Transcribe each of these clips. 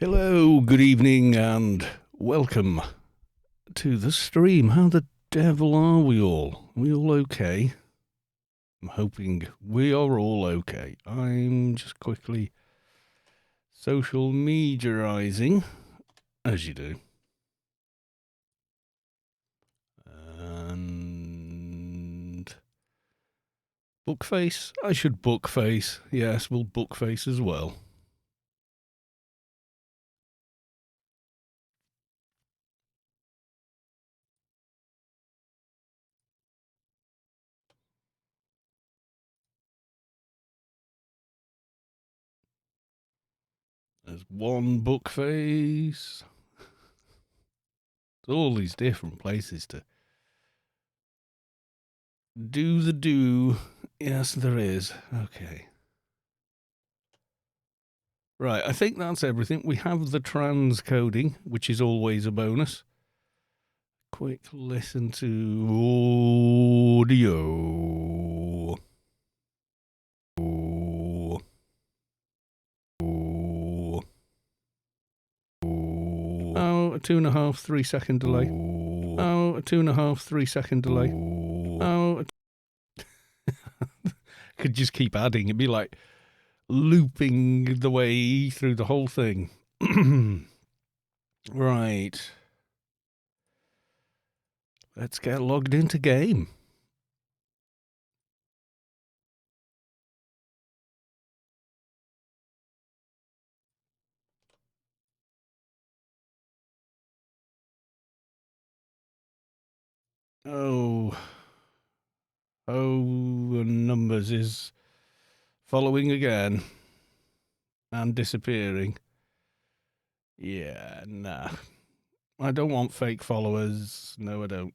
Hello, good evening, and welcome to the stream. How the devil are we all? Are we all okay? I'm hoping we are all okay. I'm just quickly social mediaizing, as you do. And bookface. I should bookface. Yes, we'll bookface as well. There's one bookface. There's all these different places to do the do. Yes, there is. Okay. Right, I think that's everything. We have the transcoding, which is always a bonus. Quick listen to audio. Oh, a 2.5, 3 second delay. Oh, a 2.5, 3 second delay. Oh, could just keep adding. It'd be like looping the way through the whole thing. Right. Let's get logged into game. Oh, numbers is following again and disappearing. Yeah, nah. I don't want fake followers. No, I don't.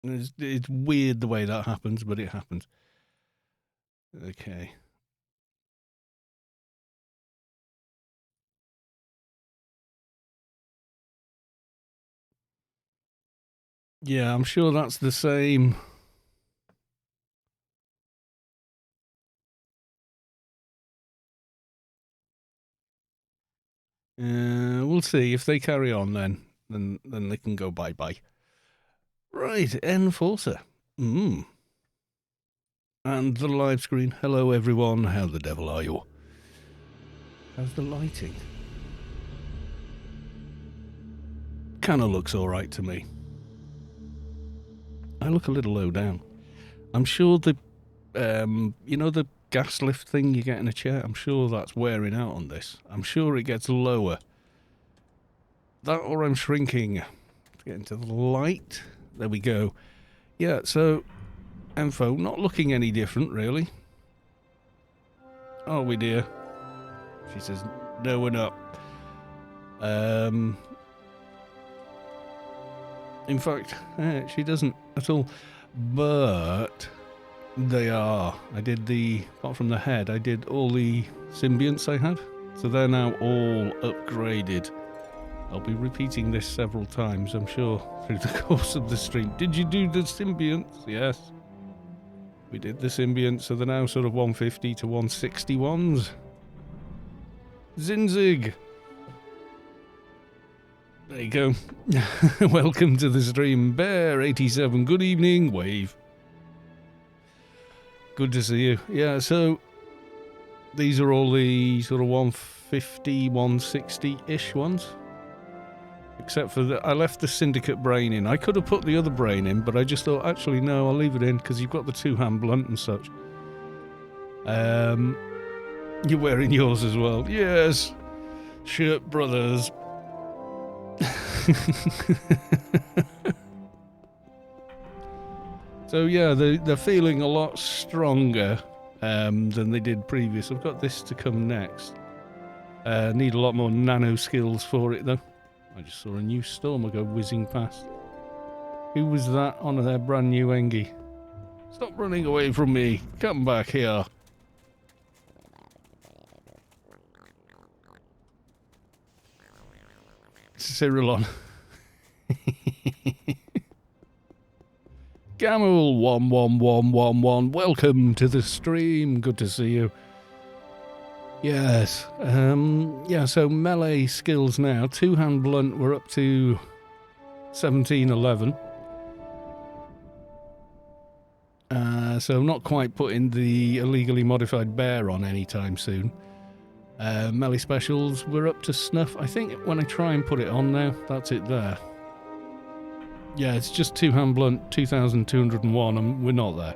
It's weird the way that happens, but it happens. Okay. Yeah, I'm sure that's the same. We'll see if they carry on. Then they can go bye. Right, Enforcer. And the live screen. Hello, everyone. How the devil are you? How's the lighting? Kind of looks all right to me. I look a little low down. I'm sure the, the gas lift thing you get in a chair, I'm sure that's wearing out on this. I'm sure it gets lower. That or I'm shrinking. Let's get into the light. There we go. Yeah, so, info, not looking any different, really. Are we, dear? She says, no, we're not. In fact, she doesn't at all. But they are. I did apart from the head, I did all the symbionts I had. So they're now all upgraded. I'll be repeating this several times, I'm sure, through the course of the stream. Did you do the symbionts? Yes. We did the symbionts, so they're now sort of 150 to 161s. Zinzig! There you go. Welcome to the stream. Bear87, good evening. Wave. Good to see you. Yeah, so these are all the sort of 150, 160-ish ones. Except for I left the Syndicate brain in. I could have put the other brain in, but I just thought, actually, no, I'll leave it in because you've got the two-hand blunt and such. You're wearing yours as well. Yes. Shirt brothers. So yeah, they're feeling a lot stronger than they did previous. I've got this to come next. Need a lot more nano skills for it though. I just saw a new Stormer go whizzing past. Who was that on their brand new Engie? Stop running away from me. Come back here. Cyrilon. Gamel11111, welcome to the stream. Good to see you. Yes. Yeah, so melee skills now. Two-hand blunt, we're up to 1711. So I'm not quite putting the illegally modified bear on anytime soon. Melee specials, we're up to snuff. I think when I try and put it on now, that's it there. Yeah, it's just two-hand blunt, 2201, and we're not there.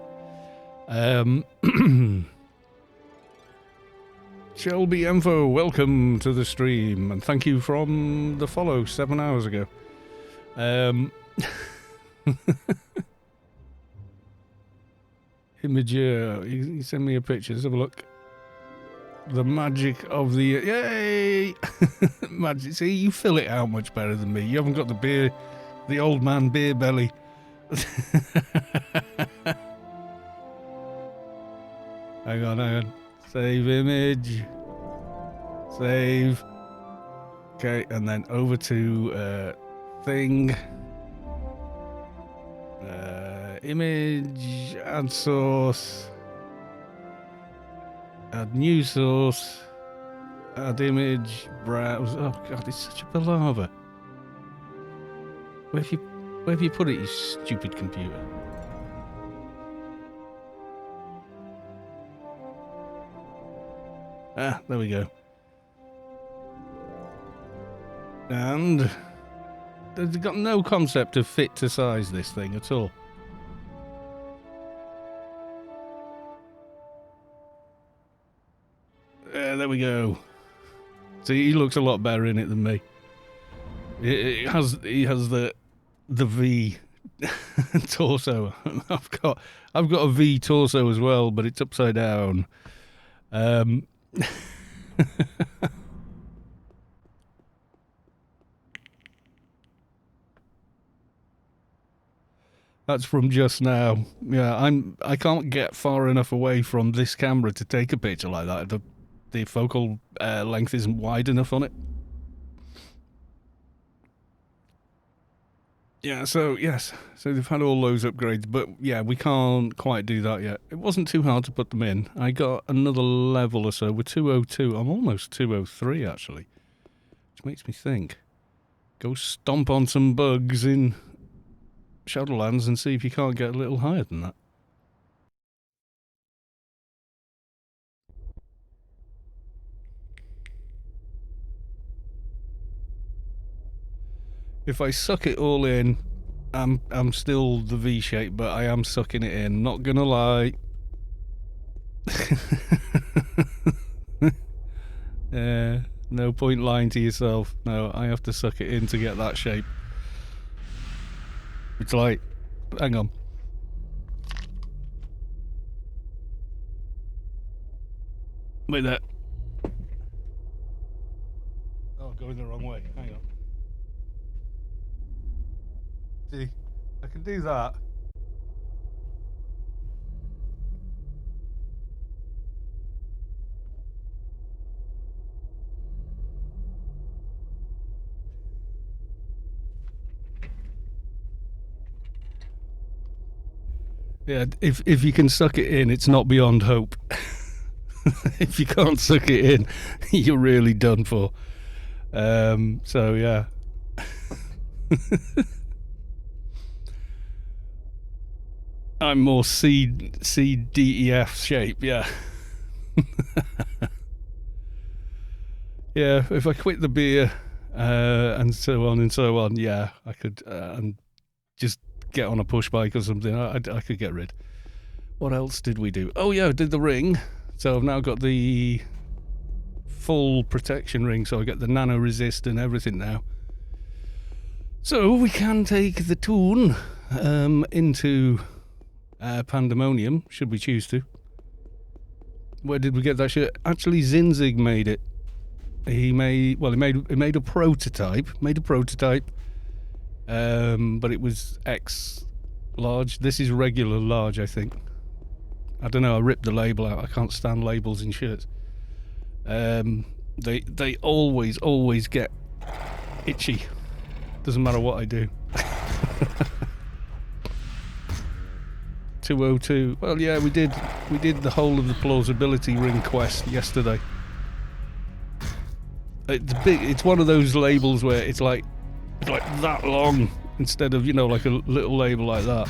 Shelby Info, welcome to the stream, and thank you from the follow 7 hours ago. Imager, you send me a picture, let's have a look. The magic of the... Yay! Magic. See, you fill it out much better than me. You haven't got the beer, the old man beer belly. Hang on. Save image. Save. Okay, and then over to thing. Image, add source. Add new source. Add image, browse. Oh god, it's such a palaver. Where have you put it, you stupid computer? Ah, there we go. And they've got no concept of fit to size this thing at all. There we go. See, he looks a lot better in it than me. He has the V torso. I've got a V torso as well, but it's upside down. That's from just now. Yeah, I can't get far enough away from this camera to take a picture like that. The focal length isn't wide enough on it. Yeah, so yes, so they've had all those upgrades, but yeah, we can't quite do that yet. It wasn't too hard to put them in. I got another level or so. We're 202. I'm almost 203 actually, which makes me think. Go stomp on some bugs in Shadowlands and see if you can't get a little higher than that. If I suck it all in, I'm still the V shape, but I am sucking it in. Not gonna lie. No point lying to yourself. No, I have to suck it in to get that shape. It's like, hang on. Wait there. Oh, going the wrong way. Hang on. See, I can do that. Yeah, if you can suck it in, it's not beyond hope. If you can't suck it in, you're really done for. So yeah. I'm more C, D, E, F shape, yeah. Yeah, if I quit the beer and so on, yeah, I could and just get on a push bike or something. I could get rid. What else did we do? Oh yeah, I did the ring. So I've now got the full protection ring, so I get the nano resist and everything now. So we can take the Toon into Pandemonium, should we choose to. Where did we get that shit? Actually, Zinzig made it. He made a prototype. But it was X large. This is regular large, I think. I don't know. I ripped the label out. I can't stand labels in shirts. They always get itchy. Doesn't matter what I do. 202. Well, yeah, we did the whole of the plausibility ring quest yesterday. It's big. It's one of those labels where it's like that long instead of, you know, like a little label like that.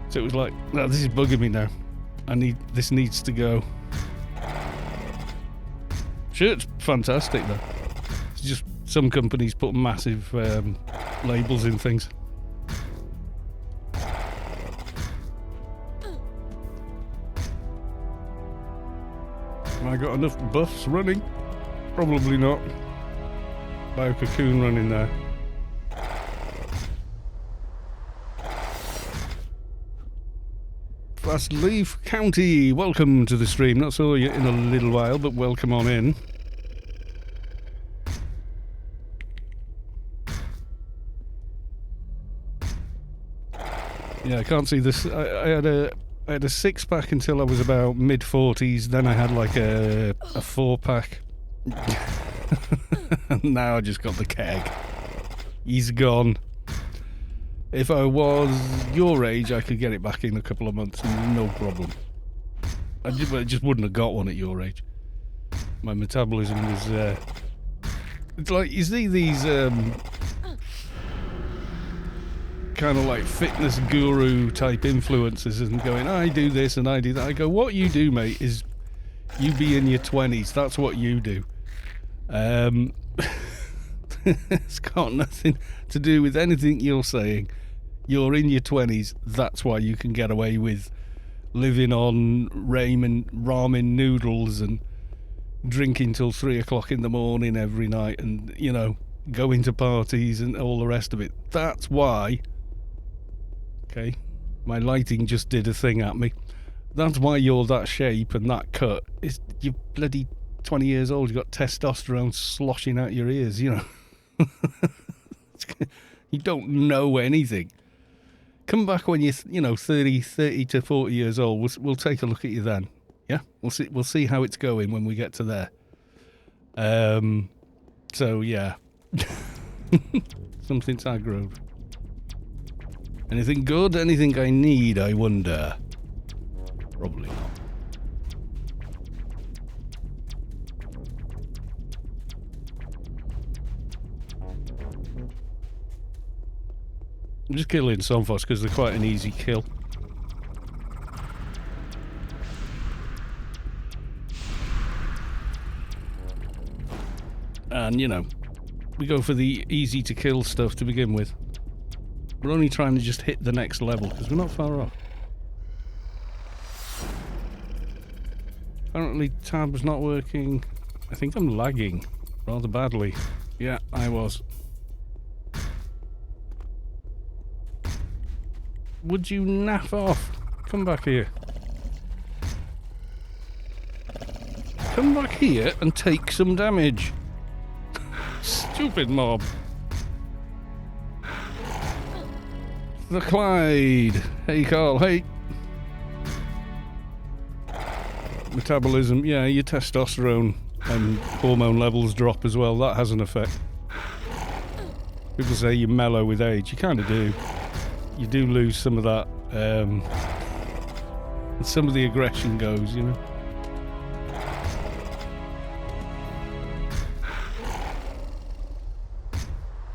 So it was like, no, this is bugging me now. This needs to go. Shirt's fantastic though. It's just some companies put massive labels in things. Have I got enough buffs running? Probably not. Bio Cocoon running there. Fast Leaf County, welcome to the stream. Not saw you in a little while, but welcome on in. Yeah, I can't see this. I had a 6-pack until I was about mid-40s. Then I had like a 4-pack. Now I just got the keg. He's gone. If I was your age, I could get it back in a couple of months, no problem. I just wouldn't have got one at your age. My metabolism was... it's like, you see these kind of like fitness guru type influencers and going, I do this and I do that. I go, what you do, mate, is you be in your 20s. That's what you do. It's got nothing to do with anything you're saying. You're in your 20s, that's why you can get away with living on ramen noodles and drinking till 3 o'clock in the morning every night and, you know, going to parties and all the rest of it. That's why. Okay, my lighting just did a thing at me. That's why you're that shape and that cut. You're bloody 20 years old, you've got testosterone sloshing out your ears, you know. You don't know anything. Come back when you're, you know, 30 to 40 years old. We'll take a look at you then. Yeah, we'll see how it's going when we get to there. So yeah, something's aggroed. Anything good? Anything I need? I wonder. Probably not. I'm just killing Somphos because they're quite an easy kill. And, you know, we go for the easy to kill stuff to begin with. We're only trying to just hit the next level because we're not far off. Apparently tab's not working. I think I'm lagging rather badly. Yeah, I was. Would you naff off? Come back here. Come back here and take some damage. Stupid mob. The Clyde. Hey, Carl. Hey. Metabolism. Yeah, your testosterone and hormone levels drop as well. That has an effect. People say you mellow with age. You kind of do. You do lose some of that, some of the aggression goes, you know.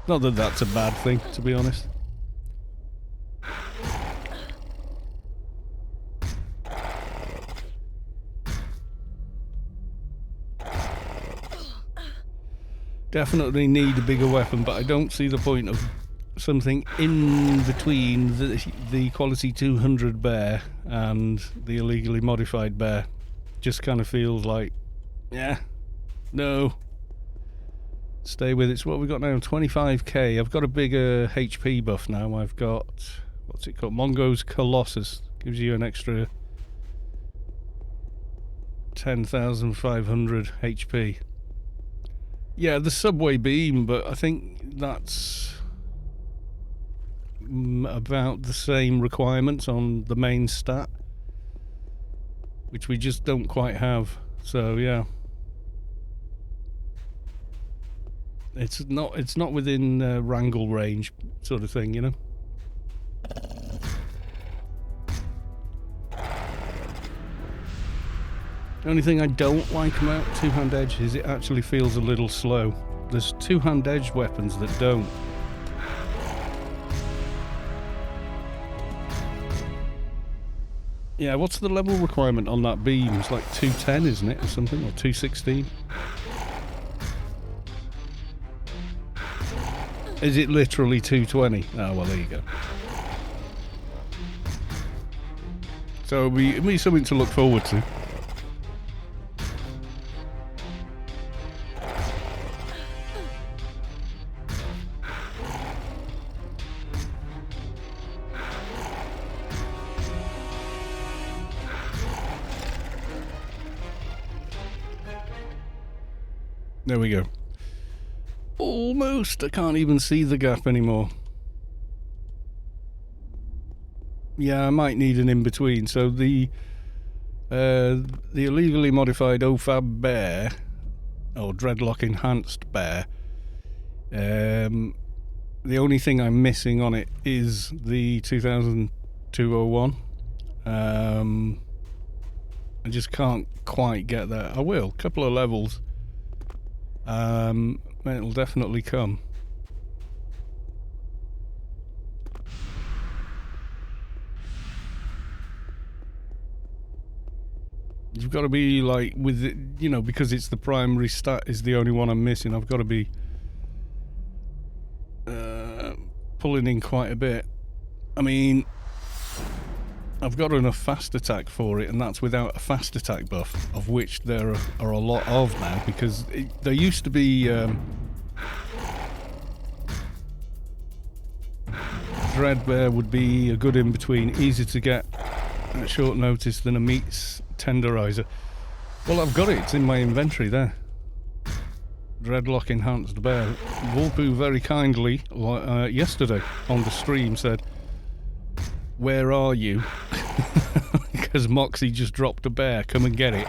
Not that that's a bad thing, to be honest. Definitely need a bigger weapon, but I don't see the point of something in between the quality 200 bear and the illegally modified bear. Just kind of feels like, yeah, no, stay with it. So what have we got now? 25k. I've got a bigger HP buff now. I've got, what's it called? Mongo's Colossus. Gives you an extra 10,500 HP. Yeah, the subway beam, but I think that's about the same requirements on the main stat, which we just don't quite have. So yeah, it's not within wrangle range sort of thing, you know. The only thing I don't like about two-hand edge is it actually feels a little slow. There's two-hand edged weapons that don't. Yeah, what's the level requirement on that beam? It's like 210, isn't it, or something, or 216? Is it literally 220? Oh, well, there you go. So it'll be something to look forward to. There we go. Almost. I can't even see the gap anymore. Yeah, I might need an in-between. So the illegally modified OFAB bear, or Dreadlock Enhanced bear, the only thing I'm missing on it is the 2201. I just can't quite get there. I will. A couple of levels. It'll definitely come. You've got to be like with it, you know, because it's the primary stat is the only one I'm missing. I've got to be pulling in quite a bit. I mean, I've got enough fast attack for it, and that's without a fast attack buff, of which there are a lot of now, because there used to be Dread Bear would be a good in-between, easy to get at short notice than a meat tenderizer. Well, I've got it, it's in my inventory there. Dreadlock Enhanced Bear. Wolpoo very kindly yesterday on the stream said, "Where are you?" Because Moxie just dropped a bear, come and get it.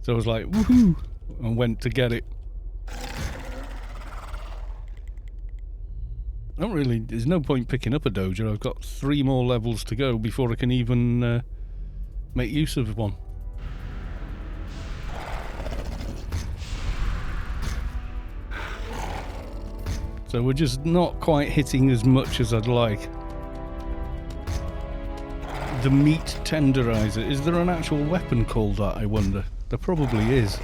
So I was like, woohoo, and went to get it. Not really, there's no point picking up a dojo. I've got 3 more levels to go before I can even make use of one. So we're just not quite hitting as much as I'd like. The meat tenderizer. Is there an actual weapon called that, I wonder? There probably is.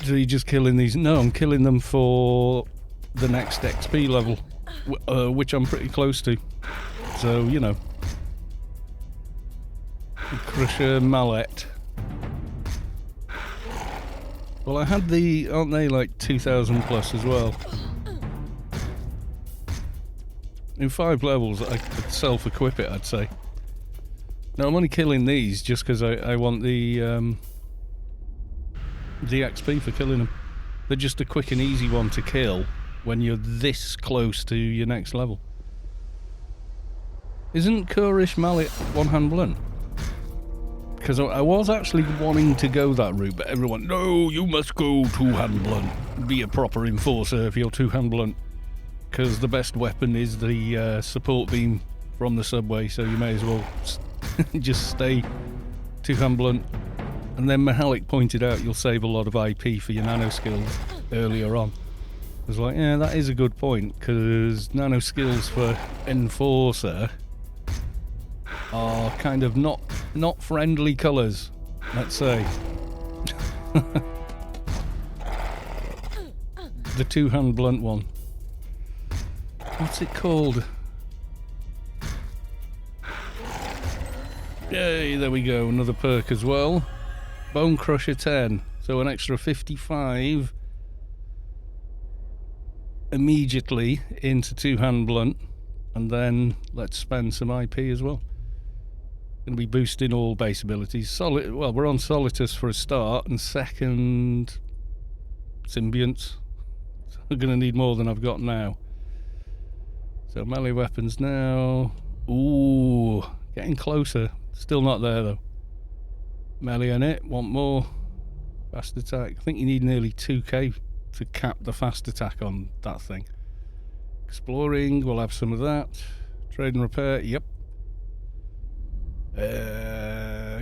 So you're just killing these? No, I'm killing them for the next XP level, which I'm pretty close to. So, you know. Crusher Mallet. Well, I had the, aren't they like 2,000 plus as well? In 5 levels, I could self-equip it, I'd say. Now, I'm only killing these just because I want the XP for killing them. They're just a quick and easy one to kill when you're this close to your next level. Isn't Kurish Mallet one-hand blunt? Because I was actually wanting to go that route, but everyone, no, you must go two-hand blunt. Be a proper enforcer if you're two-hand blunt. Because the best weapon is the support beam from the subway, so you may as well just stay two-hand blunt. And then Mahalik pointed out you'll save a lot of IP for your nano skills earlier on. I was like, yeah, that is a good point, because nano skills for enforcer are kind of not friendly colours, let's say. The two-hand blunt one. What's it called? Yay, there we go, another perk as well. Bone Crusher 10, so an extra 55 immediately into two-hand blunt, and then let's spend some IP as well. Going to be boosting all base abilities. Well, we're on Solitus for a start, and second Symbionts. So we're going to need more than I've got now. So melee weapons now. Ooh, getting closer. Still not there though. Melee on it, want more. Fast attack. I think you need nearly 2k to cap the fast attack on that thing. Exploring, we'll have some of that. Trade and repair, yep.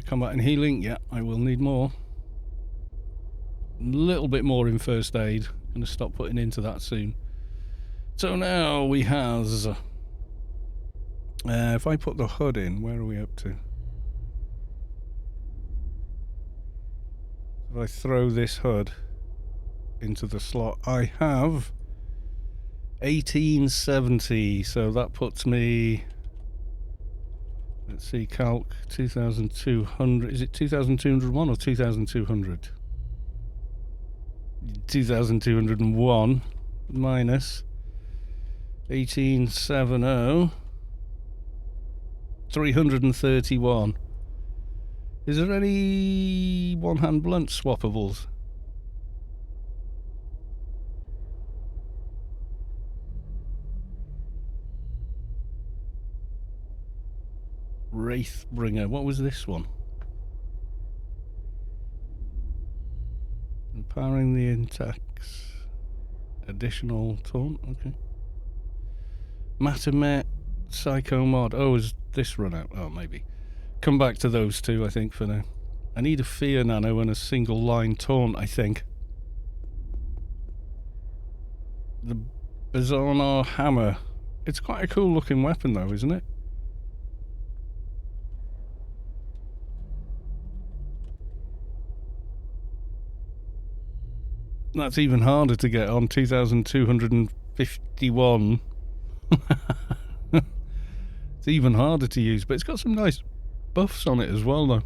Combat and healing, yeah, I will need more. A little bit more in first aid. Gonna stop putting into that soon. So now we have... if I put the HUD in, where are we up to? If I throw this HUD into the slot, I have 1870, so that puts me, let's see, calc 2200. Is it 2201 or 2200? 2201 minus 1870, 331. Is there any one-hand blunt swappables? Wraithbringer. What was this one? Empowering the attacks. Additional taunt. Okay. Matamet. Psycho mod. Oh, is this run out? Oh, maybe. Come back to those two, I think, for now. I need a fear nano and a single line taunt, I think. The Bazaar hammer. It's quite a cool looking weapon though, isn't it? That's even harder to get on 2251. It's even harder to use, but it's got some nice buffs on it as well though.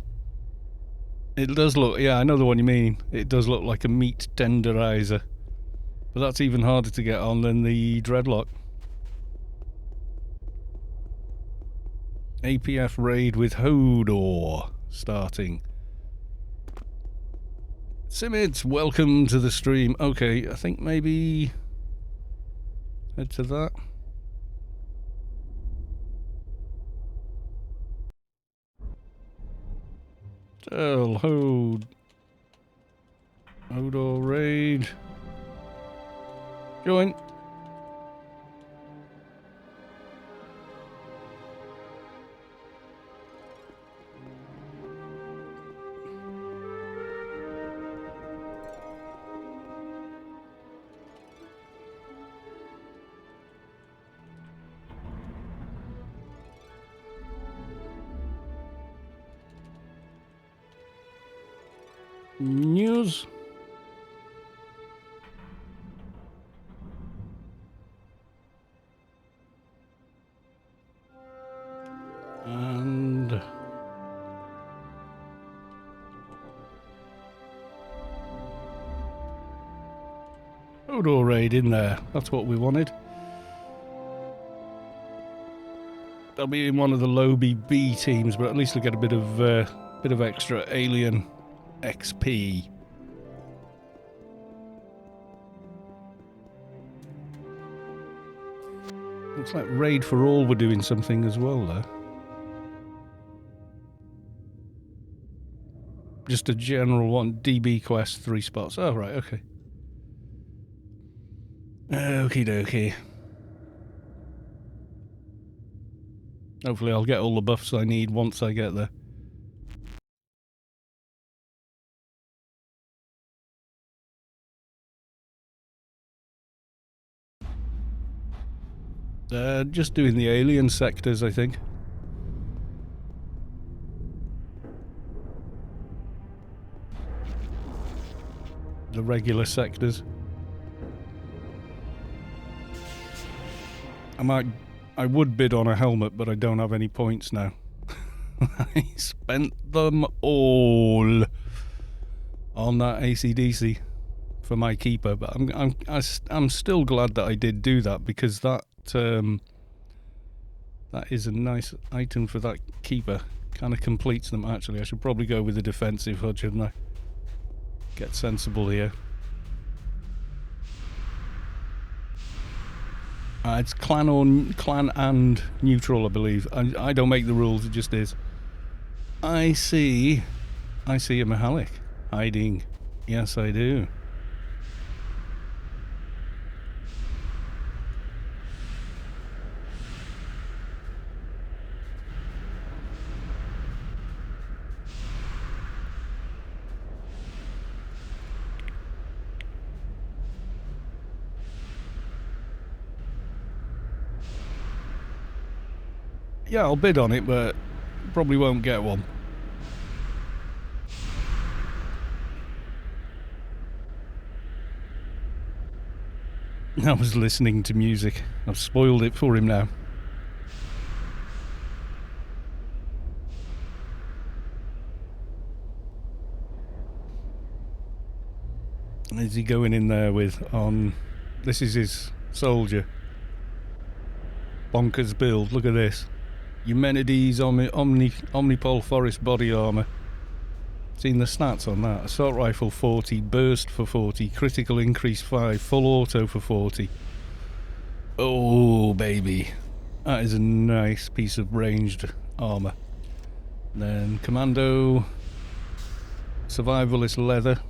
It does look, yeah, I know the one you mean. It does look like a meat tenderizer. But that's even harder to get on than the dreadlock. APF raid with Hodor starting. Simids, welcome to the stream. Okay, I think maybe head to that. Tell HodorRaid. Join. News. And HodorRaid in there. That's what we wanted. They'll be in one of the low B teams, but at least we'll get a bit of extra alien XP. Looks like Raid for All were doing something as well there. Just a general one, DB quest, 3 spots. Oh, right, okay. Okie dokie. Hopefully I'll get all the buffs I need once I get there. Just doing the alien sectors, I think. The regular sectors. I would bid on a helmet, but I don't have any points now. I spent them all on that AC/DC for my keeper, but I'm still glad that I did do that, because that is a nice item for that keeper. Kind of completes them. Actually, I should probably go with the defensive HUD, shouldn't I? Get sensible here. It's clan and neutral, I believe. I don't make the rules, it just is. I see a Mahalik hiding. Yes, I do. Yeah, I'll bid on it, but probably won't get one. I was listening to music. I've spoiled it for him now. Is he going in there with this is his soldier. Bonkers build, look at this. Eumenides Omnipole Forest body armour. Seen the stats on that? Assault rifle 40, burst for 40, critical increase 5, full auto for 40. Oh baby, that is a nice piece of ranged armour. Then commando, survivalist leather,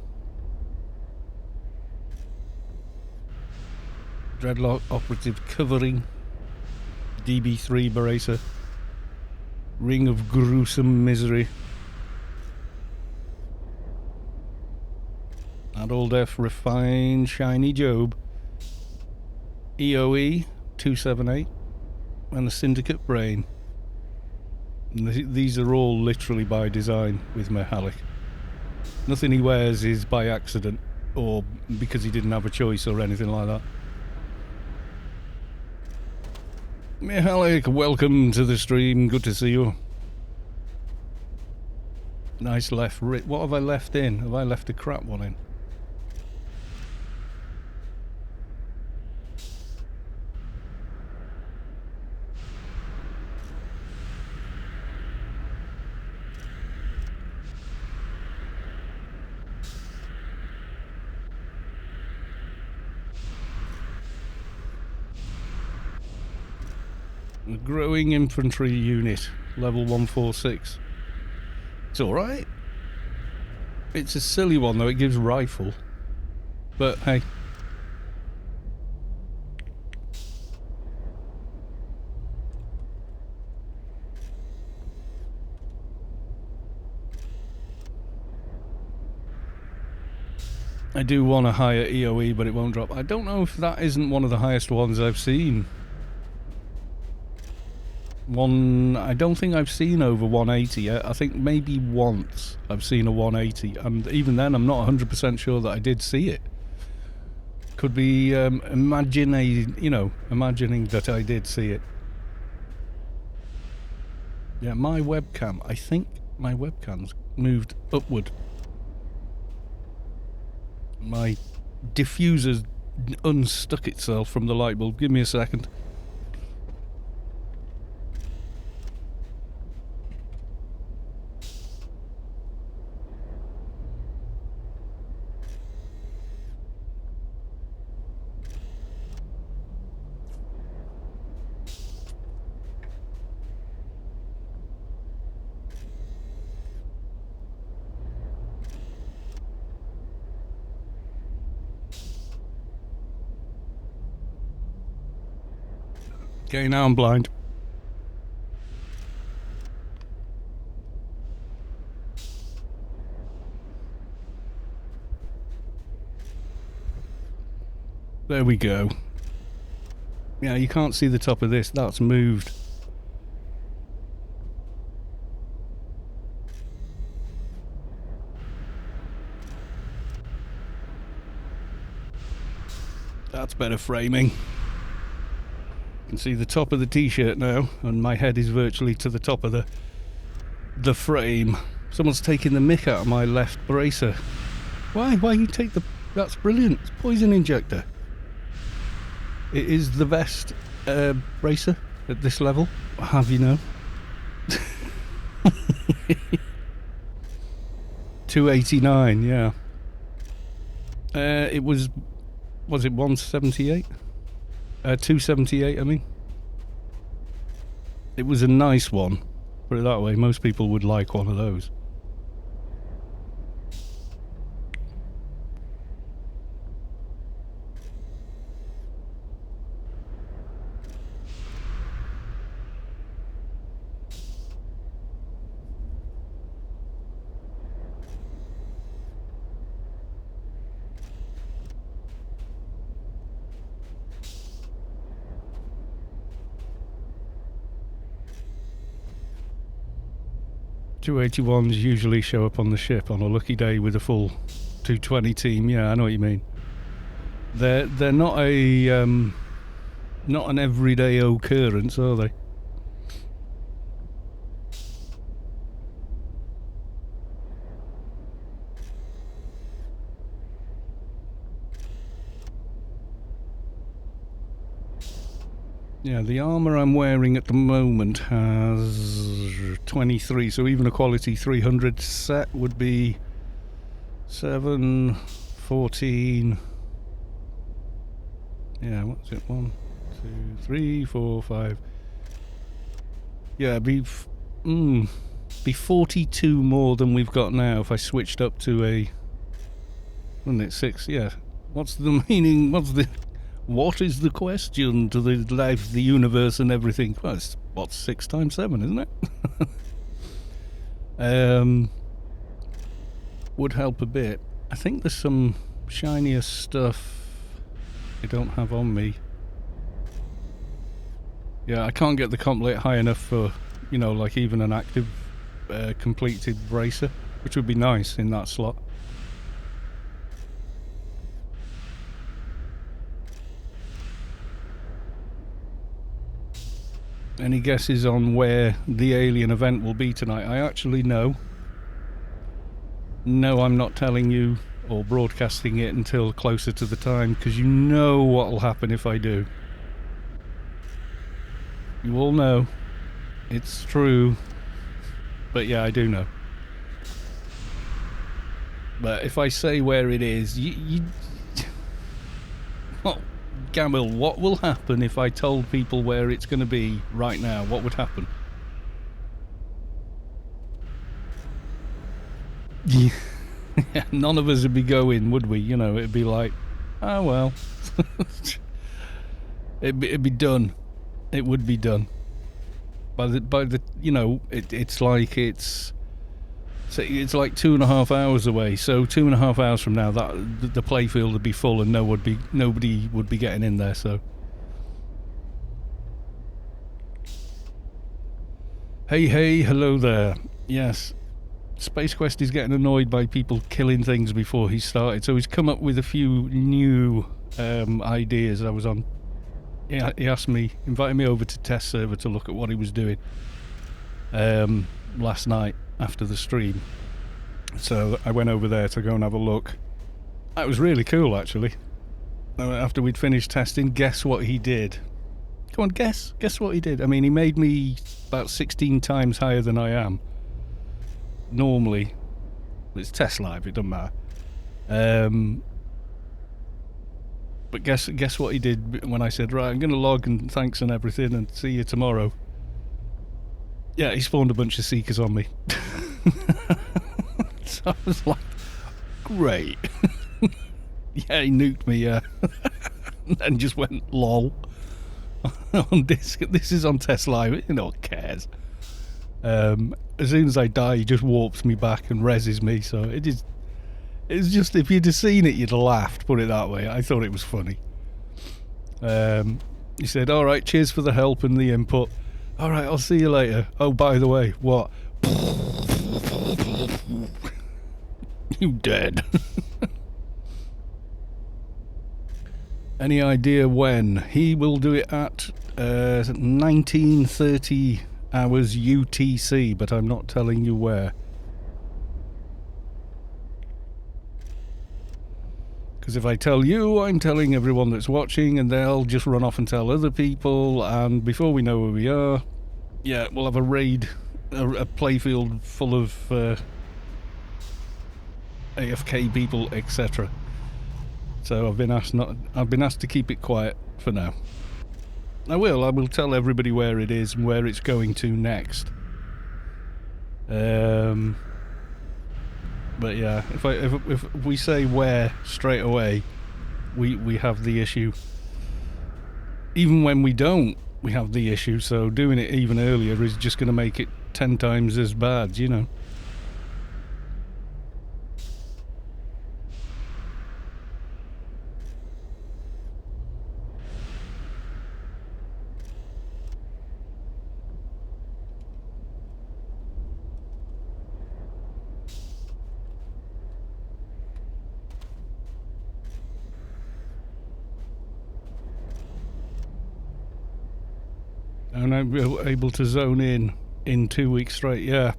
dreadlock operative covering, DB3 bracer, ring of gruesome misery, Adult F refined shiny Job, EOE 278, and the Syndicate brain. And these are all literally by design with Mihalik. Nothing he wears is by accident or because he didn't have a choice or anything like that. Mihalik, welcome to the stream. Good to see you. Nice left writ. What have I left in? Have I left a crap one in? A growing infantry unit, level 146. It's alright. It's a silly one though, it gives rifle. But hey. I do want a higher EOE, but it won't drop. I don't know if that isn't one of the highest ones I've seen. I don't think I've seen over 180 yet. I think maybe once I've seen a 180, and even then I'm not 100% sure that I did see it. Could be imagining that I did see it. Yeah, my webcam, I think my webcam's moved upward. My diffuser's unstuck itself from the light bulb. Give me a second. Okay, now I'm blind. There we go. Yeah, you can't see the top of this. That's moved. That's better framing. You can see the top of the t-shirt now, and my head is virtually to the top of the frame. Someone's taking the mick out of my left bracer. Why you take the... That's brilliant. It's poison injector. It is the best bracer at this level. I'll have you know. 289, yeah. It was it 178? 278, I mean. It was a nice one. Put it that way, most people would like one of those. 281s usually show up on the ship on a lucky day with a full 220 team. Yeah, I know what you mean. They're not a not an everyday occurrence, are they? Yeah, the armour I'm wearing at the moment has 23, so even a quality 300 set would be 7, 14. Yeah, what's it? 1, 2, 3, 4, 5. Yeah, be 42 more than we've got now if I switched up to a. Wasn't it 6? Yeah. What's the meaning? What is the question to the life, the universe, and everything? Well, it's what's 6 times 7, isn't it? Would help a bit. I think there's some shinier stuff I don't have on me. Yeah, I can't get the comp rate high enough for, like even an active completed bracer, which would be nice in that slot. Any guesses on where the alien event will be tonight? I actually know. No, I'm not telling you or broadcasting it until closer to the time, because you know what will happen if I do. You all know. It's true. But yeah, I do know. But if I say where it is, well, Gamil, what will happen if I told people where it's going to be right now? What would happen? Yeah, none of us would be going, would we? It'd be like, oh well. it'd be done. It would be done. By the it's like it's like 2.5 hours away. So 2.5 hours from now, that the playfield would be full and nobody would be getting in there. So hey, hello there. Yes, Space Quest is getting annoyed by people killing things before he started, so he's come up with a few new ideas. I was on. Yeah, he invited me over to test server to look at what he was doing last night after the stream. So I went over there to go and have a look. That was really cool, actually. After we'd finished testing, guess what he did? Come on, guess what he did. I mean, he made me about 16 times higher than I am. Normally, it's test live, it doesn't matter. But guess what he did when I said, right, I'm going to log and thanks and everything and see you tomorrow. Yeah, he spawned a bunch of Seekers on me. So I was like, great. Yeah, he nuked me, yeah. And just went, lol. On disc. This is on test live, what cares? As soon as I die, he just warps me back and reses me, so it's just, if you'd have seen it, you'd have laughed, put it that way. I thought it was funny. He said, alright, cheers for the help and the input. Alright, I'll see you later. Oh, by the way, what? You dead. Any idea when? He will do it at 19:30 hours UTC, but I'm not telling you where. Because if I tell you, I'm telling everyone that's watching, and they'll just run off and tell other people, and before we know where we are, yeah, we'll have a raid, a playfield full of AFK people, etc. So I've been asked to keep it quiet for now. I will tell everybody where it is and where it's going to next. But yeah, if we say where straight away, we have the issue. Even when we don't, we have the issue. So doing it even earlier is just going to make it 10 times as bad, And I'm able to zone in 2 weeks straight. Yeah,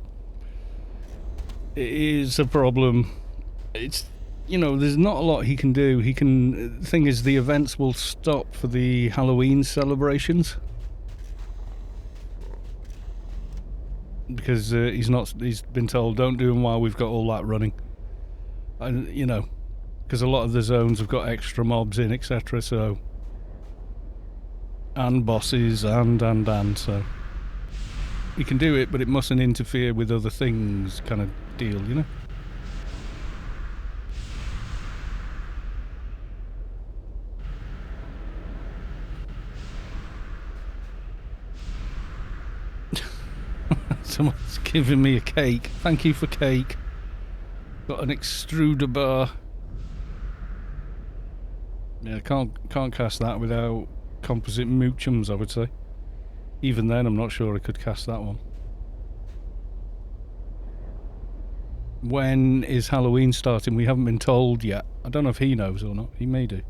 it is a problem. It's, you know, there's not a lot he can do. He can. The thing is, the events will stop for the Halloween celebrations because he's been told don't do them while we've got all that running. And you know, because a lot of the zones have got extra mobs in, etc. So, and bosses and so he can do it, but it mustn't interfere with other things, kind of deal, you know. Someone's giving me a cake. Thank you for cake. Got an extruder bar. Yeah, can't cast that without composite moochums, I would say. Even then, I'm not sure I could cast that one. When is Halloween starting? We haven't been told yet. I don't know if he knows or not. He may do.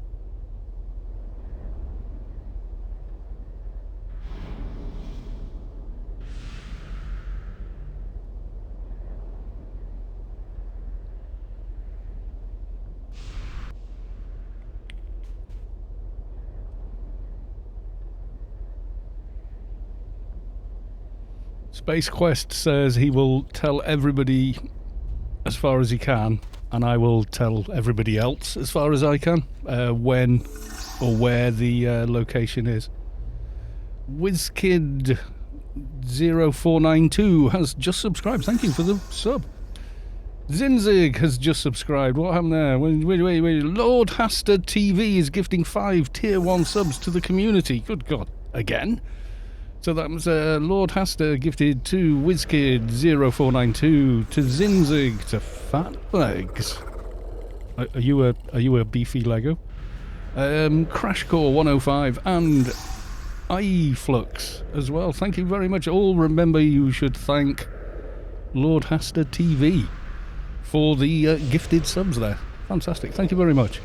Space Quest says he will tell everybody as far as he can, and I will tell everybody else as far as I can when or where the location is. WizKid0492 has just subscribed. Thank you for the sub. Zinzig has just subscribed. What happened there? Wait. Lord Haster TV is gifting 5 tier 1 subs to the community. Good God. Again? So that was Lord Haster gifted to WizKid0492, to Zinzig, to Fat Legs. Are you a beefy Lego? Crashcore 105 and iFlux as well. Thank you very much. All remember you should thank Lord Haster TV for the gifted subs there. Fantastic. Thank you very much.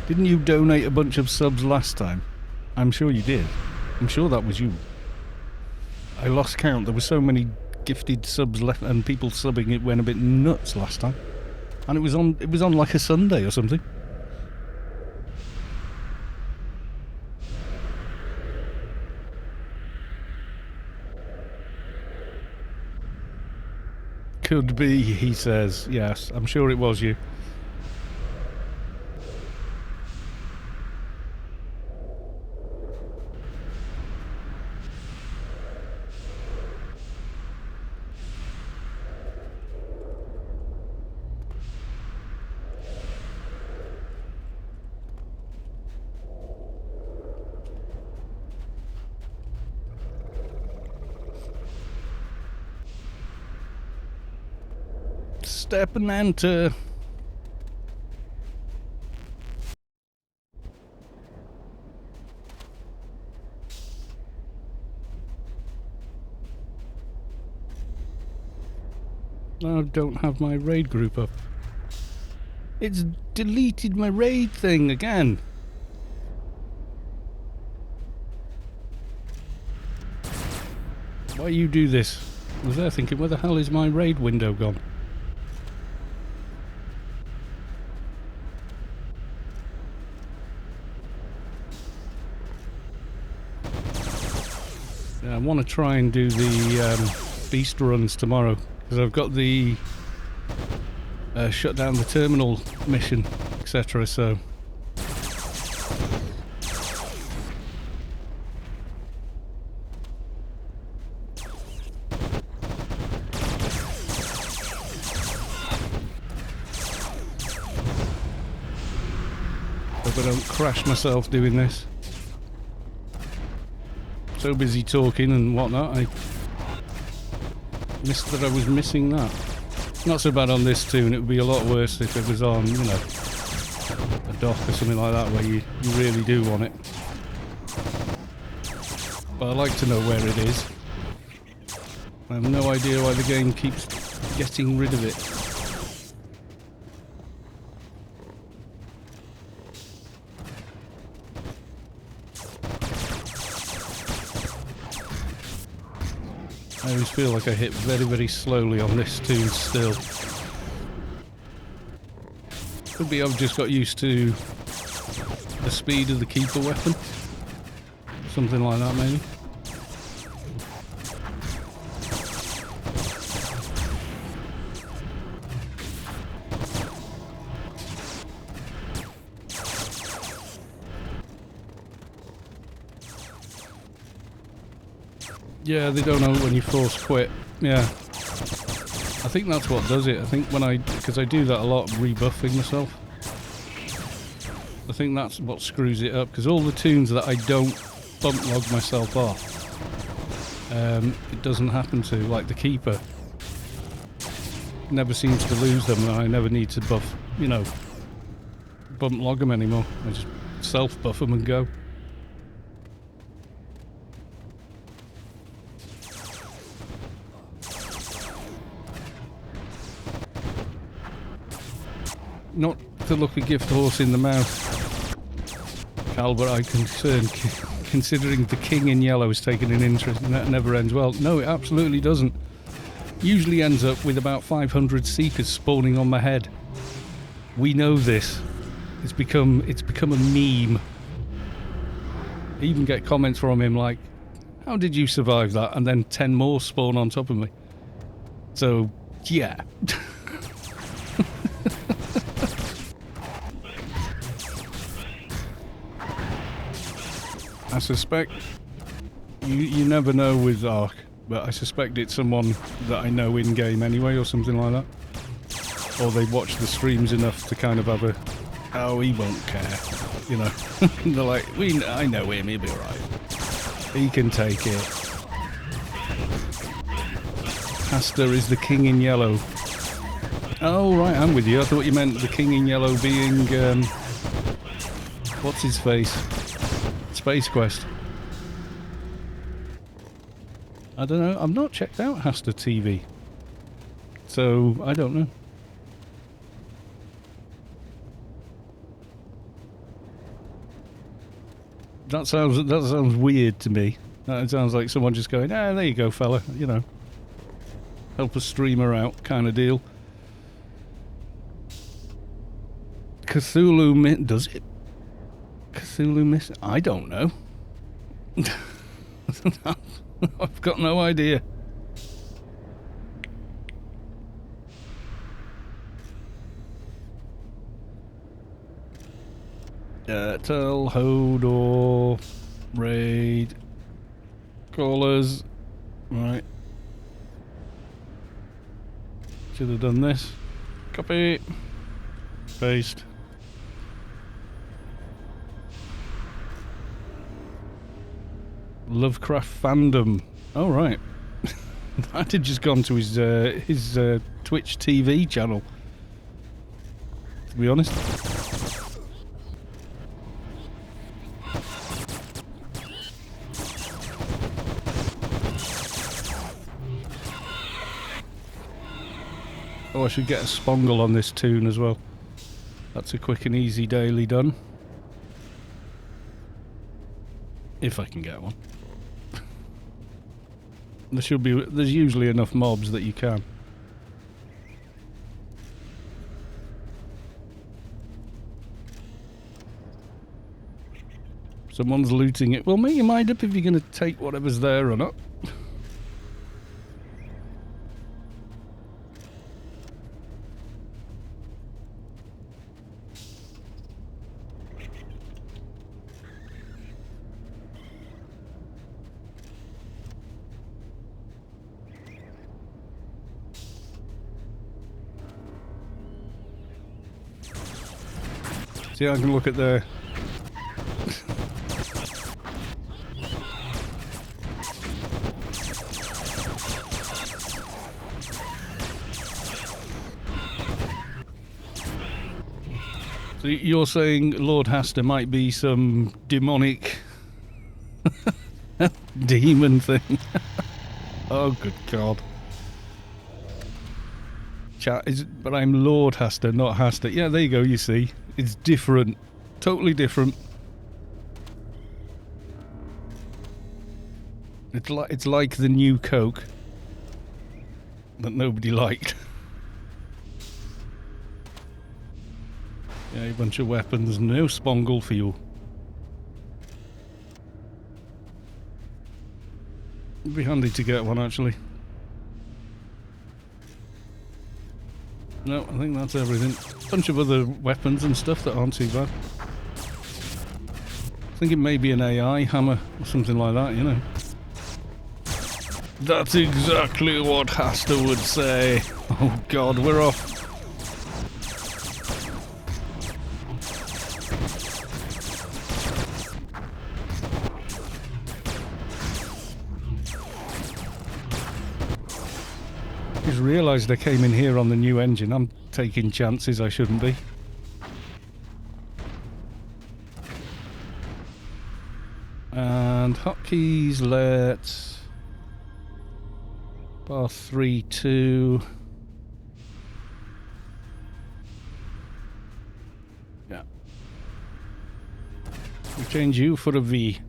Didn't you donate a bunch of subs last time? I'm sure you did. I'm sure that was you. I lost count. There were so many gifted subs left, and people subbing. It went a bit nuts last time. And it was on like a Sunday or something. Could be, he says. Yes, I'm sure it was you. Step and enter. I don't have my raid group up. It's deleted my raid thing again. Why you do this? I was there thinking, where the hell is my raid window gone? I want to try and do the beast runs tomorrow because I've got the shut down the terminal mission, etc. So hope I don't crash myself doing this. So busy talking and whatnot, I missed that I was missing that. Not so bad on this tune, it would be a lot worse if it was on, you know, a dock or something like that where you really do want it. But I like to know where it is. I have no idea why the game keeps getting rid of it. I always feel like I hit very, very slowly on this toon still. Could be I've just got used to the speed of the keeper weapon. Something like that, maybe. Yeah, they don't know when you force quit. Yeah. I think that's what does it. I think because I do that a lot, rebuffing myself. I think that's what screws it up, because all the toons that I don't bump log myself off, it doesn't happen to, like the keeper. Never seems to lose them, and I never need to bump log them anymore. I just self-buff them and go. Not to look a gift horse in the mouth, Cal, but I'm concerned, considering the king in yellow has taken an interest and that never ends well. No, it absolutely doesn't. Usually ends up with about 500 seekers spawning on my head. We know this. It's become a meme. I even get comments from him like, how did you survive that? And then 10 more spawn on top of me. So, yeah. I suspect, you never know with Ark, but I suspect it's someone that I know in-game anyway or something like that. Or they watch the streams enough to kind of have a, oh, he won't care, you know. They're like, I know him, he'll be alright. He can take it. Hasta is the king in yellow. Oh, right, I'm with you. I thought you meant the king in yellow being, what's his face? Space Quest. I don't know. I've not checked out Hasta TV, so I don't know. That sounds weird to me. That sounds like someone just going, ah, there you go, fella. You know, help a streamer out, kind of deal. Cthulhu does it? Cthulhu miss? I don't know. I've got no idea. Tell Hodor raid callers. Right. Should have done this. Copy. Paste. Lovecraft fandom. Oh right. That had just gone to his Twitch TV channel, to be honest. Oh, I should get a spongle on this toon as well. That's a quick and easy daily done. If I can get one. There's usually enough mobs that you can. Someone's looting it. Well, make your mind up if you're going to take whatever's there or not. See, I can look at the... So you're saying Lord Hasta might be some demonic demon thing? Oh, good God. Chat, but I'm Lord Hasta, not Hasta. Yeah, there you go, you see. It's different. Totally different. It's like the new Coke. that nobody liked. Yeah, a bunch of weapons, no spongle for you. It'd be handy to get one, actually. No, I think that's everything. Bunch of other weapons and stuff that aren't too bad. I think it may be an AI hammer or something like that, you know. That's exactly what Hodor would say. Oh god, we're off. Just realised I came in here on the new engine. I'm taking chances I shouldn't be. And hotkeys, let's... bar 3, 2... yeah. We'll change you for a V.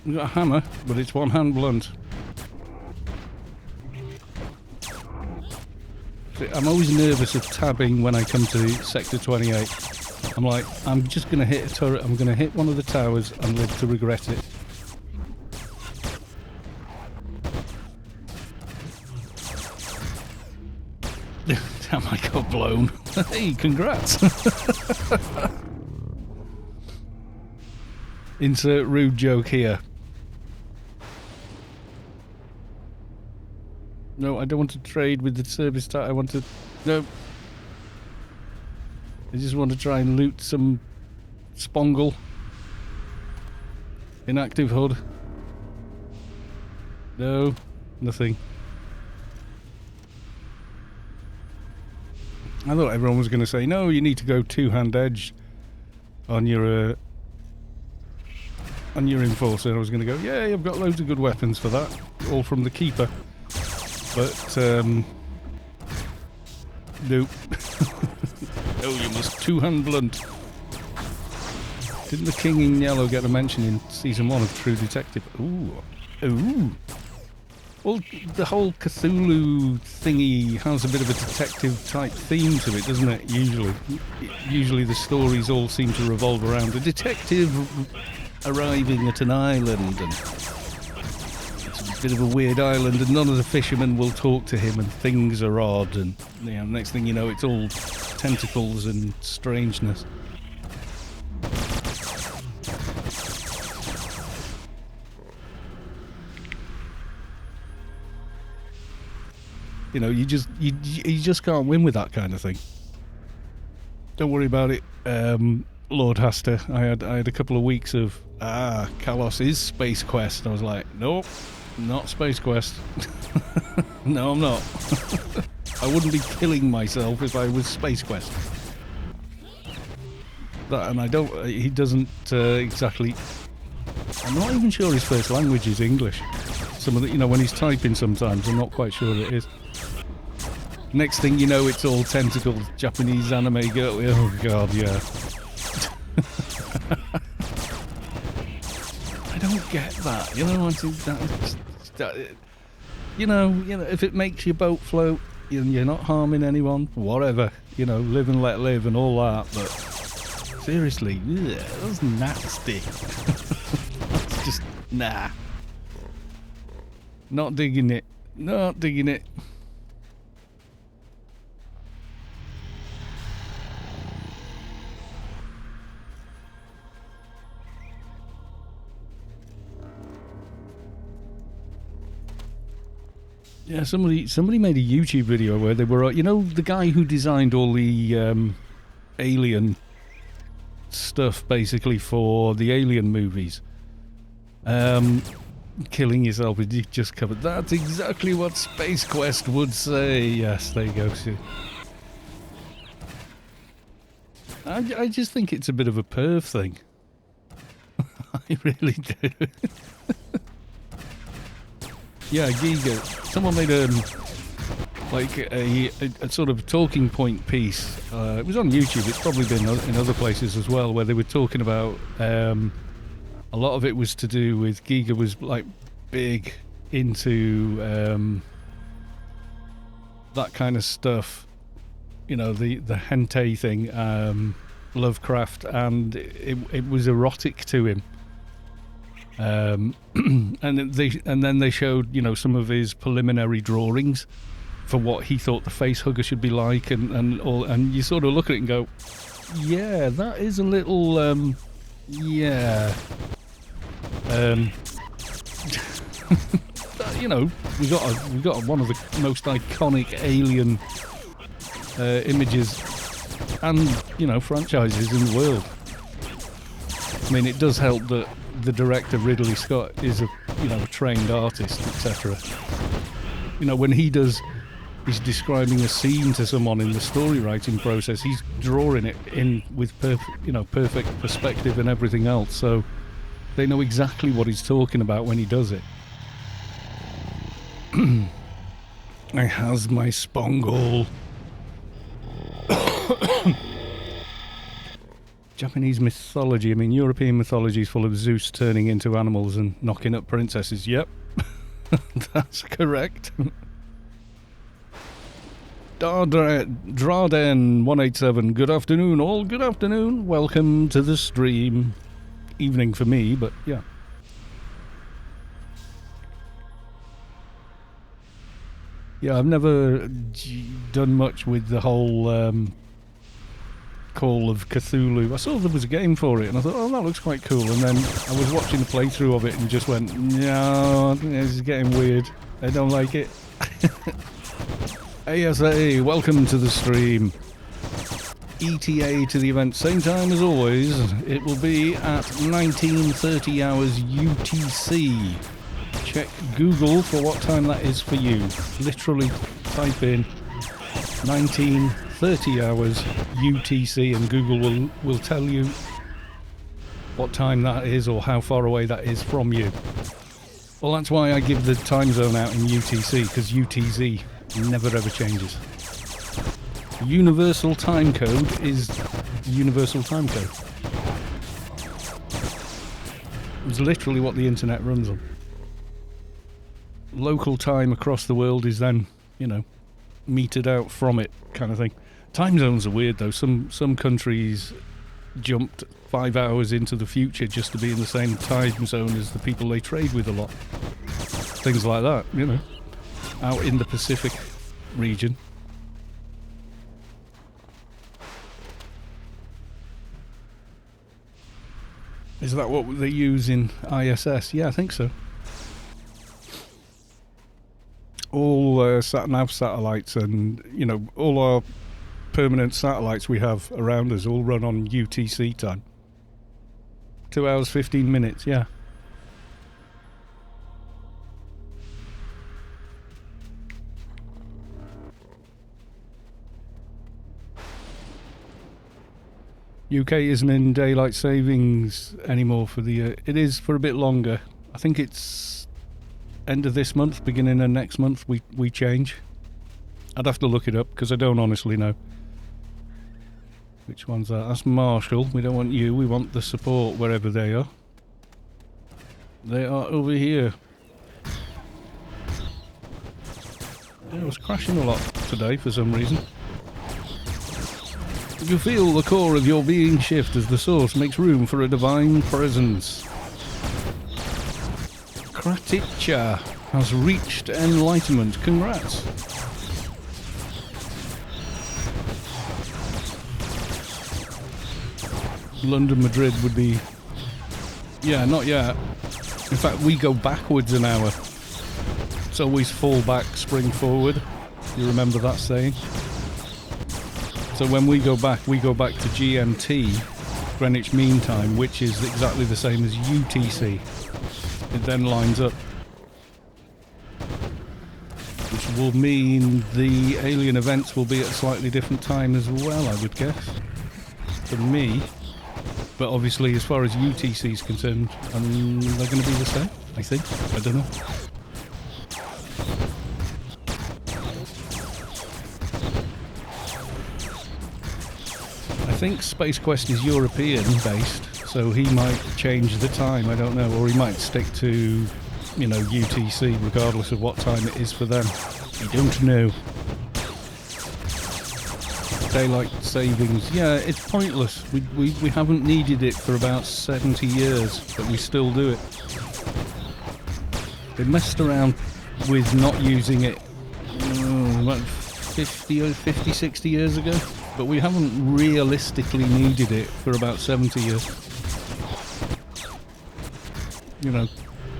We've got a hammer, but it's one hand blunt. See, I'm always nervous of tabbing when I come to Sector 28. I'm like, I'm just going to hit a turret, I'm going to hit one of the towers and live to regret it. Damn, I got blown. Hey, congrats. Insert rude joke here. No, I don't want to trade with the service type. I want to... No. I just want to try and loot some spongle. Inactive HUD. No, nothing. I thought everyone was going to say, no, you need to go two-hand edge on your enforcer. I was going to go, yeah, I've got loads of good weapons for that, all from the keeper. But, nope. Oh, you must two-hand blunt. Didn't the King in Yellow get a mention in Season 1 of True Detective? Ooh. Ooh. Well, the whole Cthulhu thingy has a bit of a detective-type theme to it, doesn't it, usually? Usually the stories all seem to revolve around a detective arriving at an island, and it's a bit of a weird island, and none of the fishermen will talk to him, and things are odd, and you know, next thing you know, it's all tentacles and strangeness. You know, you just can't win with that kind of thing. Don't worry about it, Lord Haster. I had a couple of weeks of Kalos is Space Quest. I was like, nope, not Space Quest. No, I'm not. I wouldn't be killing myself if I was Space Quest. That, and I don't. He doesn't exactly. I'm not even sure his first language is English. Some of the, you know, when he's typing, sometimes I'm not quite sure it is. Next thing you know, it's all tentacles, Japanese anime girl. Oh god, yeah. I don't get that. You know, you know, if it makes your boat float, you're not harming anyone, whatever. You know, live and let live and all that. But seriously, ugh, that's nasty. That's just nah. Not digging it. Not digging it. Yeah, somebody made a YouTube video where they were, you know, the guy who designed all the alien stuff basically for the Alien movies. Killing yourself, you just covered. That's exactly what Space Quest would say. Yes, there you go. I just think it's a bit of a perv thing. I really do. Yeah, Giga. Someone made like a sort of talking point piece. It was on YouTube. It's probably been in other places as well, where they were talking about a lot of it was to do with Giga was like big into that kind of stuff, you know, the hentai thing, Lovecraft, and it was erotic to him. And then they showed, you know, some of his preliminary drawings for what he thought the face hugger should be like, and you sort of look at it and go, yeah, that is a little yeah. You know, we got one of the most iconic alien images and, you know, franchises in the world. I mean, it does help that the director Ridley Scott is a trained artist, etc. You know, when he's describing a scene to someone in the story writing process, he's drawing it in with perfect perspective and everything else, so they know exactly what he's talking about when he does it. I has my spongle. Japanese mythology, I mean, European mythology is full of Zeus turning into animals and knocking up princesses. Yep, that's correct. Draden187, good afternoon all, good afternoon, welcome to the stream. Evening for me, but yeah. Yeah, I've never done much with the whole Call of Cthulhu. I saw there was a game for it and I thought, oh, that looks quite cool, and then I was watching a playthrough of it and just went, no, I think this is getting weird, I don't like it. ASA, welcome to the stream. ETA to the event, same time as always. It will be at 19:30 hours UTC. Check Google for what time that is for you. Literally type in 19:30 hours UTC and Google will tell you what time that is or how far away that is from you. Well, that's why I give the time zone out in UTC, because UTC never ever changes. Universal time code is universal time code. It's literally what the internet runs on. Local time across the world is then, you know, metered out from it, kind of thing. Time zones are weird though. Some countries jumped 5 hours into the future just to be in the same time zone as the people they trade with a lot. Things like that, you know, out in the Pacific region. Is that what they use in ISS? Yeah, I think so. All sat-nav satellites and, you know, all our permanent satellites we have around us all run on UTC time. 2 hours, 15 minutes, yeah. UK isn't in daylight savings anymore for the it is for a bit longer. I think it's end of this month, beginning of next month we change. I'd have to look it up because I don't honestly know. Which one's that? That's Marshall. We don't want you, we want the support wherever they are. They are over here. Yeah, it was crashing a lot today for some reason. You feel the core of your being shift as the source makes room for a divine presence. Kraticha has reached enlightenment. Congrats. London, Madrid would be... Yeah, not yet. In fact, we go backwards an hour. It's always fall back, spring forward. You remember that saying? So when we go back to GMT, Greenwich Mean Time, which is exactly the same as UTC. It then lines up. Which will mean the alien events will be at a slightly different time as well, I would guess. For me. But obviously, as far as UTC is concerned, they're going to be the same, I think. I don't know. think Space Quest is European based, so he might change the time, I don't know, or he might stick to, you know, UTC regardless of what time it is for them. I don't know. Daylight savings, yeah, it's pointless. We haven't needed it for about 70 years, but we still do it. They messed around with not using it about 50, 60 years ago, but we haven't realistically needed it for about 70 years. You know,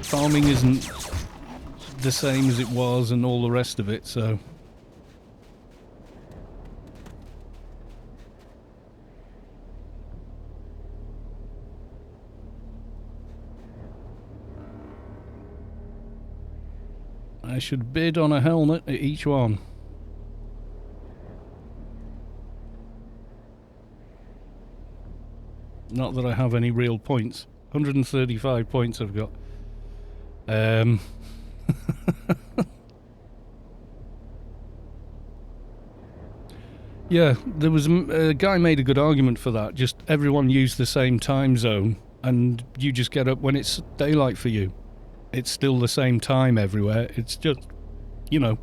farming isn't the same as it was and all the rest of it, so... I should bid on a helmet at each one. Not that I have any real points. 135 points I've got. Yeah, there was a guy made a good argument for that. Just everyone use the same time zone and you just get up when it's daylight for you. It's still the same time everywhere. It's just, you know,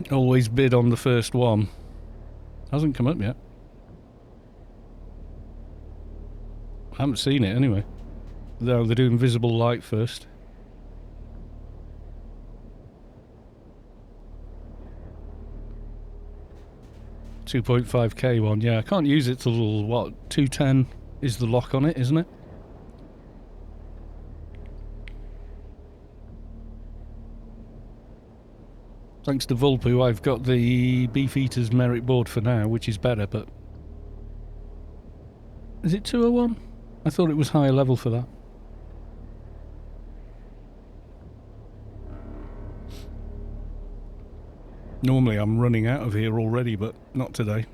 always bid on the first one. Hasn't come up yet. I haven't seen it anyway. No, they're doing visible light first. $2.5k one, yeah. I can't use it till, what, 210 is the lock on it, isn't it? Thanks to Vulpu, I've got the Beefeater's merit board for now, which is better, but... Is it 201? I thought it was higher level for that. Normally I'm running out of here already, but not today.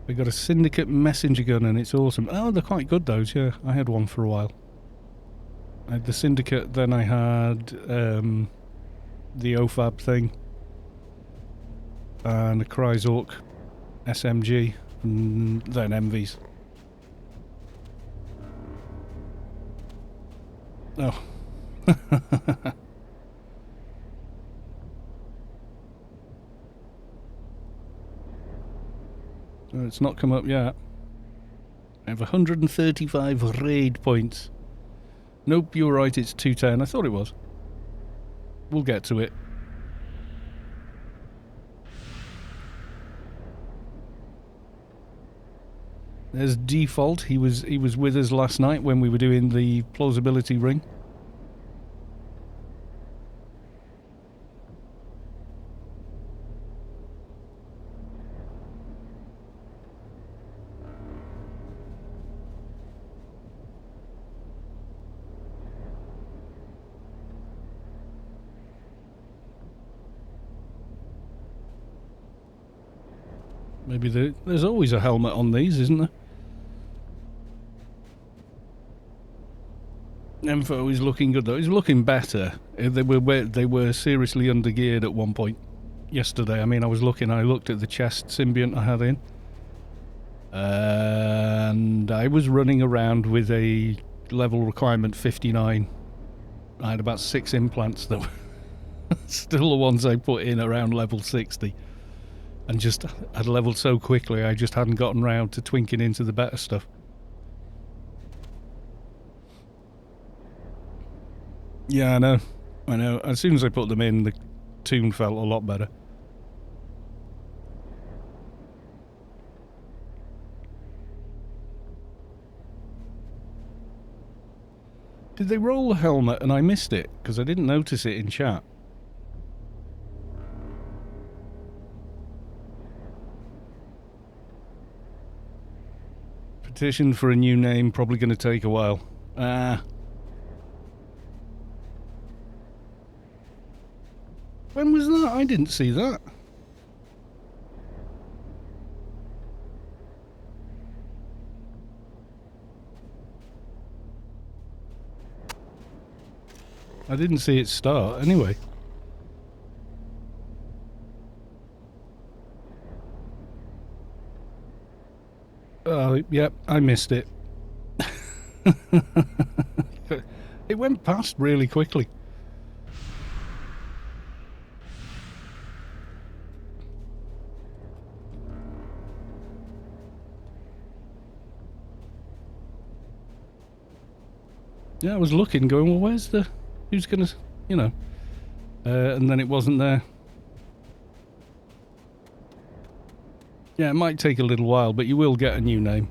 We got a Syndicate messenger gun and it's awesome. Oh, they're quite good those, yeah. I had one for a while. I had the Syndicate, then I had the OFAB thing. And a Cryzork SMG, and then MVs. Oh. It's not come up yet. I have 135 raid points. Nope, you were right, it's 210. I thought it was. We'll get to it. There's Default. He was with us last night when we were doing the plausibility ring. Maybe there's always a helmet on these, isn't there? Info is looking good though. He's looking better. They were seriously undergeared at one point yesterday. I mean, I looked at the chest symbiont I had in, and I was running around with a level requirement 59. I had about 6 implants that were still the ones I put in around level 60. And just had leveled so quickly, I just hadn't gotten round to twinking into the better stuff. Yeah, I know. As soon as I put them in, the tune felt a lot better. Did they roll the helmet and I missed it? Because I didn't notice it in chat. Petition for a new name, probably going to take a while. When was that? I didn't see that. I didn't see it start anyway. Oh, yep, I missed it. It went past really quickly. Yeah, I was looking, going, well, where's the... Who's gonna... You know. And then it wasn't there. Yeah, it might take a little while, but you will get a new name.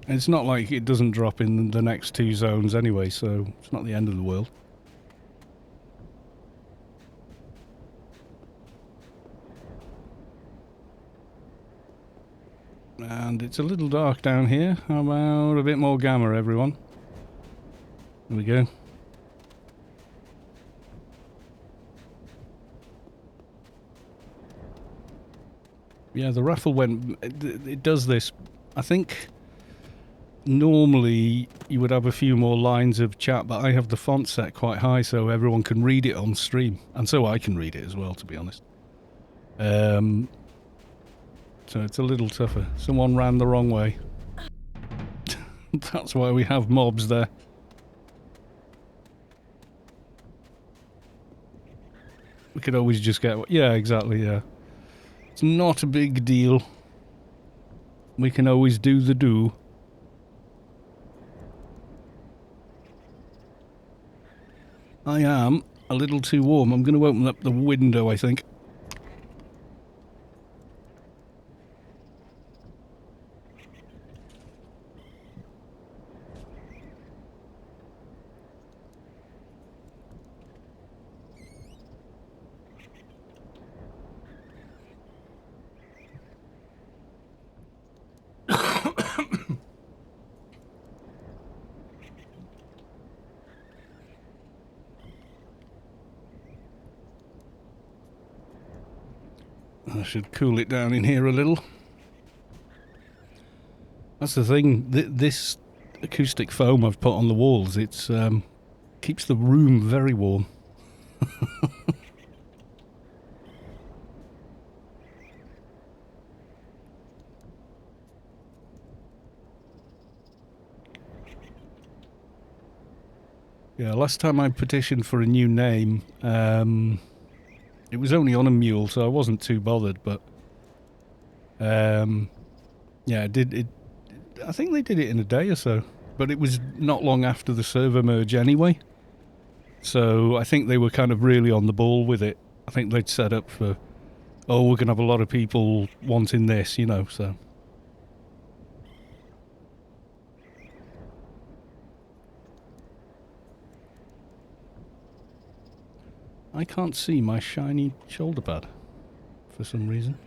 It's not like it doesn't drop in the next 2 zones anyway, so it's not the end of the world. And it's a little dark down here. How about a bit more gamma, everyone? There we go. Yeah, the raffle went... It does this. I think normally you would have a few more lines of chat, but I have the font set quite high so everyone can read it on stream. And so I can read it as well, to be honest. So it's a little tougher. Someone ran the wrong way. That's why we have mobs there. We could always just get... Yeah, exactly, yeah. It's not a big deal. We can always do the do. I am a little too warm. I'm going to open up the window, I think. I should cool it down in here a little. That's the thing. This acoustic foam I've put on the walls, it's keeps the room very warm. Yeah, last time I petitioned for a new name, it was only on a mule, so I wasn't too bothered, but yeah, I think they did it in a day or so, but it was not long after the server merge anyway, so I think they were kind of really on the ball with it. I think they'd set up for, oh, we're going to have a lot of people wanting this, you know, so... I can't see my shiny shoulder pad for some reason.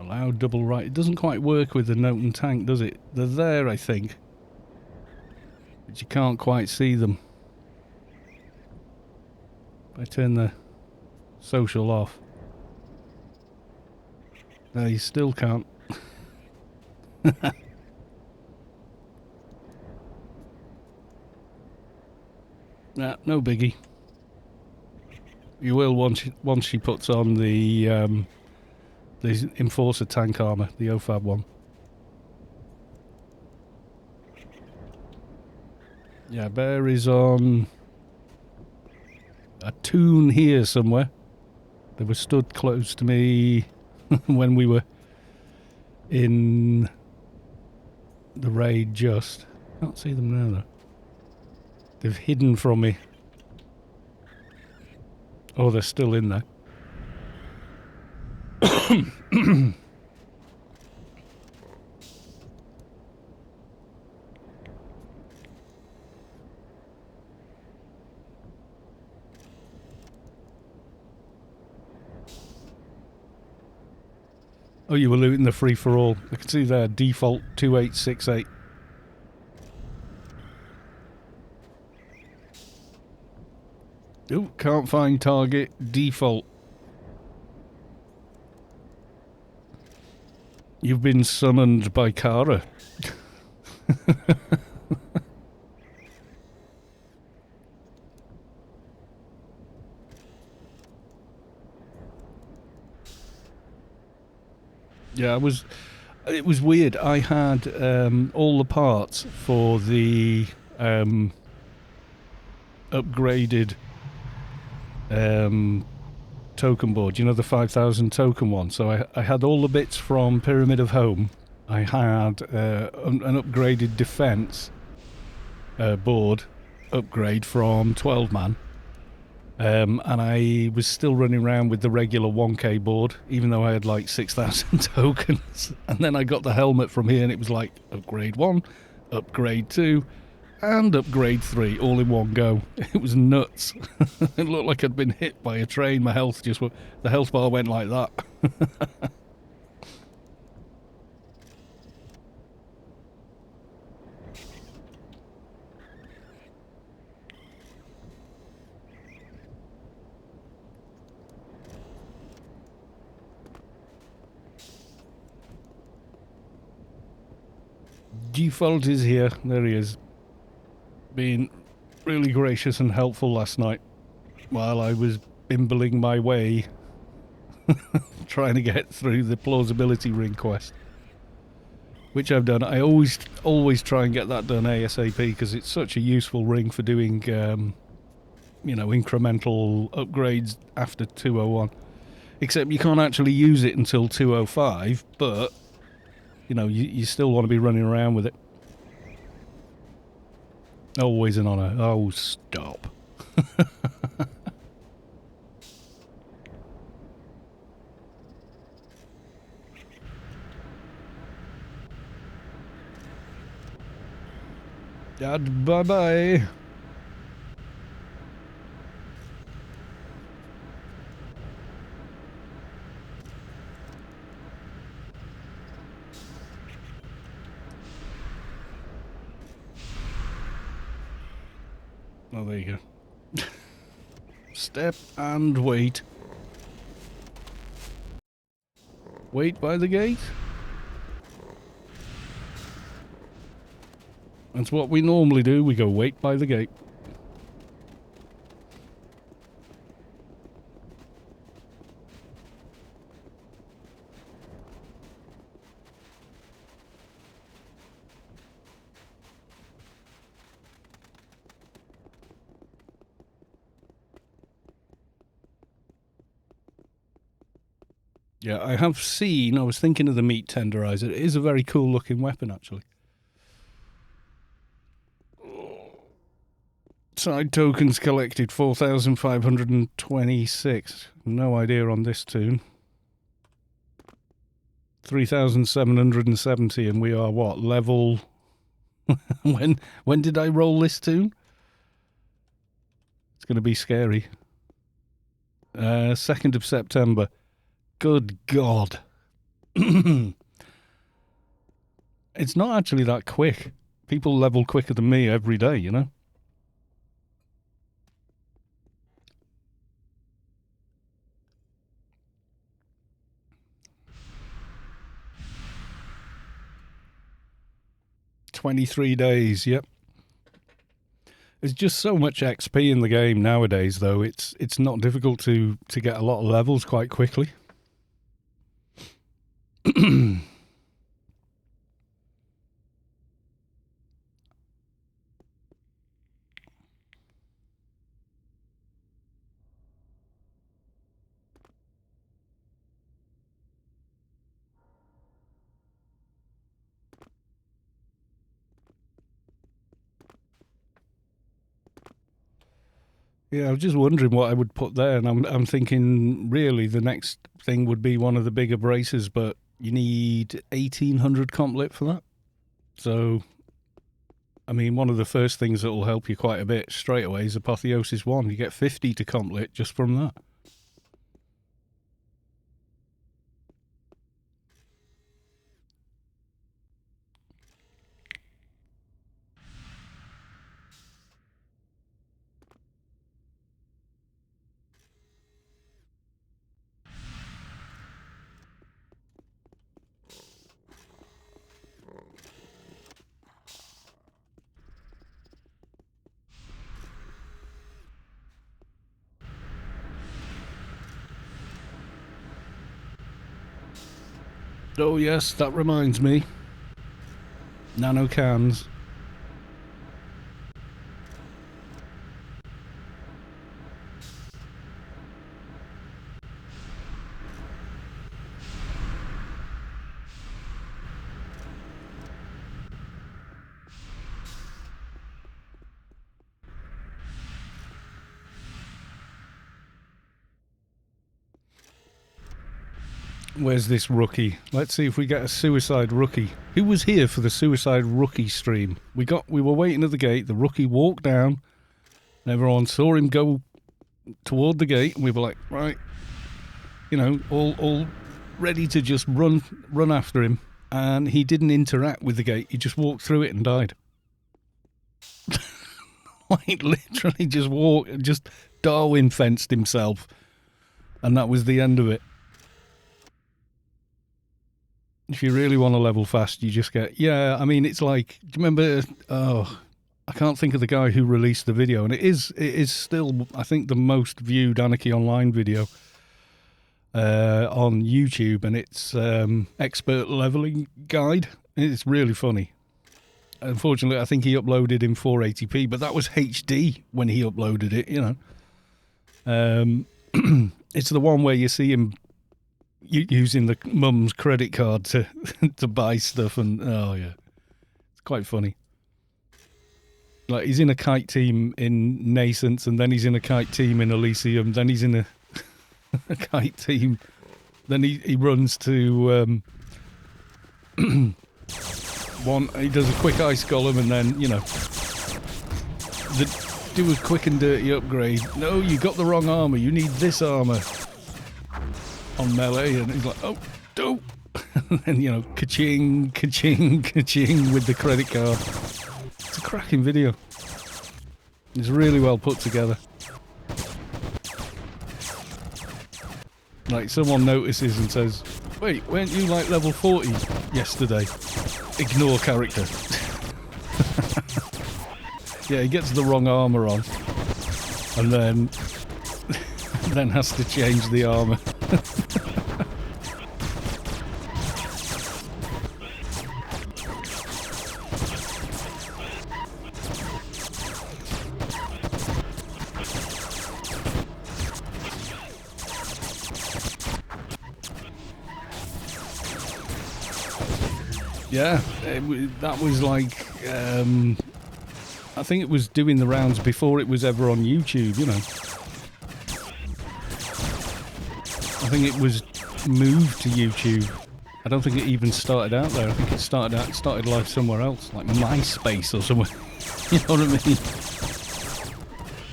Allow double right. It doesn't quite work with the note and tank, does it? They're there, I think. But you can't quite see them. If I turn the social off. No, you still can't. Nah, no biggie. You will once she puts on the Enforcer tank armor, the OFAB one. Yeah, Bear is on a Toon here somewhere. They were stood close to me when we were in the raid just. Can't see them now though. They've hidden from me. Oh, they're still in there. Oh, you were looting the free-for-all. I can see there, default 2868. Oh, can't find target. Default. You've been summoned by Kara. Yeah, it was weird. I had all the parts for the upgraded token board. You know, the 5,000 token one. So I had all the bits from Pyramid of Home. I had an upgraded defense board upgrade from 12 man. And I was still running around with the regular 1k board, even though I had like 6,000 tokens. And then I got the helmet from here and it was like upgrade 1, upgrade 2, and upgrade 3 all in one go. It was nuts. It looked like I'd been hit by a train. My health just went, the health bar went like that. Default is here. There he is. Being really gracious and helpful last night while I was bimbling my way trying to get through the plausibility ring quest, which I've done. I always try and get that done ASAP because it's such a useful ring for doing you know, incremental upgrades after 201. Except you can't actually use it until 205, but you know, you still want to be running around with it. Always an honour. Oh, stop. Dad, bye-bye. Oh, there you go. Step and wait. Wait by the gate. That's what we normally do. We go wait by the gate. Yeah, I have seen, I was thinking of the meat tenderizer. It is a very cool looking weapon, actually. Side tokens collected, 4,526. No idea on this tune. 3,770, and we are what, level... when did I roll this tune? It's going to be scary. 2nd of September. Good God. It's not actually that quick. People level quicker than me every day, you know? "23 days, yep. There's just so much XP in the game nowadays, though. It's not difficult to get a lot of levels quite quickly. Yeah, I was just wondering what I would put there, and I'm thinking really the next thing would be one of the bigger braces, but you need 1,800 comp lit for that. So, I mean, one of the first things that will help you quite a bit straight away is Apotheosis 1. You get 50 to comp lit just from that. Oh yes, that reminds me. Nano cans. Where's this rookie? Let's see if we get a suicide rookie. Who was here for the suicide rookie stream? We were waiting at the gate. The rookie walked down. And everyone saw him go toward the gate, and we were like, right, you know, all ready to just run after him. And he didn't interact with the gate. He just walked through it and died. Like literally just Darwin fenced himself, and that was the end of it. If you really want to level fast, you just get... Yeah, I mean, it's like... Do you remember... Oh, I can't think of the guy who released the video. And it is still, I think, the most viewed Anarchy Online video on YouTube. And it's Expert Leveling Guide. It's really funny. Unfortunately, I think he uploaded in 480p. But that was HD when he uploaded it, you know. It's the one where you see him... using the mum's credit card to buy stuff, and oh yeah, it's quite funny. Like he's in a kite team in Nascence, and then he's in a kite team in Elysium, then he's in a kite team, then he runs to he does a quick ice golem, and then, you know, do a quick and dirty upgrade. No, you got the wrong armor, you need this armor on melee, and he's like, oh, don't. And, you know, ka-ching, ka-ching, ka-ching with the credit card. It's a cracking video. It's really well put together. Like, someone notices and says, wait, weren't you like level 40 yesterday? Ignore character. Yeah, he gets the wrong armor on, and then has to change the armor. Yeah, that was like, I think it was doing the rounds before it was ever on YouTube, you know. I think it was moved to YouTube. I don't think it even started out there. I think it started life somewhere else, like MySpace or somewhere. You know what I mean?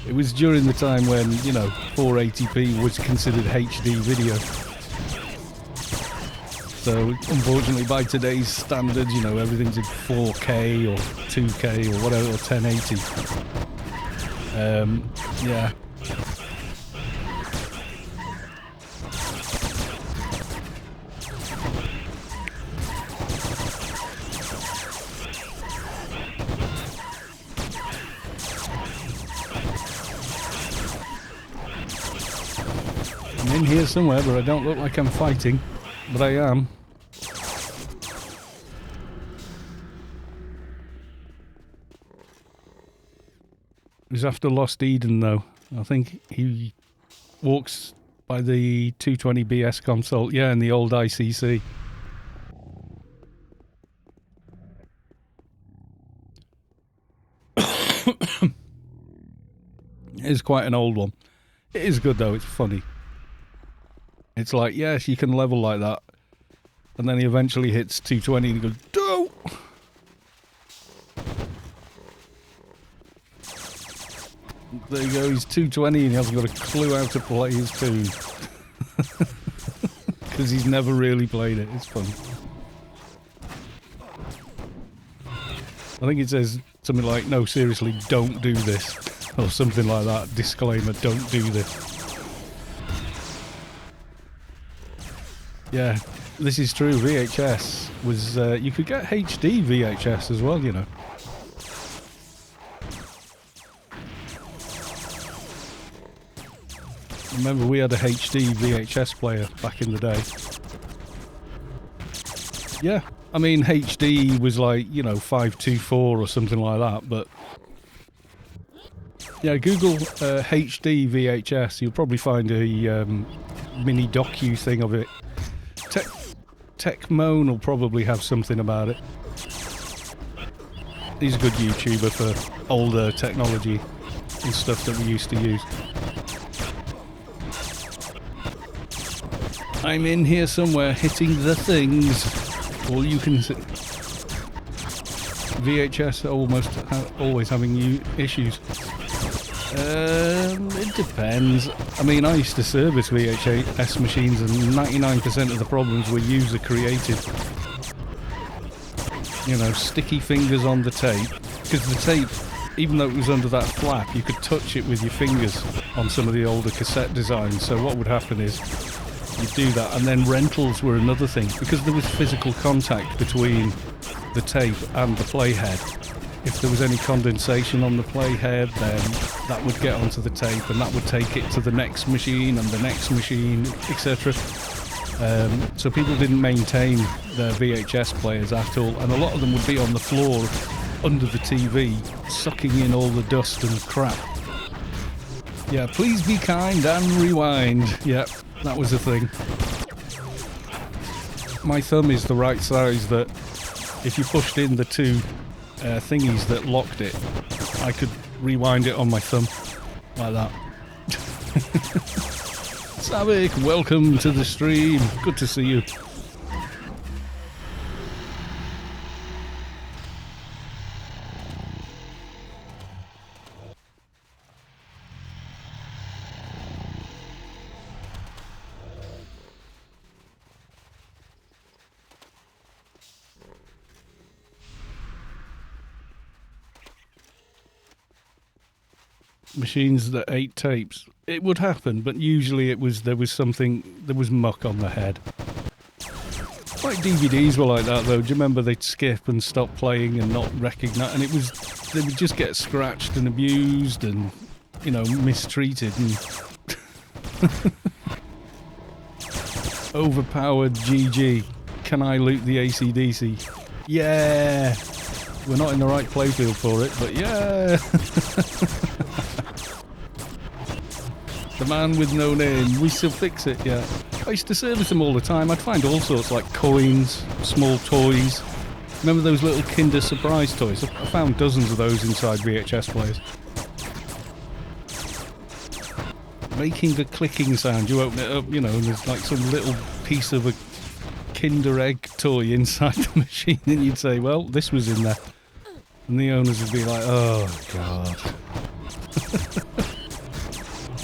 It was during the time when, you know, 480p was considered HD video. So, unfortunately, by today's standards, you know, everything's in 4K or 2K or whatever, or 1080. Yeah. I'm in here somewhere, but I don't look like I'm fighting, but I am. He's after Lost Eden, though. I think he walks by the 220BS console. Yeah, in the old ICC. It is quite an old one. It is good, though. It's funny. It's like, yes, you can level like that. And then he eventually hits 220 and he goes, "Don't!" There you go, he's 220 and he hasn't got a clue how to play his Toon. Because he's never really played it. It's funny. I think it says something like, no, seriously, don't do this. Or something like that. Disclaimer, don't do this. Yeah, this is true. VHS was... you could get HD VHS as well, you know. Remember, we had a HD VHS player back in the day. Yeah, I mean HD was like, you know, 524 or something like that, but yeah, Google HD VHS, you'll probably find a mini docu thing of it. Techmoan will probably have something about it. He's a good YouTuber for older technology and stuff that we used to use. I'm in here somewhere hitting the things. All you can see. VHS always having issues. It depends. I mean, I used to service VHS machines and 99% of the problems were user created. You know, sticky fingers on the tape. Because the tape, even though it was under that flap, you could touch it with your fingers on some of the older cassette designs. So what would happen is, you'd do that, and then rentals were another thing. Because there was physical contact between the tape and the playhead. If there was any condensation on the playhead, then that would get onto the tape, and that would take it to the next machine and the next machine, etc. So people didn't maintain their VHS players at all, and a lot of them would be on the floor under the TV, sucking in all the dust and crap. Yeah, please be kind and rewind. Yeah, that was the thing. My thumb is the right size that if you pushed in the two thingies that locked it, I could rewind it on my thumb like that. Savik, welcome to the stream. Good to see you. Machines that ate tapes. It would happen, but usually there was muck on the head. Like DVDs were like that though. Do you remember they'd skip and stop playing and not recognise, and they would just get scratched and abused and, you know, mistreated and overpowered. GG. Can I loot the AC/DC? Yeah. We're not in the right playfield for it, but yeah. The man with no name, we still fix it, yeah. I used to service them all the time. I'd find all sorts, like coins, small toys. Remember those little Kinder Surprise toys? I found dozens of those inside VHS players. Making the clicking sound, you open it up, you know, and there's like some little piece of a Kinder Egg toy inside the machine, and you'd say, well, this was in there. And the owners would be like, oh, God.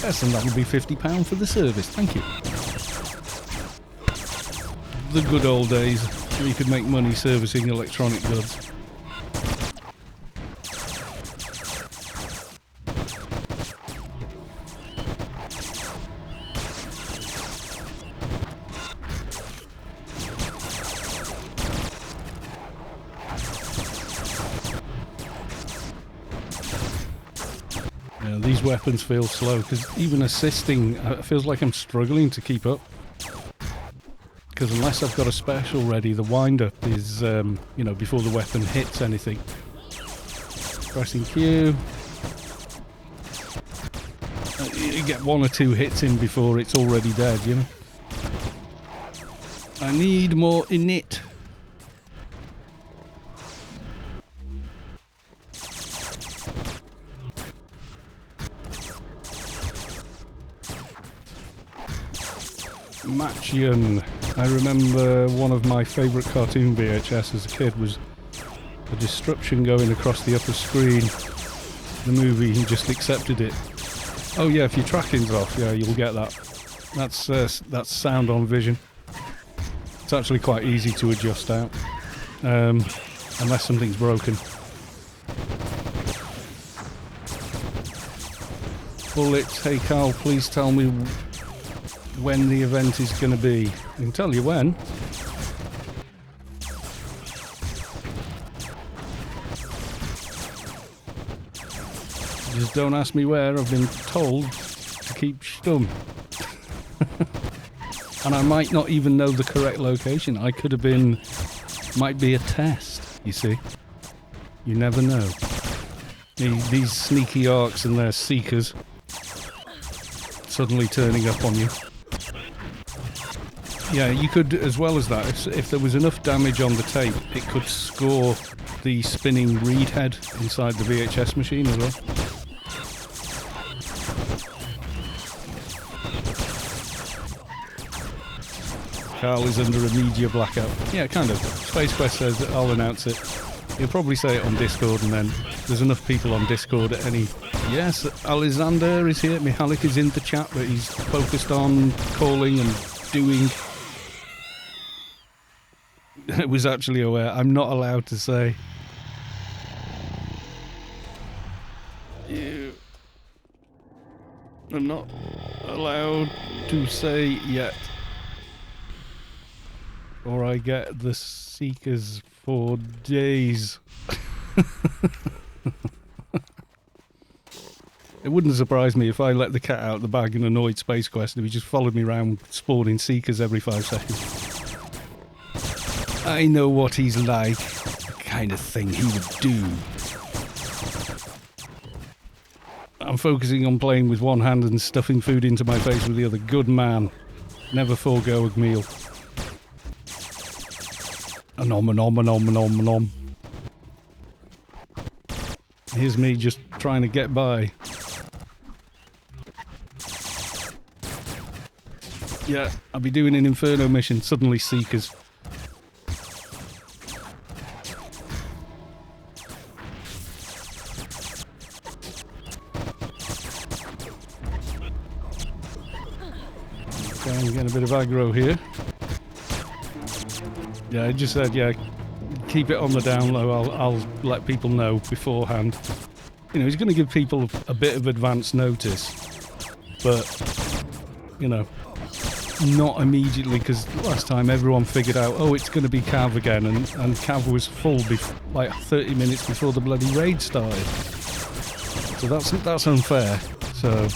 Yes, and that would be £50 for the service. Thank you. The good old days where you could make money servicing electronic goods. These weapons feel slow because even assisting feels like I'm struggling to keep up. Because unless I've got a special ready, the wind-up is, you know, before the weapon hits anything. Pressing Q. You get one or two hits in before it's already dead, you know. I need more init. Matchian. I remember one of my favourite cartoon VHS as a kid was a destruction going across the upper screen. The movie, he just accepted it. Oh yeah, if your tracking's off, yeah, you'll get that. That's sound on vision. It's actually quite easy to adjust out, unless something's broken. Bullets, hey Carl, please tell me when the event is going to be. I can tell you when. Just don't ask me where. I've been told to keep stum. And I might not even know the correct location. I could have been Might be a test, you see. You never know. These sneaky orcs and their seekers suddenly turning up on you. Yeah, you could, as well as that, if there was enough damage on the tape, it could score the spinning read head inside the VHS machine as well. Carl is under a media blackout. Yeah, kind of. Space Quest says that I'll announce it. He'll probably say it on Discord, and then there's enough people on Discord at any... Yes, Alexander is here. Mihalik is in the chat, but he's focused on calling and doing... I was actually aware. I'm not allowed to say. I'm not allowed to say yet. Or I get the Seekers for days. It wouldn't surprise me if I let the cat out of the bag and annoyed Space Quest and he just followed me around spawning Seekers every 5 seconds. I know what he's like. The kind of thing he would do. I'm focusing on playing with one hand and stuffing food into my face with the other. Good man. Never forego a meal. Anom, anom, anom, anom, anom. Here's me just trying to get by. Yeah, I'll be doing an Inferno mission. Suddenly Seekers. Okay, I'm getting a bit of aggro here. Yeah, I just said, yeah, keep it on the down low. I'll let people know beforehand. You know, he's going to give people a bit of advance notice, but, you know, not immediately, because last time everyone figured out, oh, it's going to be Cav again, and Cav was full like 30 minutes before the bloody raid started. So that's unfair. So...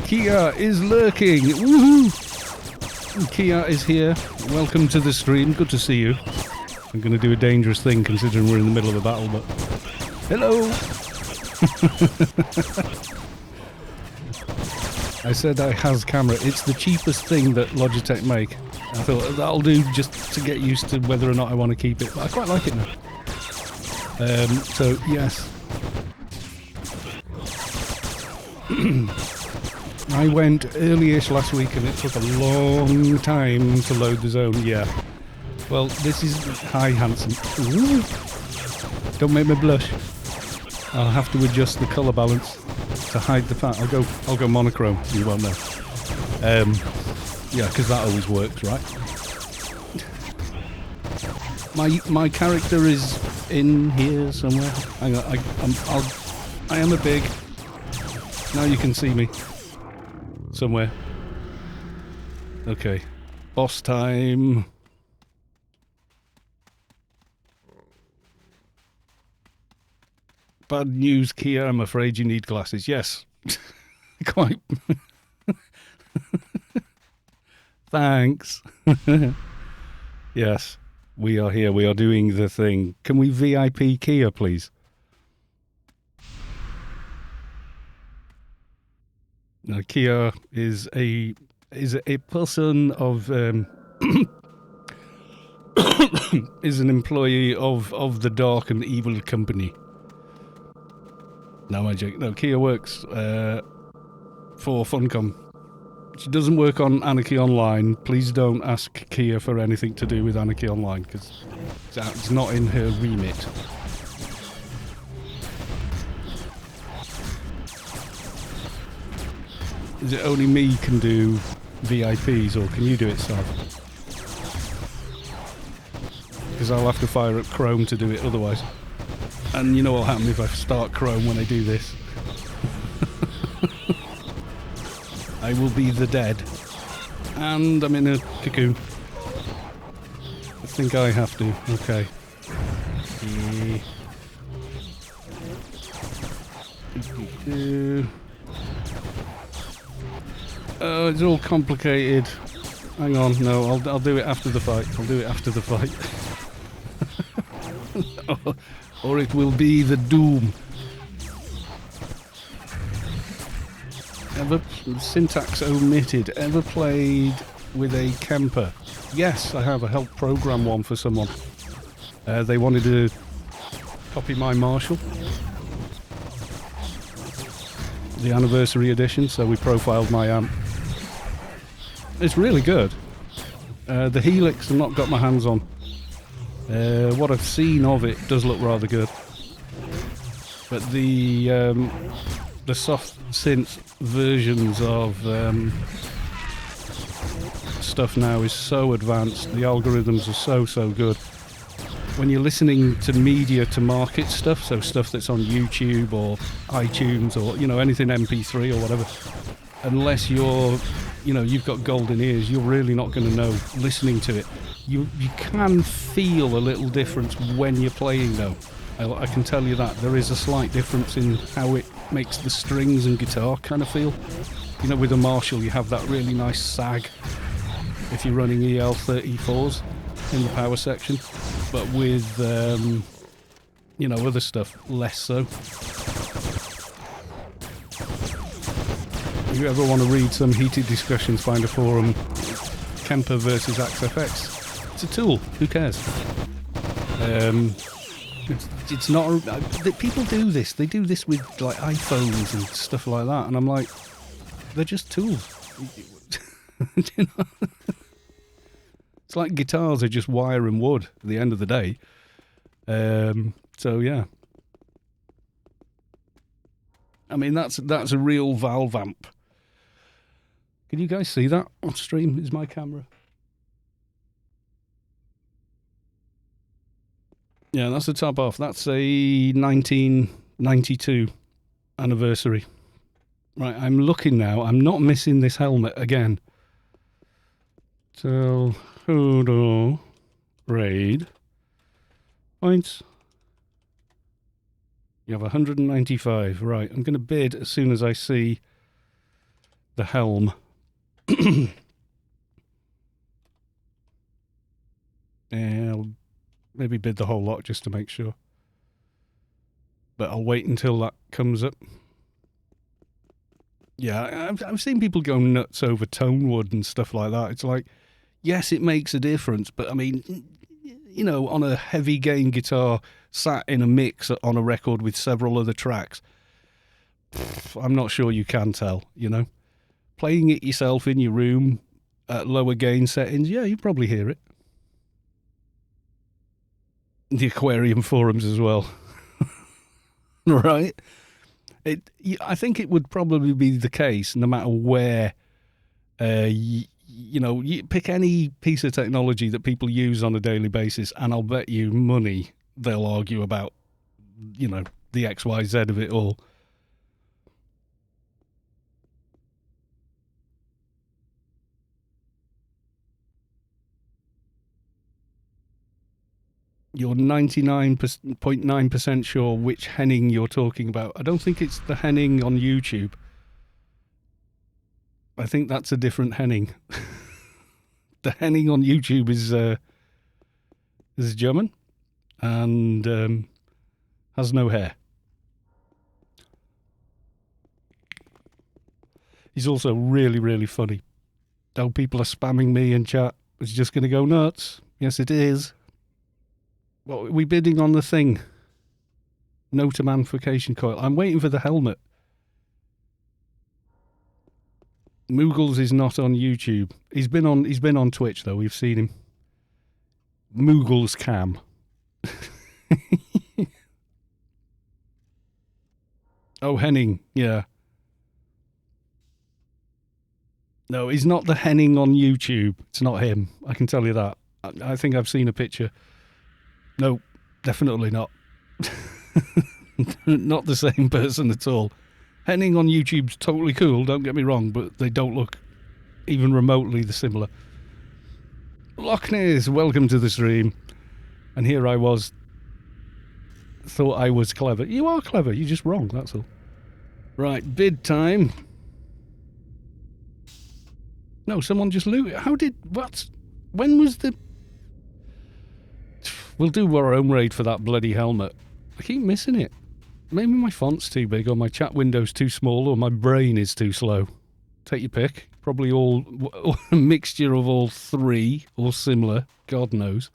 Kia is lurking. Woohoo! Kia is here. Welcome to the stream. Good to see you. I'm going to do a dangerous thing considering we're in the middle of a battle, but... Hello! I said I has camera. It's the cheapest thing that Logitech make. I thought that'll do just to get used to whether or not I want to keep it, but I quite like it now. So, yes. I went early-ish last week and it took a long time to load the zone, yeah. Well, this is... Hi, handsome. Ooh. Don't make me blush. I'll have to adjust the colour balance to hide the fact. I'll go monochrome, you won't know. Yeah, because that always works, right? My character is in here somewhere. Hang on, I am a big... Now you can see me. Somewhere. Okay. Boss time. Bad news, Kia. I'm afraid you need glasses. Yes. Quite. Thanks. Yes. We are here. We are doing the thing. Can we VIP Kia, please? Now, Kia is a person of is an employee of the dark and evil company. No, my joke. No, Kia works for Funcom. She doesn't work on Anarchy Online. Please don't ask Kia for anything to do with Anarchy Online because it's not in her remit. Is it only me can do VIPs, or can you do it, Sav? Because I'll have to fire up Chrome to do it otherwise. And you know what'll happen if I start Chrome when I do this? I will be the dead. And I'm in a cocoon. I think I have to. Okay. Oh, it's all complicated. Hang on, no, I'll do it after the fight. I'll do it after the fight. Or it will be the doom. Ever syntax omitted? Ever played with a Kemper? Yes, I have. I helped program one for someone. They wanted to copy my Marshall, the anniversary edition, so we profiled my amp. It's really good. The Helix I've not got my hands on. What I've seen of it does look rather good. But the soft synth versions of stuff now is so advanced. The algorithms are so good. When you're listening to media to market stuff, so stuff that's on YouTube or iTunes or, you know, anything MP3 or whatever, unless you've got golden ears, you're really not going to know listening to it. You can feel a little difference when you're playing though. I can tell you that. There is a slight difference in how it makes the strings and guitar kind of feel. You know, with a Marshall you have that really nice sag if you're running EL34s in the power section, but with other stuff less so. If you ever want to read some heated discussions, find a forum. Kemper versus AxeFX. It's a tool. Who cares? It's not. People do this. They do this with like iPhones and stuff like that, and I'm like, they're just tools. You know? It's like guitars are just wire and wood at the end of the day. So yeah. I mean, that's a real valve amp. Can you guys see that on stream? Is my camera? Yeah, that's the top off. That's a 1992 anniversary. Right, I'm looking now. I'm not missing this helmet again. So, HodorRaid. Points. You have 195. Right, I'm going to bid as soon as I see the helm. And I'll maybe bid the whole lot just to make sure. But I'll wait until that comes up. Yeah, I've seen people go nuts over tone wood and stuff like that. It's like, yes, it makes a difference, but I mean, you know, on a heavy gain guitar sat in a mix on a record with several other tracks, I'm not sure you can tell, you know. Playing it yourself in your room at lower gain settings, yeah, you probably hear it. The aquarium forums as well. Right? I think it would probably be the case no matter where, you pick any piece of technology that people use on a daily basis, and I'll bet you money they'll argue about, you know, the XYZ of it all. You're 99.9% sure which Henning you're talking about. I don't think it's the Henning on YouTube. I think that's a different Henning. The Henning on YouTube is German and has no hair. He's also really, really funny. Oh, people are spamming me in chat. It's just going to go nuts. Yes, it is. What are we bidding on the thing? No to amplification coil. I'm waiting for the helmet. Moogles is not on YouTube. He's been on Twitch though. We've seen him. Moogles Cam. Oh, Henning, yeah. No, he's not the Henning on YouTube. It's not him. I can tell you that. I think I've seen a picture. No, definitely not. Not the same person at all. Henning on YouTube's totally cool, don't get me wrong, but they don't look even remotely similar. Loch Ness, welcome to the stream. And here I was, thought I was clever. You are clever, you're just wrong, that's all. Right, bid time. No, someone just looted. How did... What? When was the... We'll do our own raid for that bloody helmet. I keep missing it. Maybe my font's too big, or my chat window's too small, or my brain is too slow. Take your pick. Probably all a mixture of all three, or similar. God knows.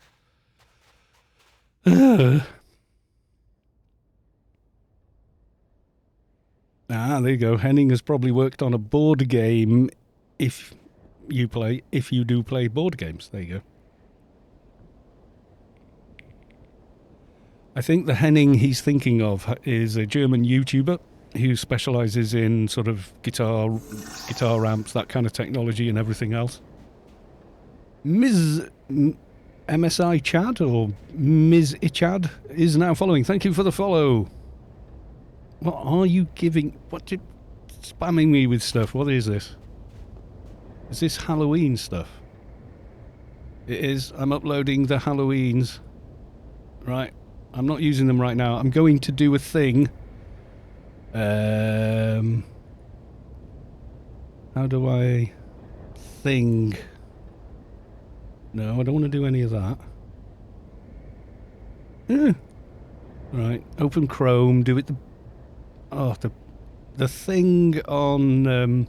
Ah, there you go. Henning has probably worked on a board game if you do play board games. There you go. I think the Henning he's thinking of is a German YouTuber who specialises in sort of guitar amps, that kind of technology and everything else. Ms. MSI Chad or Ms. Ichad is now following. Thank you for the follow. What are you giving? What you spamming me with stuff? What is this? Is this Halloween stuff? It is. I'm uploading the Halloweens. Right. I'm not using them right now. I'm going to do a thing. How do I thing? No, I don't want to do any of that. Right, open Chrome, do it the thing on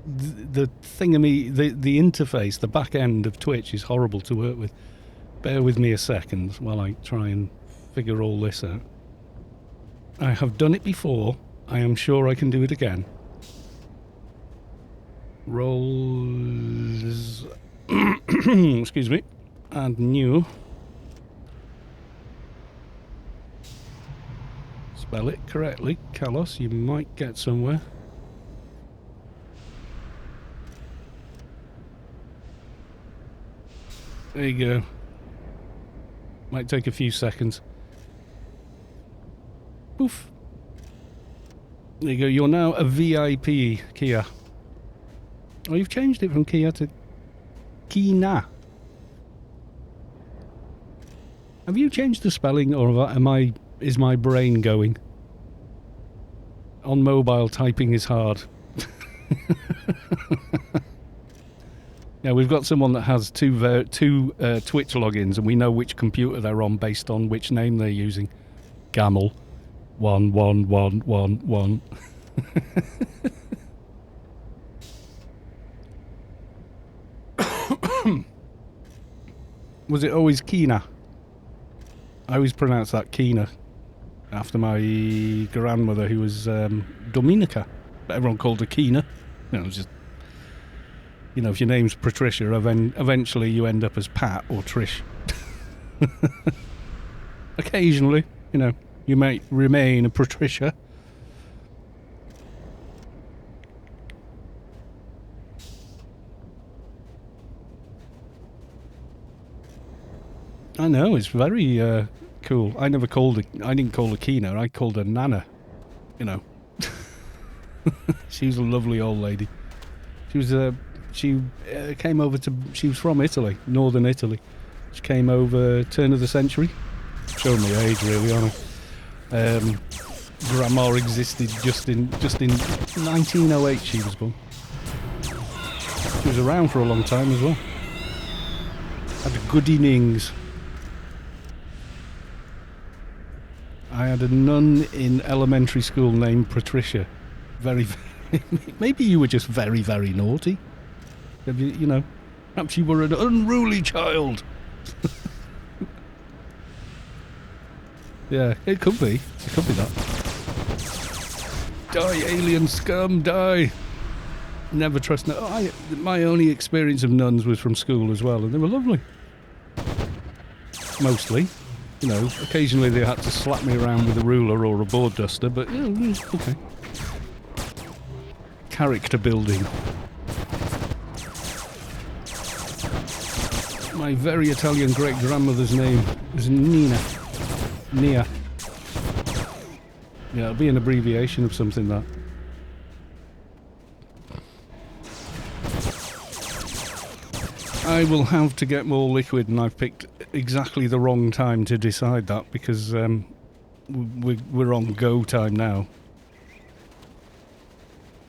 the thingamy, the interface, the back end of Twitch is horrible to work with. Bear with me a second while I try and figure all this out. I have done it before. I am sure I can do it again. Roles... Excuse me. Add new. Spell it correctly. Kalos, you might get somewhere. There you go. Might take a few seconds. Poof. There you go. You're now a VIP, Kia. Oh, you've changed it from Kia to Kina. Have you changed the spelling, or is my brain going? On mobile, typing is hard. Yeah, we've got someone that has two Twitch logins, and we know which computer they're on based on which name they're using. Gamel. 1111. Was it always Kina? I always pronounce that Kina after my grandmother, who was Dominica, but everyone called her Kina. You know, just, you know, if your name's Patricia, eventually you end up as Pat or Trish. Occasionally, you know, you might remain a Patricia. I know, it's very cool. I didn't call her Kina, I called her Nana, you know. She was a lovely old lady. She came over she was from Italy, northern Italy. She came over turn of the century. Showing my age really, aren't I? Grandma existed just in 1908 she was born. She was around for a long time as well. Had good innings. I had a nun in elementary school named Patricia. Very, maybe you were just very, very naughty. You know, perhaps you were an unruly child. Yeah, it could be. It could be that. Die, alien scum, die. Never trust no. My only experience of nuns was from school as well, and they were lovely. Mostly. You know, occasionally they had to slap me around with a ruler or a board duster, but, you know, okay. Character building. My very Italian great-grandmother's name is Nina. Nia. Yeah, it'll be an abbreviation of something, that. I will have to get more liquid, and I've picked exactly the wrong time to decide that, because we're on go time now.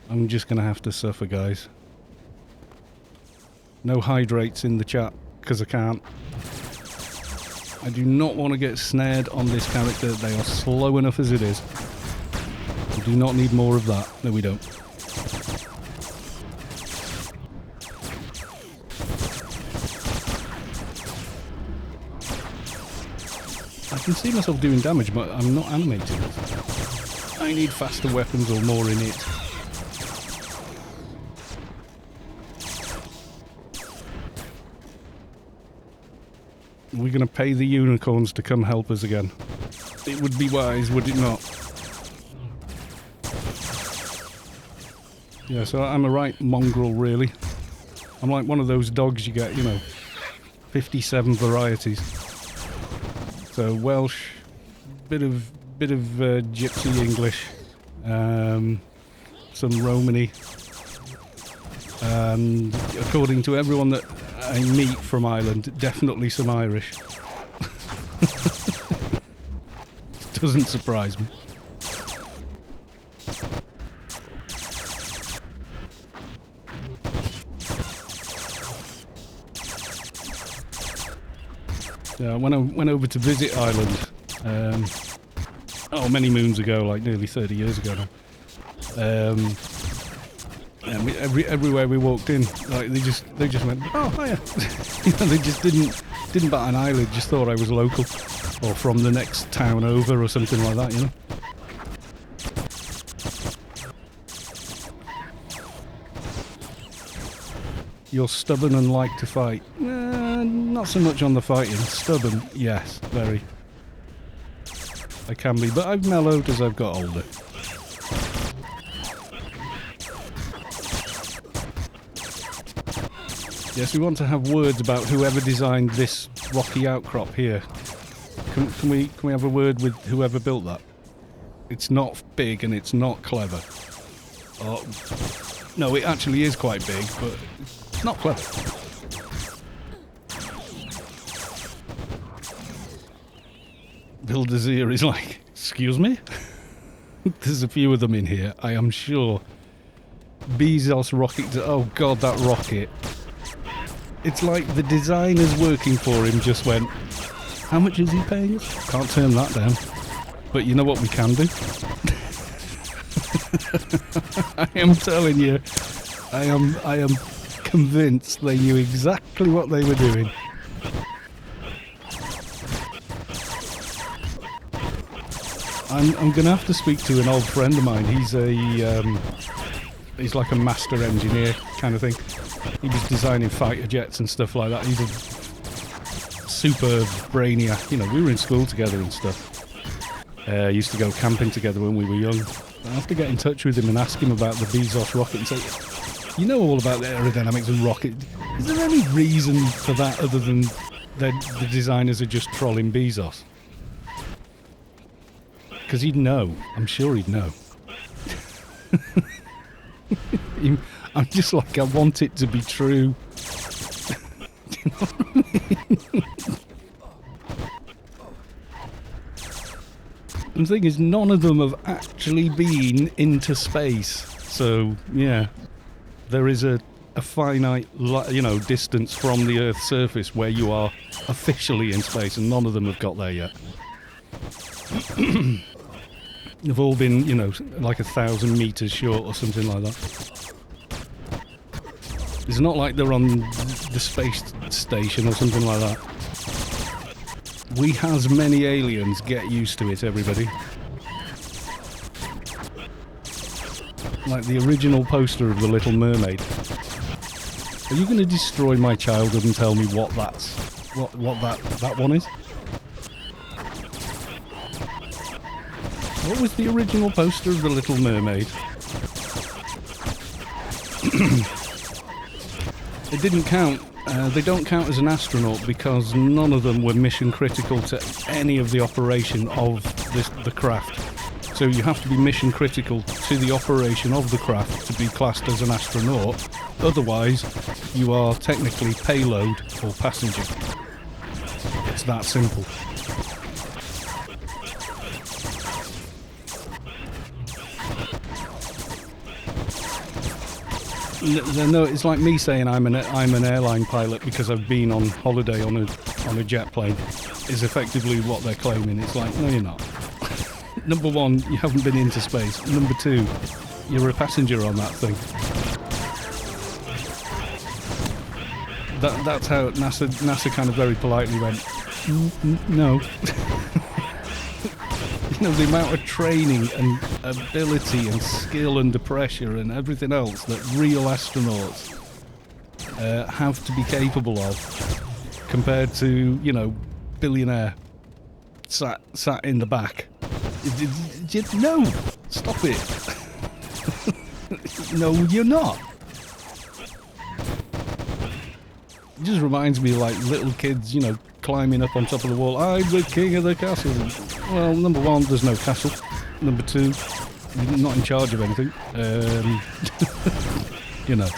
I'm just going to have to suffer, guys. No hydrates in the chat, because I can't. I do not want to get snared on this character. They are slow enough as it is. We do not need more of that. No, we don't. I can see myself doing damage, but I'm not animating it. I need faster weapons or more in it. We're going to pay the unicorns to come help us again. It would be wise, would it not? Yeah, so I'm a right mongrel, really. I'm like one of those dogs you get, you know, 57 varieties. So Welsh, bit of Gypsy English, some Romany, and according to everyone that I meet from Ireland, definitely some Irish. Doesn't surprise me. Yeah, when I went over to visit Ireland, many moons ago, like nearly 30 years ago now. And everywhere we walked in, like they just went, oh hiya. You know, they just didn't bat an eyelid, just thought I was local or from the next town over or something like that, you know. You're stubborn and like to fight. Not so much on the fighting. Stubborn, yes, very. I can be, but I've mellowed as I've got older. Yes, we want to have words about whoever designed this rocky outcrop here. Can we have a word with whoever built that? It's not big and it's not clever. Oh, no, it actually is quite big, but it's not clever. Bill Desir is like, excuse me? There's a few of them in here, I am sure. Bezos rocket, oh god, that rocket. It's like the designers working for him just went, how much is he paying us? Can't turn that down. But you know what we can do? I am telling you, I am convinced they knew exactly what they were doing. I'm going to have to speak to an old friend of mine. He's like a master engineer kind of thing. He was designing fighter jets and stuff like that. He's a super brainiac. You know, we were in school together and stuff. Used to go camping together when we were young. I have to get in touch with him and ask him about the Bezos rocket and say, you know all about the aerodynamics of rocket. Is there any reason for that other than the designers are just trolling Bezos? Because he'd know. I'm sure he'd know. I'm just like, I want it to be true. Do you know what I mean? And the thing is, none of them have actually been into space. So, yeah. There is a finite, distance from the Earth's surface where you are officially in space, and none of them have got there yet. They've all been, like 1,000 meters short or something like that. It's not like they're on the space station or something like that. We has many aliens, get used to it, everybody. Like the original poster of The Little Mermaid. Are you going to destroy my childhood and tell me what that one is? What was the original poster of The Little Mermaid? It didn't count. They don't count as an astronaut because none of them were mission critical to any of the operation of the craft. So you have to be mission critical to the operation of the craft to be classed as an astronaut. Otherwise, you are technically payload or passenger. It's that simple. No, it's like me saying I'm an airline pilot because I've been on holiday on a jet plane. Is effectively what they're claiming. It's like, no, you're not. Number one, you haven't been into space. Number two, you're a passenger on that thing. That's how NASA kind of very politely went, no. You know, the amount of training and ability and skill under pressure and everything else that real astronauts have to be capable of compared to, you know, billionaire sat in the back. No, stop it. No, you're not. It just reminds me of like little kids, you know, climbing up on top of the wall. I'm the king of the castle. Well, number one, there's no castle. Number two, you're not in charge of anything. You know,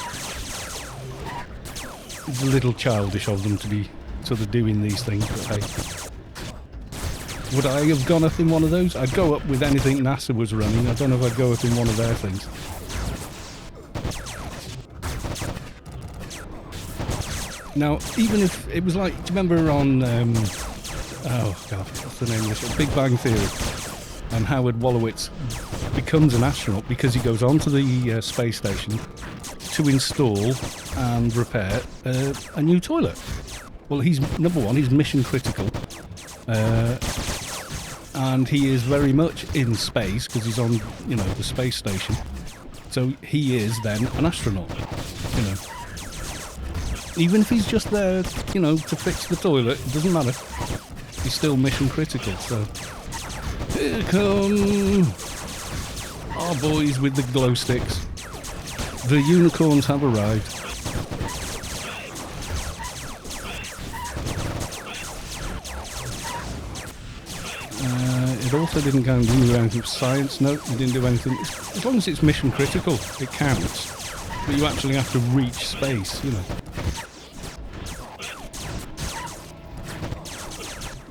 it's a little childish of them to be sort of doing these things, but hey. Would I have gone up in one of those? I'd go up with anything NASA was running. I don't know if I'd go up in one of their things. Now, even if it was like, do you remember on, oh god, what's the name of this show? Big Bang Theory, and Howard Wolowitz becomes an astronaut because he goes onto the space station to install and repair a new toilet. Well, he's, number one, he's mission critical, and he is very much in space because he's on, you know, the space station. So he is then an astronaut, you know. Even if he's just there, you know, to fix the toilet, it doesn't matter. He's still mission critical, so... Here come our boys with the glow sticks. The unicorns have arrived. It also didn't do anything with science. No, it didn't do anything. As long as it's mission critical, it counts. But you actually have to reach space, you know.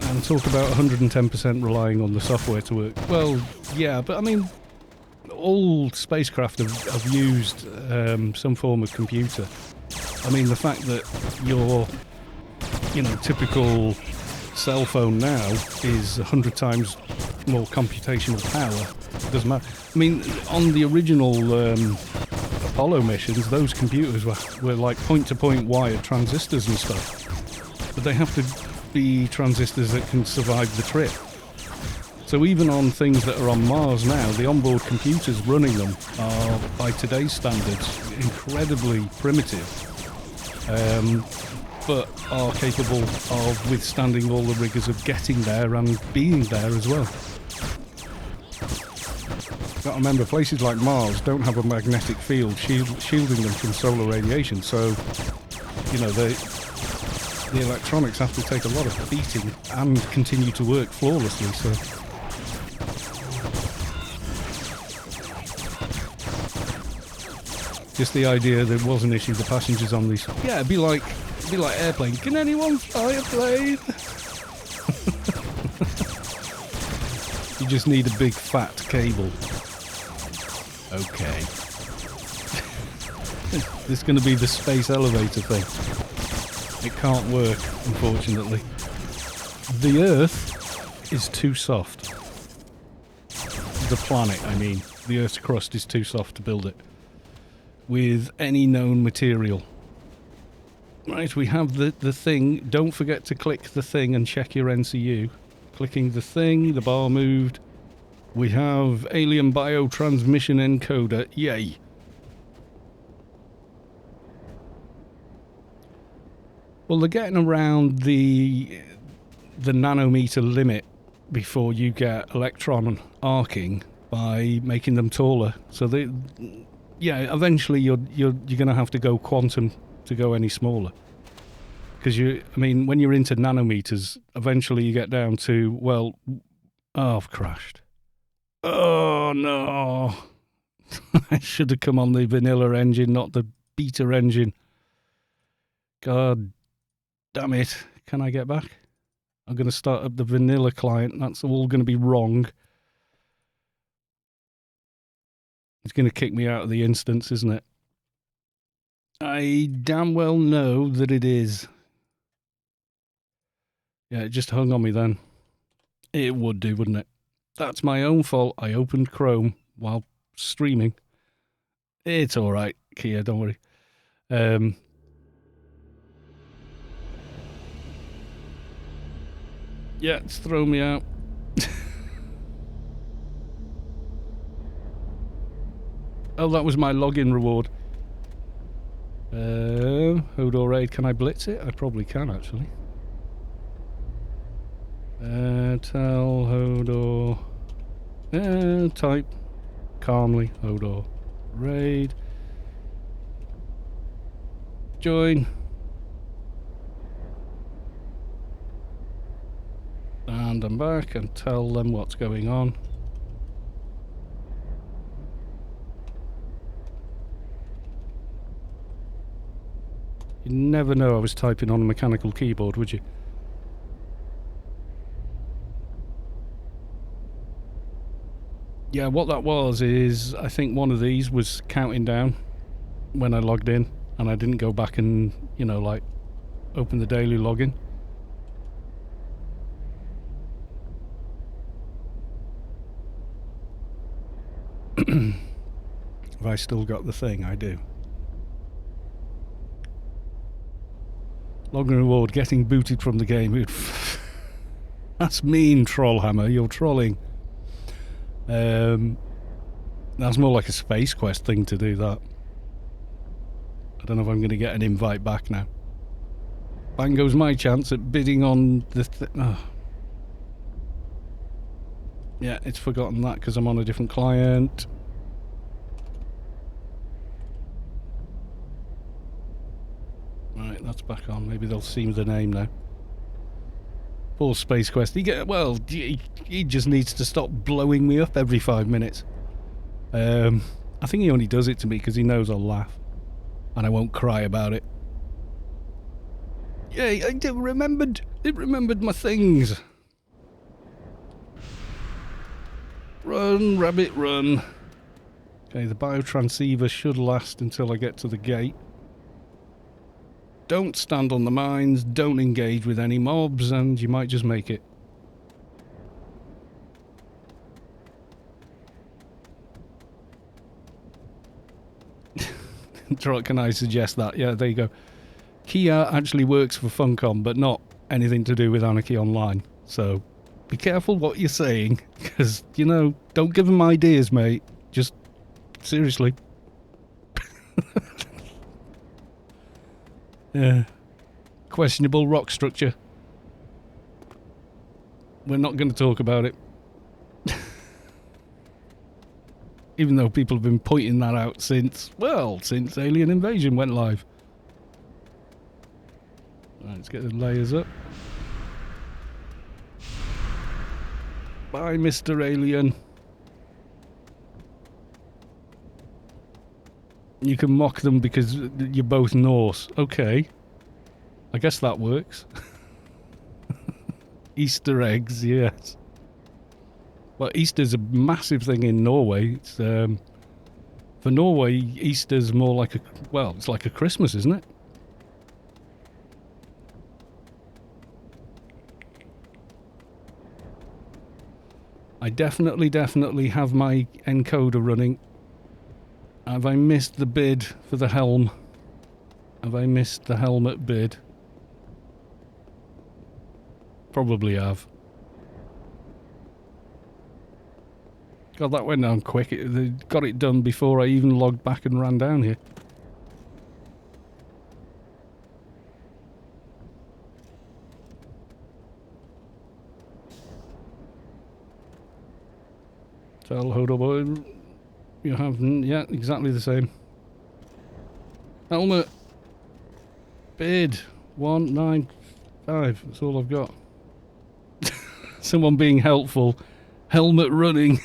And talk about 110% relying on the software to work. Well, yeah, but I mean, all spacecraft have used some form of computer. I mean, the fact that your, you know, typical cell phone now is 100 times more computational power, it doesn't matter. I mean, on the original Apollo missions, those computers were like point-to-point wired transistors and stuff. But they have to be transistors that can survive the trip. So even on things that are on Mars now, the onboard computers running them are, by today's standards, incredibly primitive, but are capable of withstanding all the rigours of getting there and being there as well. Got to remember, places like Mars don't have a magnetic field shielding them from solar radiation, so, you know, the electronics have to take a lot of beating and continue to work flawlessly, so... Just the idea there was an issue, the passengers on these... Yeah, it'd be like airplane. Can anyone fly a plane? You just need a big fat cable. Okay. This is going to be the space elevator thing. It can't work, unfortunately. The Earth is too soft. The planet, I mean. The Earth's crust is too soft to build it with any known material. Right, we have the thing. Don't forget to click the thing and check your NCU. Clicking the thing, the bar moved. We have alien biotransmission encoder. Yay. Well, they're getting around the nanometer limit before you get electron arcing by making them taller. So they, yeah, eventually you're going to have to go quantum to go any smaller. Because I mean, when you're into nanometers, eventually you get down to, well, oh, I've crashed. Oh no. I should have come on the vanilla engine, not the beta engine. God damn it. Can I get back? I'm going to start up the vanilla client. That's all going to be wrong. It's going to kick me out of the instance, isn't it? I damn well know that it is. Yeah, it just hung on me then. It would do, wouldn't it? That's my own fault. I opened Chrome while streaming. It's all right, Kia, don't worry. Yeah, it's thrown me out. Oh, that was my login reward. HodorRaid, can I blitz it? I probably can, actually. Tell Hodor... type calmly HodorRaid. Join. And I'm back and tell them what's going on. You'd never know I was typing on a mechanical keyboard, would you? Yeah, what that was is, I think one of these was counting down when I logged in, and I didn't go back and, you know, like, open the daily login. Have I still got the thing? I do. Login reward, getting booted from the game. That's mean, Trollhammer. You're trolling. That's more like a Space Quest thing to do, that. I don't know if I'm going to get an invite back now. Bang goes my chance at bidding on the... Yeah, it's forgotten that because I'm on a different client. Right, that's back on. Maybe they'll see the name now. Poor Space Quest. He just needs to stop blowing me up every 5 minutes. I think he only does it to me because he knows I'll laugh. And I won't cry about it. Yay, I remembered. It remembered my things. Run, rabbit, run. Okay, the biotransceiver should last until I get to the gate. Don't stand on the mines, don't engage with any mobs, and you might just make it. Can I suggest that? Yeah, there you go. Kia actually works for Funcom, but not anything to do with Anarchy Online. So be careful what you're saying, because, you know, don't give them ideas, mate. Just, seriously. Yeah. Questionable rock structure. We're not going to talk about it. Even though people have been pointing that out since Alien Invasion went live. Right, let's get the layers up. Bye, Mr. Alien. You can mock them because you're both Norse. Okay. I guess that works. Easter eggs, yes. Well, Easter's a massive thing in Norway. It's, for Norway, Easter's more like it's like a Christmas, isn't it? I definitely have my encoder running. Have I missed the bid for the helm? Have I missed the helmet bid? Probably have. God, that went down quick. They got it done before I even logged back and ran down here. Tell Hodor, you have, yeah, exactly the same. Helmet. Bid. 195. That's all I've got. Someone being helpful. Helmet running.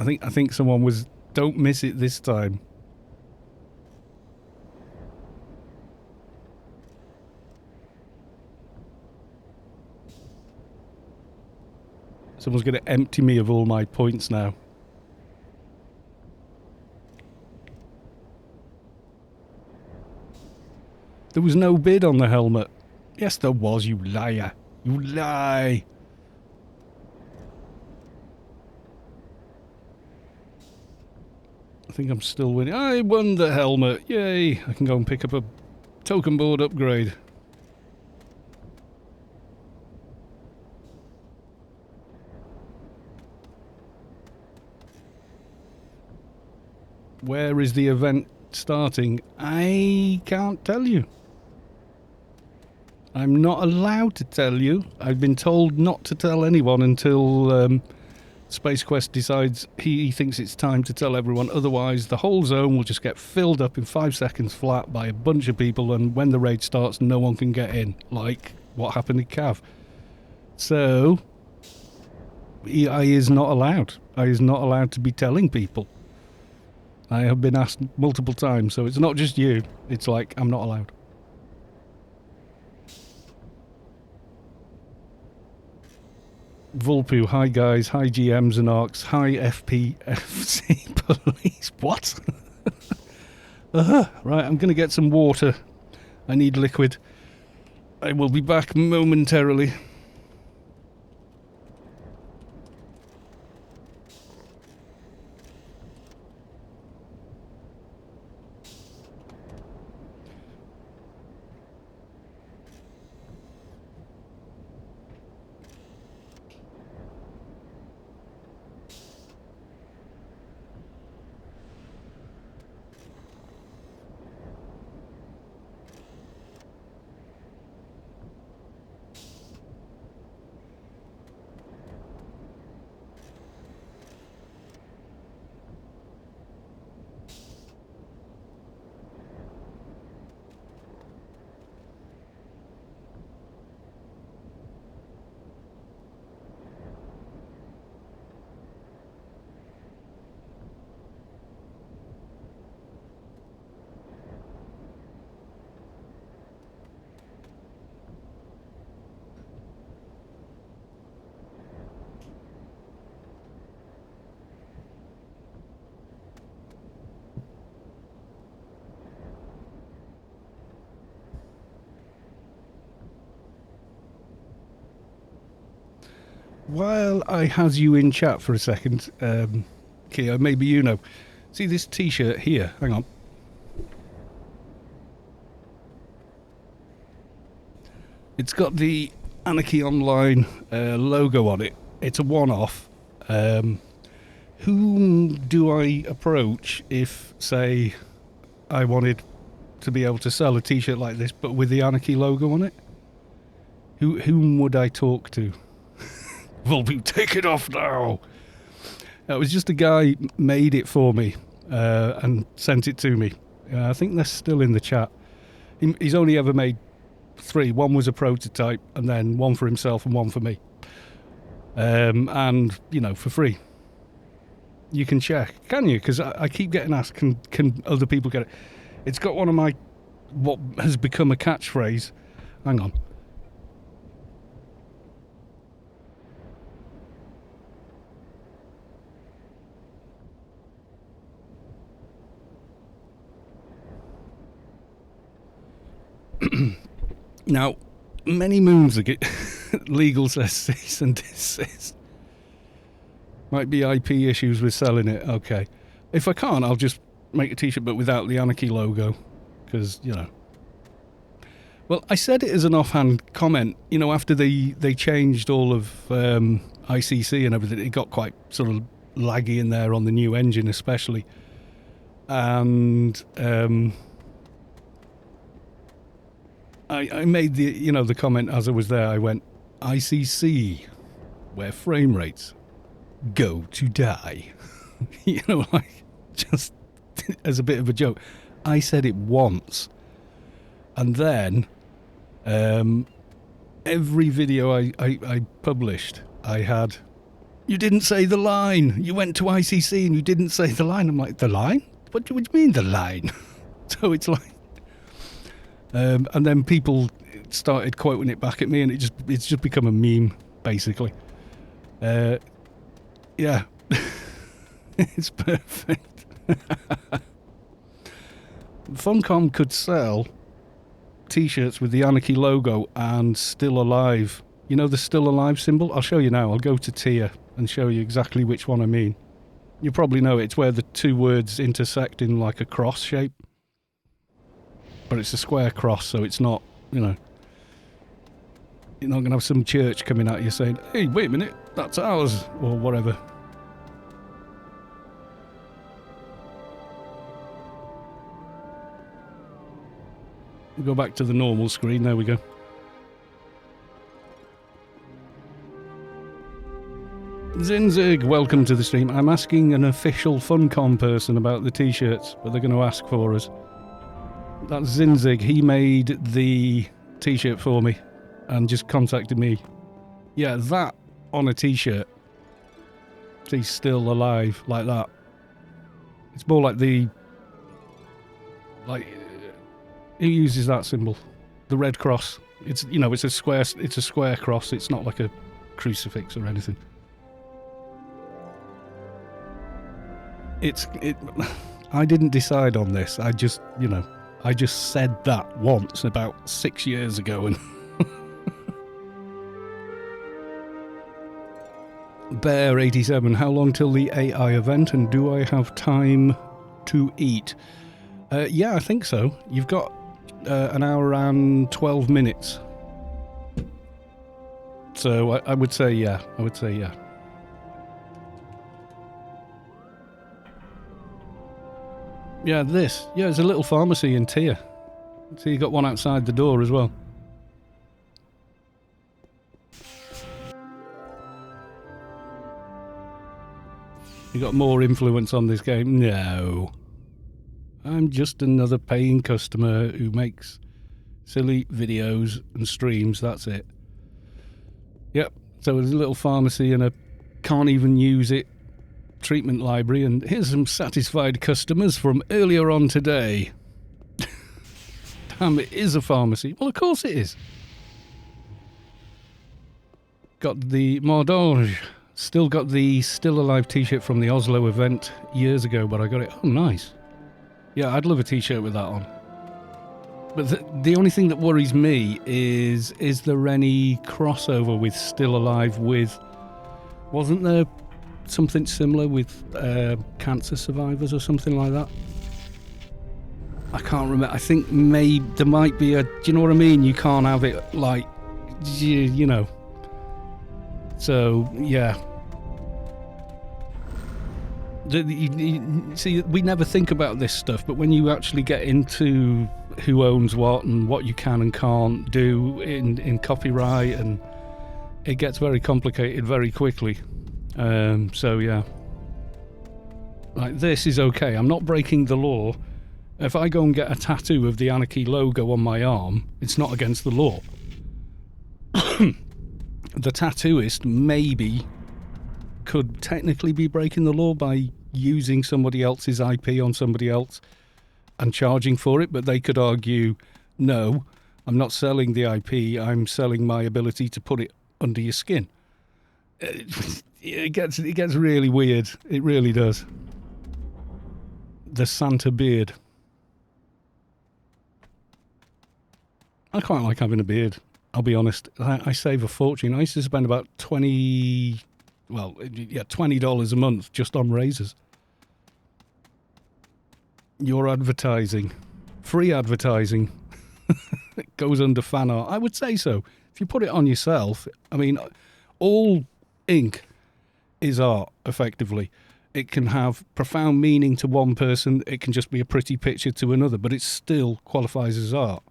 I think someone was, don't miss it this time. Someone's going to empty me of all my points now. There was no bid on the helmet. Yes, there was, you liar. You lie. I think I'm still winning. I won the helmet. Yay. I can go and pick up a token board upgrade. Where is the event starting? I can't tell you. I'm not allowed to tell you. I've been told not to tell anyone until Space Quest decides he thinks it's time to tell everyone. Otherwise, the whole zone will just get filled up in 5 seconds flat by a bunch of people, and when the raid starts, no one can get in, like what happened in Cav. So, I is not allowed. I is not allowed to be telling people. I have been asked multiple times, so it's not just you. It's like, I'm not allowed. Vulpu, hi guys, hi GMs and Arcs, hi FPFC police. What? Right, I'm going to get some water. I need liquid. I will be back momentarily. While I has you in chat for a second, Kia, maybe you know. See this t-shirt here? Hang on. It's got the Anarchy Online logo on it. It's a one-off. Whom do I approach if, say, I wanted to be able to sell a t-shirt like this, but with the Anarchy logo on it? Whom would I talk to? Volby, take it off now! It was just a guy made it for me and sent it to me. I think they're still in the chat. He's only ever made 3. One was a prototype, and then one for himself and one for me. And, you know, for free. You can check, can you? Because I keep getting asked, can other people get it? It's got one of my, what has become a catchphrase. Hang on. Now, many moons ago, legal says cease and desist. Might be IP issues with selling it. Okay. If I can't, I'll just make a t-shirt but without the Anarchy logo. Because, you know. Well, I said it as an offhand comment. You know, after they changed all of ICC and everything, it got quite sort of laggy in there on the new engine especially. And I made the, you know, the comment as I was there. I went, ICC, where frame rates go to die. You know, like, just as a bit of a joke. I said it once. And then, every video I published, I had, you didn't say the line. You went to ICC and you didn't say the line. I'm like, the line? What do you mean the line? So it's like, and then people started quoting it back at me, and it's just become a meme, basically. Yeah, it's perfect. Funcom could sell t-shirts with the Anarchy logo and Still Alive. You know the Still Alive symbol? I'll show you now. I'll go to tier and show you exactly which one I mean. You probably know it's where the two words intersect in like a cross shape. But it's a square cross, so it's not, you know... You're not going to have some church coming at you saying, hey, wait a minute, that's ours, or whatever. We'll go back to the normal screen, there we go. Zinzig, welcome to the stream. I'm asking an official Funcom person about the t-shirts, but they're going to ask for us. That's Zinzig, he made the t-shirt for me and just contacted me. Yeah, that on a t-shirt. He's still alive, like that. It's more like the... Like... Who uses that symbol? The red cross. It's, you know, it's a square cross. It's not like a crucifix or anything. I didn't decide on this. I just, you know, I just said that once about 6 years ago and... Bear87, how long till the AI event and do I have time to eat? Yeah, I think so. You've got an hour and 12 minutes. So I would say yeah. I would say yeah. Yeah, this. Yeah, there's a little pharmacy in Tier. So you got one outside the door as well. You got more influence on this game? No. I'm just another paying customer who makes silly videos and streams, that's it. Yep, so there's a little pharmacy and a can't even use it treatment library, and here's some satisfied customers from earlier on today. Damn, it is a pharmacy. Well, of course it is. Got the Hodor. Still got the Still Alive t-shirt from the Oslo event years ago, but I got it. Oh, nice. Yeah, I'd love a t-shirt with that on. But the only thing that worries me is there any crossover with Still Alive with... Wasn't there something similar with cancer survivors or something like that? I can't remember. I think maybe there might be a... Do you know what I mean? You can't have it like... You know. So, yeah. See, we never think about this stuff, but when you actually get into who owns what and what you can and can't do in copyright, and it gets very complicated very quickly. So yeah, like this is okay. I'm not breaking the law. If I go and get a tattoo of the Anarchy logo on my arm, it's not against the law. The tattooist maybe could technically be breaking the law by using somebody else's IP on somebody else and charging for it, but they could argue, no, I'm not selling the IP, I'm selling my ability to put it under your skin. It gets really weird. It really does. The Santa beard. I quite like having a beard, I'll be honest. I save a fortune. I used to spend about $20 a month just on razors. Your advertising. Free advertising. It goes under fan art. I would say so. If you put it on yourself, I mean, all ink is art, effectively. It can have profound meaning to one person. It can just be a pretty picture to another, but it still qualifies as art.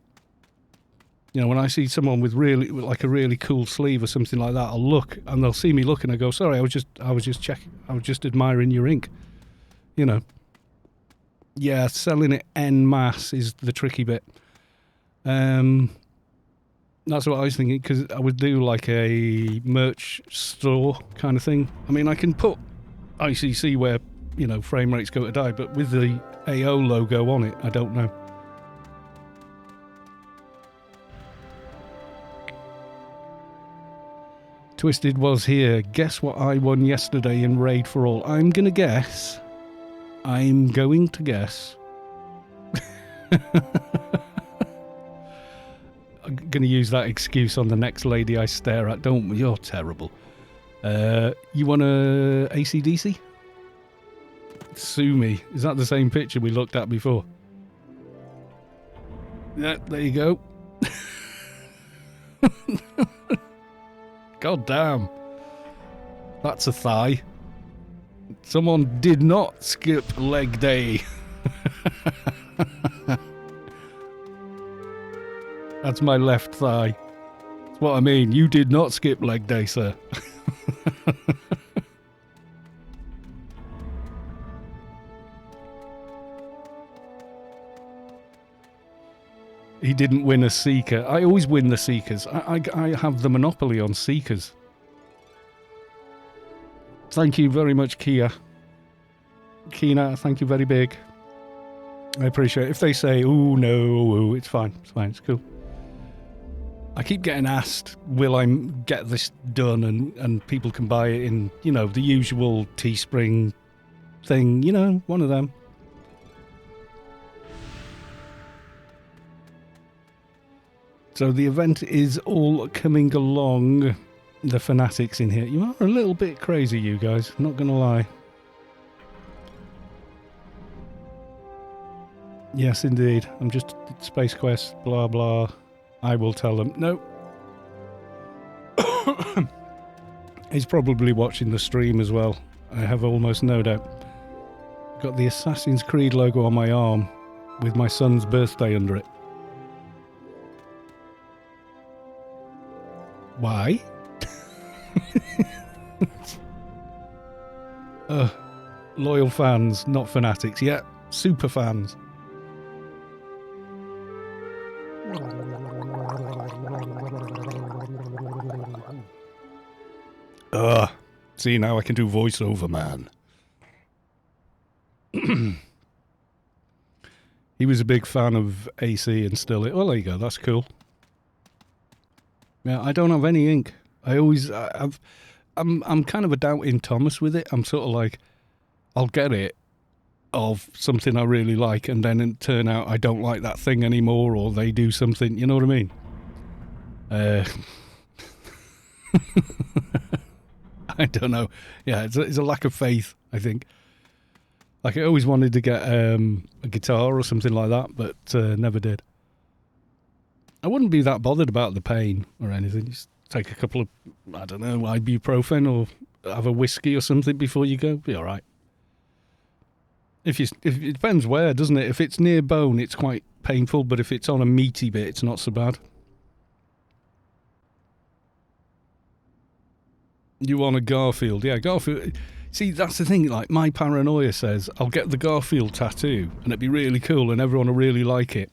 You know, when I see someone with like a really cool sleeve or something like that, I'll look and they'll see me look and I go, sorry, I was just checking. I was just admiring your ink. You know. Yeah, selling it en masse is the tricky bit. That's what I was thinking, because I would do like a merch store kind of thing. I mean, I can put ICC where, you know, frame rates go to die, but with the AO logo on it, I don't know. Twisted was here. Guess what I won yesterday in Raid for All? I'm going to guess. I'm going to guess. I'm going to use that excuse on the next lady I stare at. Don't. You're terrible. You want a AC/DC? Sue me. Is that the same picture we looked at before? Yeah, there you go. God damn. That's a thigh. Someone did not skip leg day. That's my left thigh. That's what I mean. You did not skip leg day, sir. He didn't win a Seeker. I always win the Seekers. I have the monopoly on Seekers. Thank you very much, Kia. Kina, thank you very big. I appreciate it. If they say, "Ooh, no, ooh," it's fine. It's fine. It's cool. I keep getting asked, will I get this done? And people can buy it in, you know, the usual Teespring thing. You know, one of them. So the event is all coming along. The fanatics in here. You are a little bit crazy, you guys. Not going to lie. Yes, indeed. I'm just Space Quest, blah, blah. I will tell them. No. He's probably watching the stream as well. I have almost no doubt. Got the Assassin's Creed logo on my arm with my son's birthday under it. Why? Loyal fans, not fanatics. Yeah, super fans. See, now I can do voiceover, man. He was a big fan of AC and still... Well, there you go. That's cool. Yeah, I don't have any ink. I'm kind of a doubting Thomas with it. I'm sort of like, I'll get it of something I really like, and then it turn out I don't like that thing anymore, or they do something. You know what I mean? I don't know. Yeah, it's a lack of faith, I think. Like, I always wanted to get a guitar or something like that, but never did. I wouldn't be that bothered about the pain or anything. Just take a couple of, I don't know, ibuprofen or have a whiskey or something before you go. Be all right. If it depends where, doesn't it? If it's near bone, it's quite painful, but if it's on a meaty bit, it's not so bad. You want a Garfield? Yeah, Garfield. See, that's the thing. Like, my paranoia says I'll get the Garfield tattoo and it'd be really cool and everyone will really like it.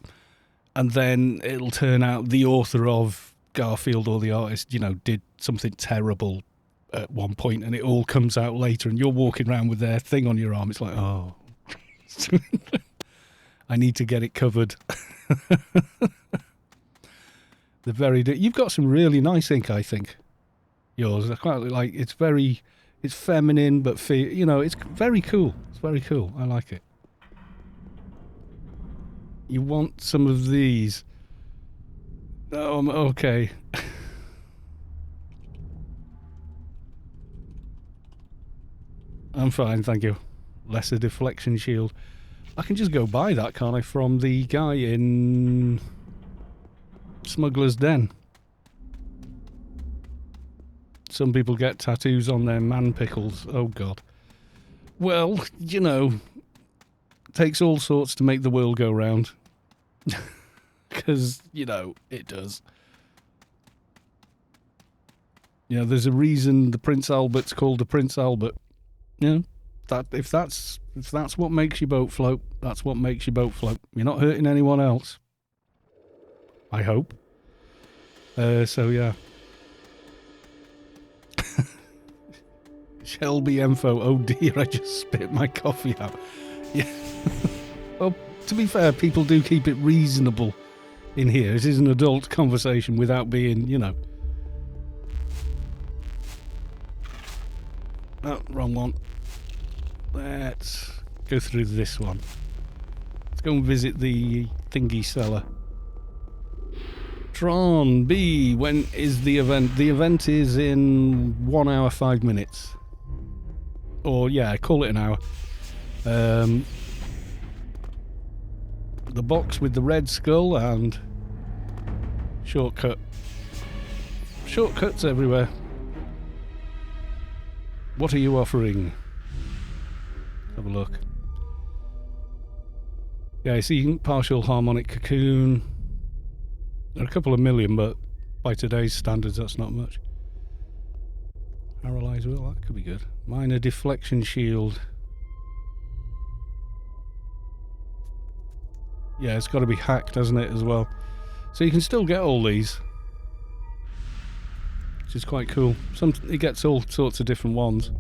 And then it'll turn out the author of Garfield or the artist, you know, did something terrible at one point and it all comes out later and you're walking around with their thing on your arm. It's like, oh, I need to get it covered. You've got some really nice ink, I think. Yours. I quite like, it's feminine, but you know, it's very cool. It's very cool. I like it. You want some of these? Oh, okay. I'm fine, thank you. Lesser deflection shield. I can just go buy that, can't I, from the guy in Smuggler's Den. Some people get tattoos on their man pickles. Oh, God. Well, you know, takes all sorts to make the world go round. Because, you know, it does. You know, there's a reason the Prince Albert's called the Prince Albert. You know, that if that's what makes your boat float, that's what makes your boat float. You're not hurting anyone else. I hope. So, yeah. Shelby Enfo, oh dear, I just spit my coffee out. Yeah. Well, to be fair, people do keep it reasonable in here. It is an adult conversation without being, you know. Oh, wrong one. Let's go through this one. Let's go and visit the thingy cellar. Tron B, when is the event? The event is in 1 hour 5 minutes. Or yeah, call it an hour. The box with the red skull and shortcut. Shortcuts everywhere. What are you offering? Have a look. Yeah, I see partial harmonic cocoon. There are a couple of million, but by today's standards, that's not much. Paralyze wheel, that could be good. Minor deflection shield. Yeah, it's got to be hacked, hasn't it, as well? So you can still get all these, which is quite cool. He gets all sorts of different ones.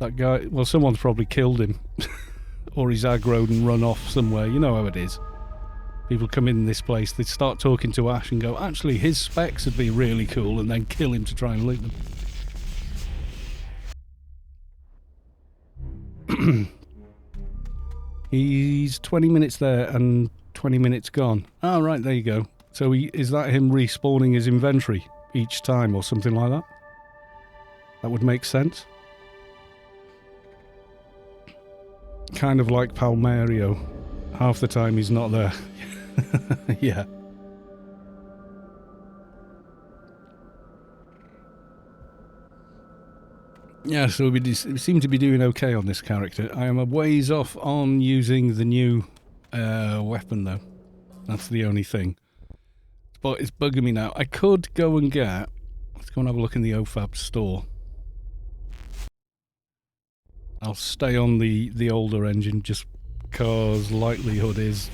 That guy, well, someone's probably killed him. Or he's aggroed and run off somewhere. You know how it is. People come in this place, they start talking to Ash and go, actually, his specs would be really cool, and then kill him to try and loot them. He's 20 minutes there and 20 minutes gone. Ah, right, there you go. So is that him respawning his inventory each time or something like that? That would make sense. Kind of like Palmario. Half the time he's not there. Yeah. Yeah, so we seem to be doing okay on this character. I am a ways off on using the new weapon, though. That's the only thing. But it's bugging me now. I could go and get... Let's go and have a look in the OFAB store. I'll stay on the older engine just because likelihood is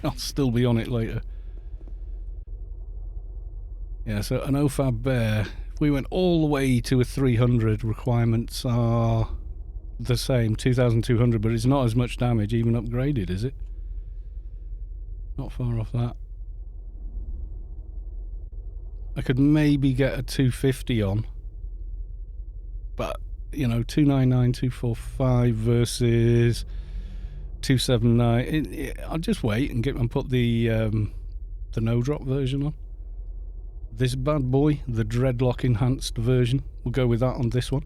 I'll still be on it later. Yeah, so an OFAB bear... If we went all the way to a 300, requirements are the same, 2,200, but it's not as much damage, even upgraded, is it? Not far off that. I could maybe get a 250 on, but, you know, 299, 245 versus 279. I'll just wait and put the no-drop version on. This bad boy, the dreadlock enhanced version, we'll go with that on this one.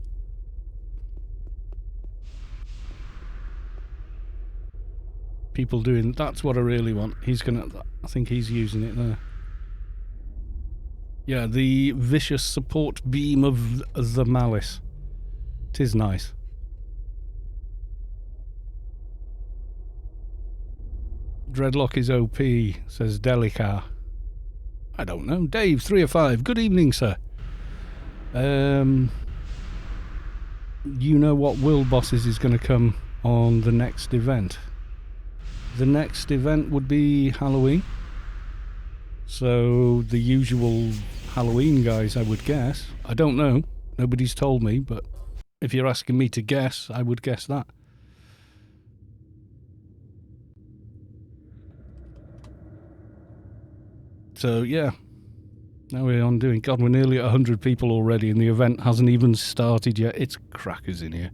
People doing, that's what I really want. He's gonna, I think he's using it there. Yeah, the vicious support beam of the malice. 'Tis nice. Dreadlock is OP, says Delica. I don't know. Dave, 3 of 5. Good evening, sir. You know what World Bosses is going to come on the next event? The next event would be Halloween. So, the usual Halloween guys, I would guess. I don't know. Nobody's told me, but if you're asking me to guess, I would guess that. So, yeah. Now we're on doing... God, we're nearly at 100 people already and the event hasn't even started yet. It's crackers in here.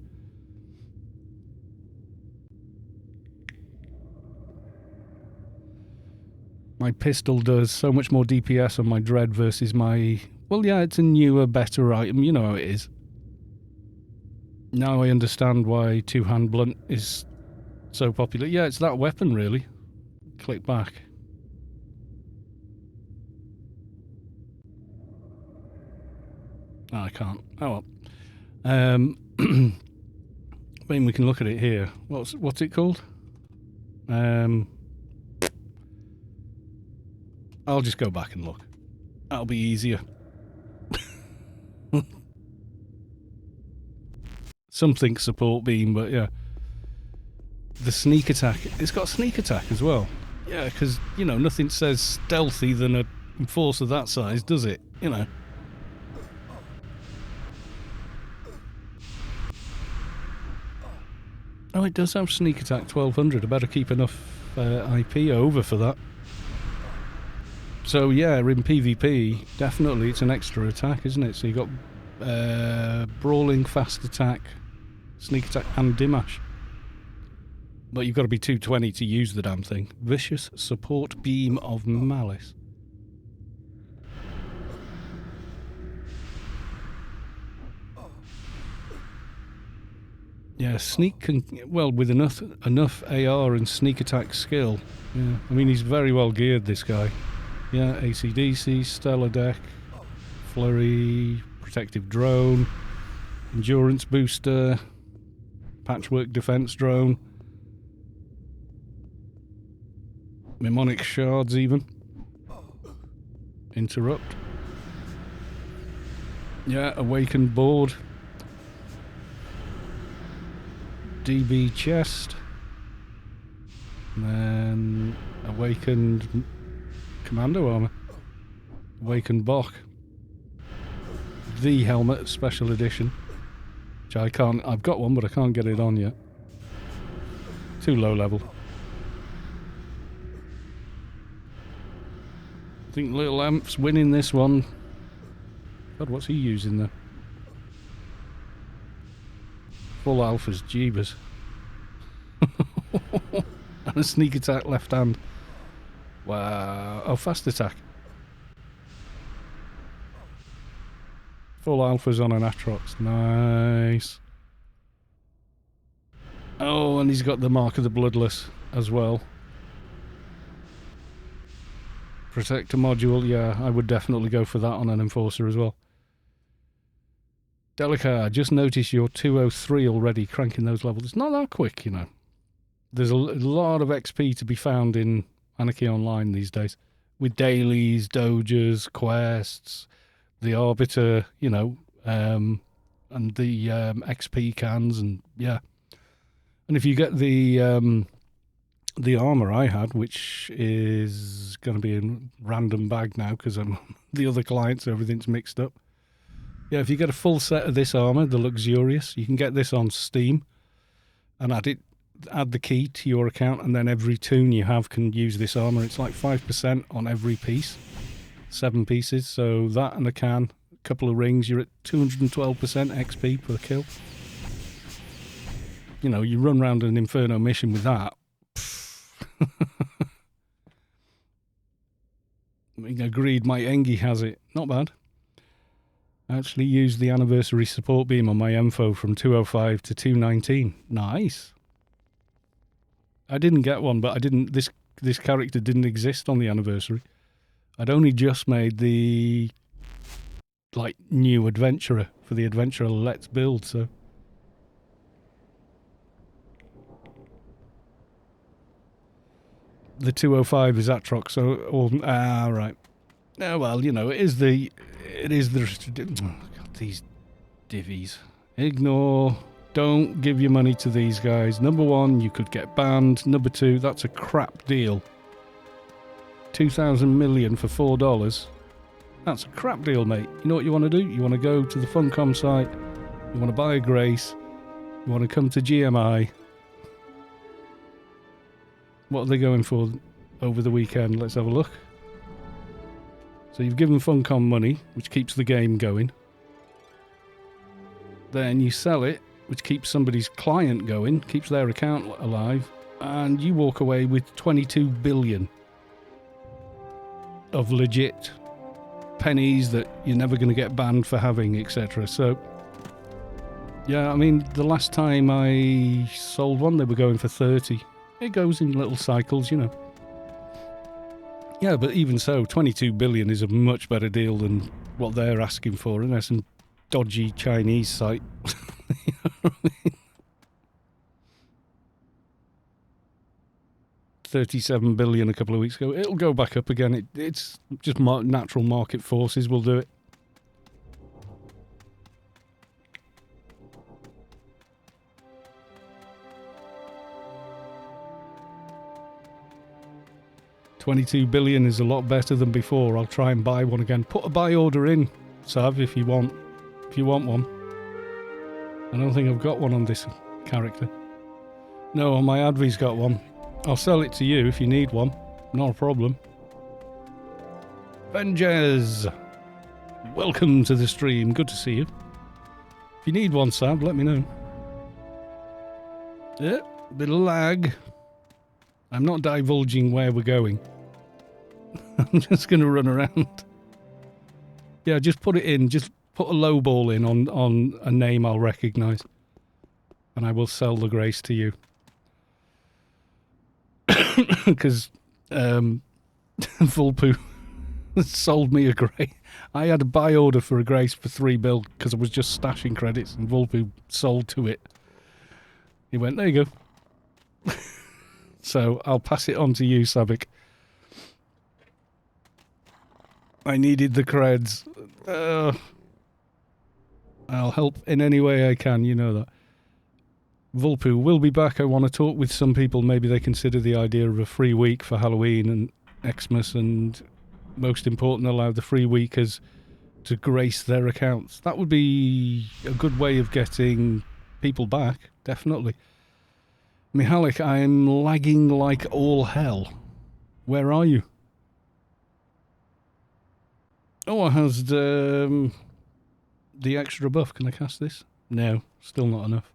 My pistol does so much more DPS on my Dread versus my... Well, yeah, it's a newer, better item. You know how it is. Now I understand why two-hand blunt is so popular. Yeah, it's that weapon, really. Click back. Oh, I can't. Oh well. I mean, we can look at it here. What's it called? I'll just go back and look. That'll be easier. Something support beam, but yeah. The sneak attack. It's got sneak attack as well. Yeah, because, you know, nothing says stealthy than a enforcer that size, does it? You know. Oh, it does have sneak attack 1200. I better keep enough IP over for that. So yeah, in PvP, definitely it's an extra attack, isn't it? So you got brawling, fast attack, sneak attack, and dimash. But you've got to be 220 to use the damn thing. Vicious support beam of malice. Yeah, sneak can... Well, with enough AR and sneak attack skill. Yeah, I mean, he's very well geared, this guy. Yeah, ACDC, Stellar Deck, Flurry, Protective Drone, Endurance Booster, Patchwork Defense Drone, Mnemonic Shards even. Interrupt. Yeah, Awakened Board. DB Chest. And then Awakened Commando Armor. Awakened Bok. The Helmet Special Edition. Which I can't... I've got one, but I can't get it on yet. Too low level. I think Little Amp's winning this one. God, what's he using there? Full alphas, jeebus. And a sneak attack left hand. Wow. Oh, fast attack. Full alphas on an Atrox. Nice. Oh, and he's got the Mark of the Bloodless as well. Protector module, yeah, I would definitely go for that on an Enforcer as well. Delica, just noticed you're 203 already, cranking those levels. It's not that quick, you know. There's a lot of XP to be found in Anarchy Online these days. With dailies, dojas, quests, the Arbiter, you know, and the XP cans, and yeah. And if you get the armor I had, which is going to be in random bag now because I'm the other client, so everything's mixed up. Yeah, if you get a full set of this armor, the Luxurious, you can get this on Steam and add the key to your account, and then every toon you have can use this armor. It's like 5% on every piece, 7 pieces. So that and a can, a couple of rings, you're at 212% XP per kill. You know, you run around an Inferno mission with that. Agreed, my Engie has it. Not bad. I actually used the anniversary support beam on my Enfo from 205 to 219. Nice. I didn't get one, but I didn't. This character didn't exist on the anniversary. I'd only just made the new adventurer for the adventurer Let's Build, so. The 205 is Atrox, so right. Oh well, you know, it is the oh God, these divvies. Ignore. Don't give your money to these guys. Number one, you could get banned. Number two, that's a crap deal. 2,000 million for $4. That's a crap deal, mate. You know what you want to do? You want to go to the Funcom site. You want to buy a Grace. You want to come to GMI. What are they going for over the weekend? Let's have a look. So you've given Funcom money, which keeps the game going. Then you sell it, which keeps somebody's client going, keeps their account alive, and you walk away with 22 billion of legit pennies that you're never going to get banned for having, etc. So, yeah, I mean, the last time I sold one, they were going for 30. It goes in little cycles, you know. Yeah, but even so, 22 billion is a much better deal than what they're asking for, and there's some dodgy Chinese site. You know what I mean? 37 billion a couple of weeks ago. It'll go back up again. It's just natural market forces will do it. $22 billion is a lot better than before. I'll try and buy one again. Put a buy order in, Sav, if you want one. I don't think I've got one on this character. No, on my Advi's got one. I'll sell it to you if you need one. Not a problem. Venges! Welcome to the stream. Good to see you. If you need one, Sab, let me know. Yeah, bit of lag. I'm not divulging where we're going. I'm just going to run around. Yeah, just put it in. Just put a low ball in on a name I'll recognise. And I will sell the grace to you. Because Vulpoo sold me a grace. I had a buy order for a grace for 3 bill because I was just stashing credits, and Vulpoo sold to it. He went, there you go. So I'll pass it on to you, Sabik. I needed the creds. I'll help in any way I can, you know that. Vulpoo will be back. I want to talk with some people. Maybe they consider the idea of a free week for Halloween and Xmas, and most important, allow the free weekers to grace their accounts. That would be a good way of getting people back, definitely. Mihalik, I'm lagging like all hell. Where are you? Oh, it has the extra buff. Can I cast this? No, still not enough.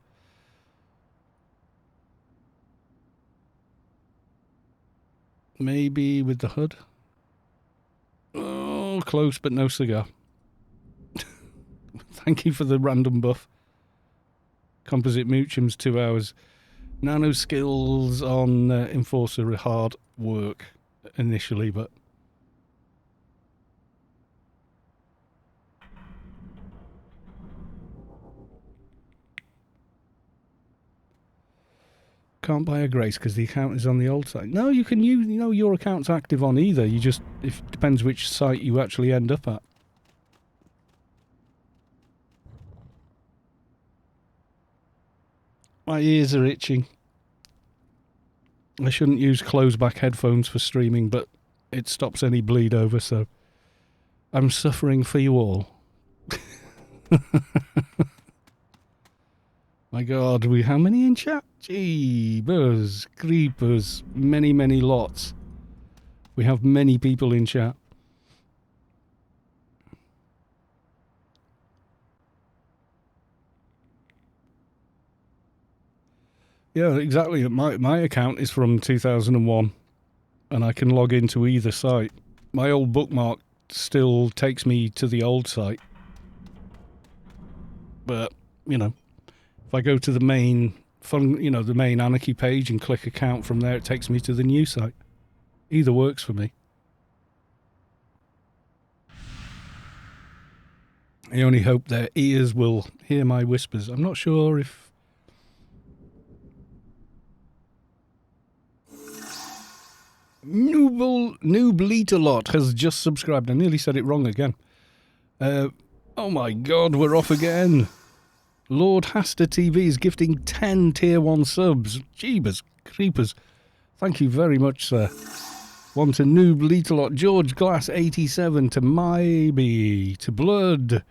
Maybe with the HUD? Oh, close, but no cigar. Thank you for the random buff. Composite Moochum's 2 hours. Nano skills on Enforcer are hard work initially, but... Can't buy a grace because the account is on the old site. No, you can use, you know, your account's active on either. You just, it depends which site you actually end up at. My ears are itching. I shouldn't use close-back headphones for streaming, but it stops any bleed over, so I'm suffering for you all. My God, how many in chat? Jeebers, creepers, many, many lots. We have many people in chat. Yeah, exactly. My account is from 2001, and I can log into either site. My old bookmark still takes me to the old site. But, you know, if I go to the main the main Anarchy page and click account from there, it takes me to the new site. Either works for me. I only hope their ears will hear my whispers. I'm not sure if... Noob-Leet-A-Lot has just subscribed. I nearly said it wrong again. Oh my God, we're off again. Lord Hasta TV is gifting 10 tier 1 subs. Jeebus creepers. Thank you very much, sir. One to Noob-Leet-A-Lot, George Glass 87, to Maybe, to Blood,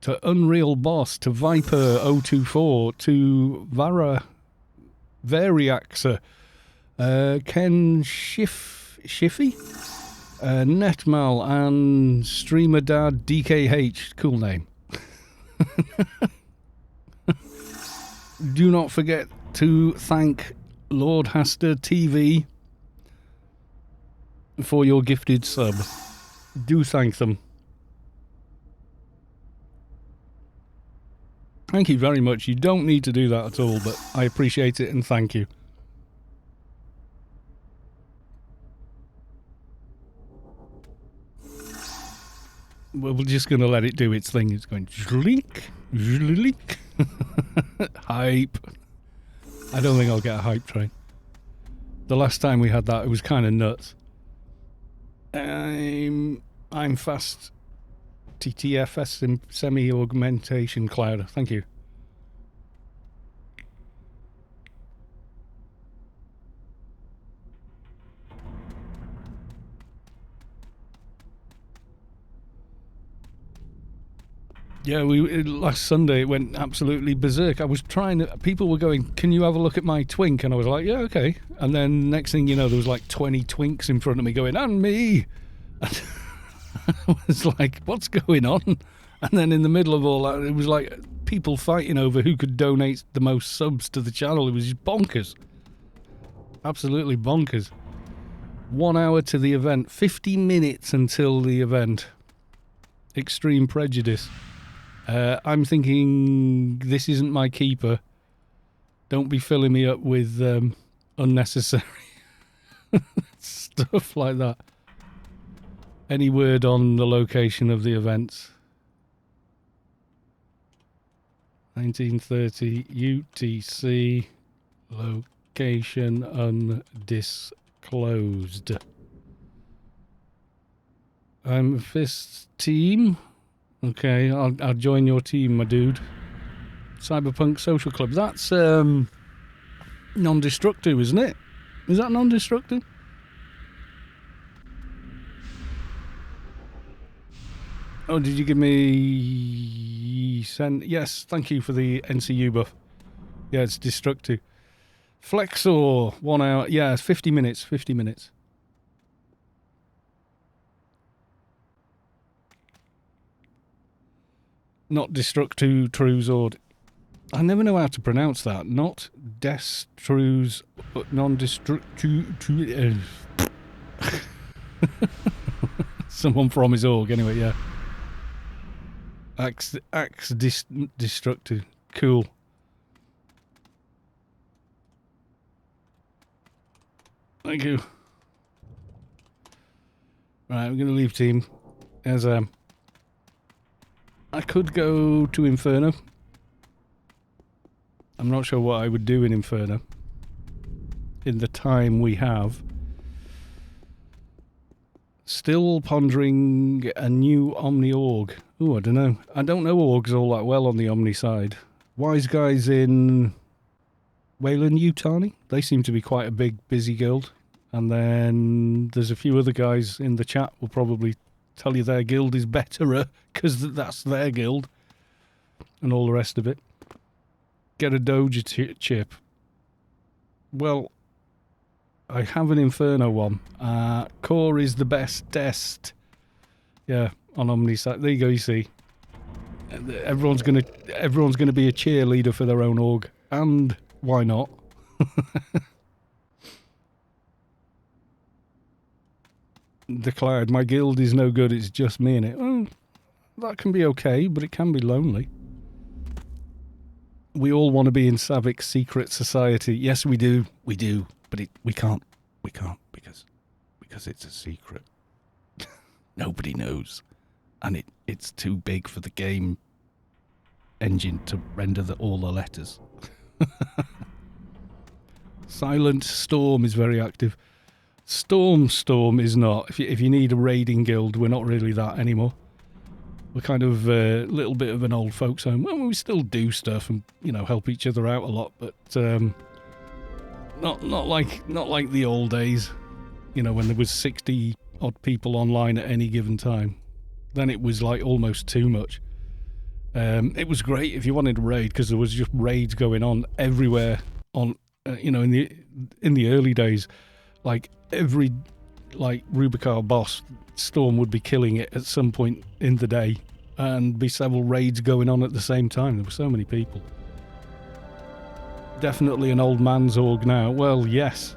to Unreal Boss, to Viper 024, to Variaxer, Ken Shiffy, Netmal, and Streamer Dad DKH. Cool name. Do not forget to thank Lord Hasta TV for your gifted sub. Do thank them. Thank you very much. You don't need to do that at all, but I appreciate it and thank you. Well, we're just going to let it do its thing. It's going zlink, zlink. Hype. I don't think I'll get a hype train. The last time we had that, it was kind of nuts. I'm fast. TTFS semi-augmentation cloud. Thank you. Yeah, last Sunday it went absolutely berserk. I was trying to... People were going, can you have a look at my twink? And I was like, yeah, okay. And then next thing you know, there was like 20 twinks in front of me going, and me! And I was like, what's going on? And then in the middle of all that, it was like people fighting over who could donate the most subs to the channel. It was just bonkers. Absolutely bonkers. 1 hour to the event. 50 minutes until the event. Extreme prejudice. I'm thinking this isn't my keeper. Don't be filling me up with unnecessary stuff like that. Any word on the location of the events? 1930 UTC. Location undisclosed. I'm a Fist team. Okay, I'll join your team, my dude. Cyberpunk Social Club. That's non-destructive, isn't it? Is that non-destructive? Oh, did you give me... Yes, thank you for the NCU buff. Yeah, it's destructive. Flexor, 1 hour. Yeah, it's 50 minutes. 50 minutes. Not destructive, Truzord. I never know how to pronounce that. Not destrus, non-destructive. Someone from his org, anyway, yeah. Axe destructive. Cool. Thank you. Right, we're going to leave team. As I could go to Inferno. I'm not sure what I would do in Inferno in the time we have. Still pondering a new Omni org. Oh, I don't know. I don't know orgs all that well on the Omni side. Wise guys in Wayland, Utani. They seem to be quite a big, busy guild. And then there's a few other guys in the chat will probably tell you their guild is betterer because that's their guild and all the rest of it. Get a Doja chip. Well, I have an Inferno one. Core is the best test. Yeah, on Omni side. There you go, you see. Everyone's gonna be a cheerleader for their own org. And why not? Declared, my guild is no good, it's just me in it. Well, that can be okay, but it can be lonely. We all want to be in Savic's secret society. Yes, we do. We do. But we can't. We can't because it's a secret. Nobody knows. And it's too big for the game engine to render all the letters. Silent Storm is very active. Storm is not. If you need a raiding guild, we're not really that anymore. We're kind of a little bit of an old folks home. Well, we still do stuff and, you know, help each other out a lot, but not like the old days, you know, when there was 60 odd people online at any given time. Then it was like almost too much. It was great if you wanted to raid because there was just raids going on everywhere. On you know, in the early days, like every Rubicon boss, Storm would be killing it at some point in the day and be several raids going on at the same time. There were so many people. Definitely an old man's org now. Well, yes.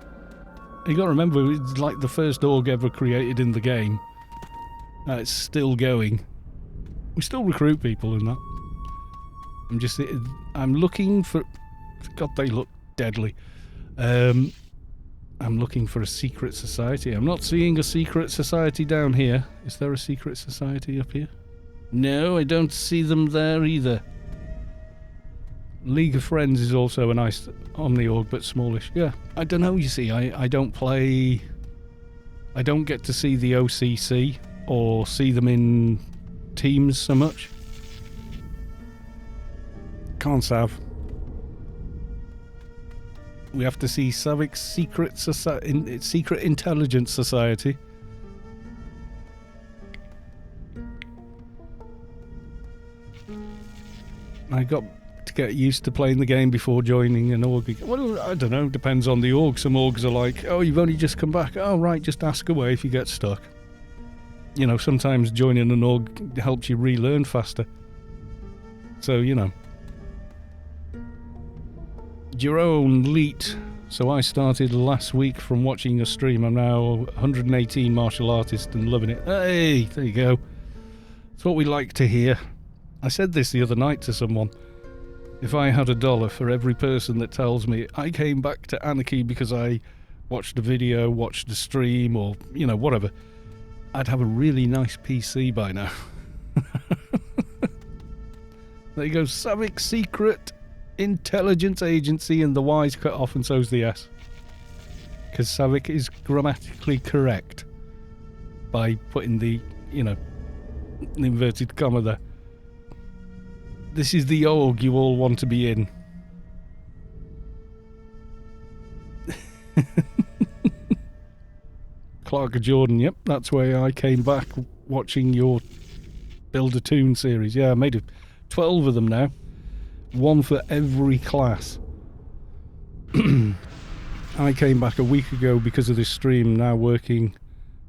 You got to remember, it's like the first org ever created in the game. It's still going. We still recruit people in that. I'm looking for... God, they look deadly. I'm looking for a secret society. I'm not seeing a secret society down here. Is there a secret society up here? No, I don't see them there either. League of Friends is also a nice Omni org, but smallish. Yeah, I don't know, you see. I don't play... I don't get to see the OCC or see them in teams so much. Can't have. We have to see Savic's Secret Intelligence Society. I got to get used to playing the game before joining an org. Well, I don't know, depends on the org. Some orgs are like, oh, you've only just come back. Oh, right, just ask away if you get stuck. You know, sometimes joining an org helps you relearn faster. So, you know, Jerome Leet. So I started last week from watching a stream. I'm now 118 martial artist and loving it. Hey, there you go. It's what we like to hear. I said this the other night to someone. If I had $1 for every person that tells me I came back to Anarchy because I watched a video, watched a stream, or, you know, whatever, I'd have a really nice PC by now. There you go. Savic's secret intelligence agency, and the Y's cut off and so's the S. Because Savic is grammatically correct by putting the, you know, inverted comma there. This is the org you all want to be in. Clark Jordan, yep, that's where I came back watching your Build a Toon series. Yeah, I made 12 of them now. One for every class. I came back a week ago because of this stream, now working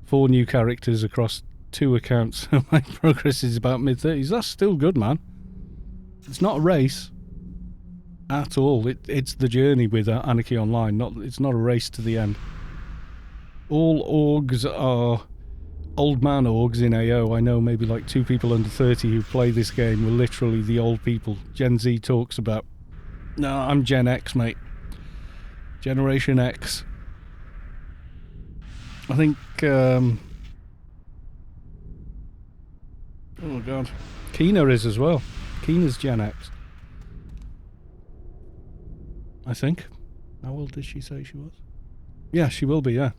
4 new characters across 2 accounts. My progress is about mid-30s. That's still good, man. It's not a race at all. It's the journey with Anarchy Online. It's not a race to the end. All orgs are old man orgs in AO. I know maybe like 2 people under 30 who play this game were literally the old people. Gen Z talks about, no, I'm Gen X, mate. Generation X. I think, oh God, Kina is as well. Kina's Gen X. I think. How old did she say she was? Yeah, she will be, yeah.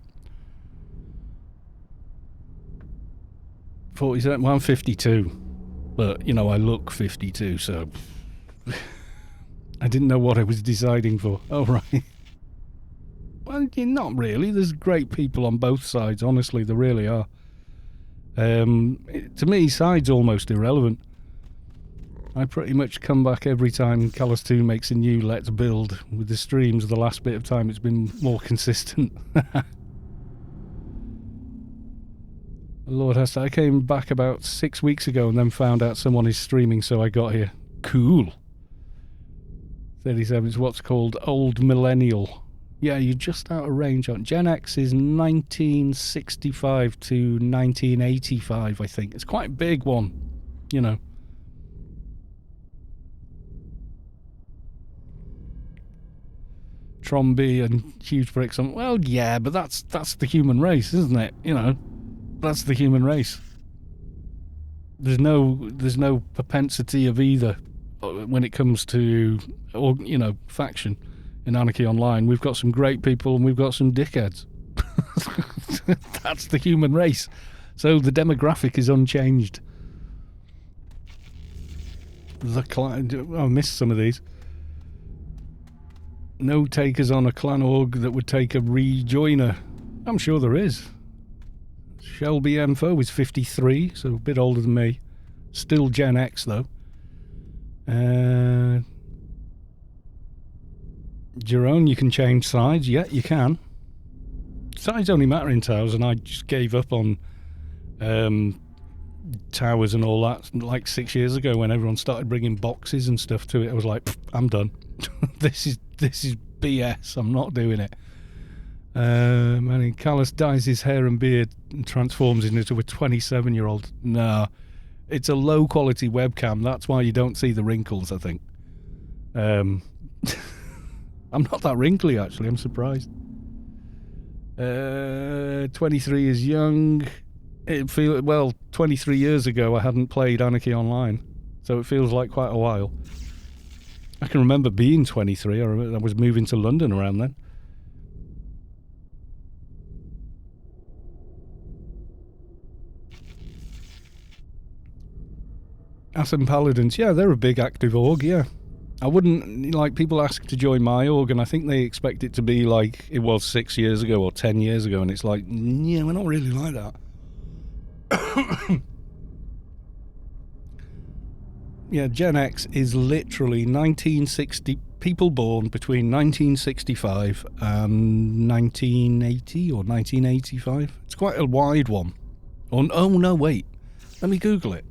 47, well, I'm 52. But, you know, I look 52, so... I didn't know what I was deciding for. Oh, right. Well, not really. There's great people on both sides, honestly, there really are. To me, side's almost irrelevant. I pretty much come back every time Callus 2 makes a new Let's Build. With the streams, the last bit of time it's been more consistent. Lord Hester, I came back about 6 weeks ago and then found out someone is streaming, so I got here. Cool. 37 is what's called Old Millennial. Yeah, you're just out of range on Gen X is 1965 to 1985, I think. It's quite a big one, you know. Tromby and huge bricks on. Well, yeah, but that's the human race, isn't it? You know, that's the human race. There's no propensity of either when it comes to, or you know, faction in Anarchy Online. We've got some great people and we've got some dickheads. That's the human race. So the demographic is unchanged. I missed some of these. No takers on a clan org that would take a rejoiner. I'm sure there is. Shelby Info is 53, so a bit older than me. Still Gen X though. Jerome, you can change sides. Yeah, you can. Sides only matter in towers, and I just gave up on towers and all that like 6 years ago when everyone started bringing boxes and stuff to it. I was like, I'm done. This is BS. I'm not doing it. Callus dyes his hair and beard and transforms into a 27-year-old. No, it's a low-quality webcam. That's why you don't see the wrinkles, I think. I'm not that wrinkly, actually. I'm surprised. 23 is young. 23 years ago, I hadn't played Anarchy Online, so it feels like quite a while. I can remember being 23. I was moving to London around then. Assam Paladins, yeah, they're a big active org, yeah. I wouldn't, like, people ask to join my org, and I think they expect it to be like it was 6 years ago or 10 years ago, and it's like, yeah, we're not really like that. Yeah, Gen X is literally 1960, people born between 1965 and 1980 or 1985. It's quite a wide one. Oh no, wait. Let me Google it.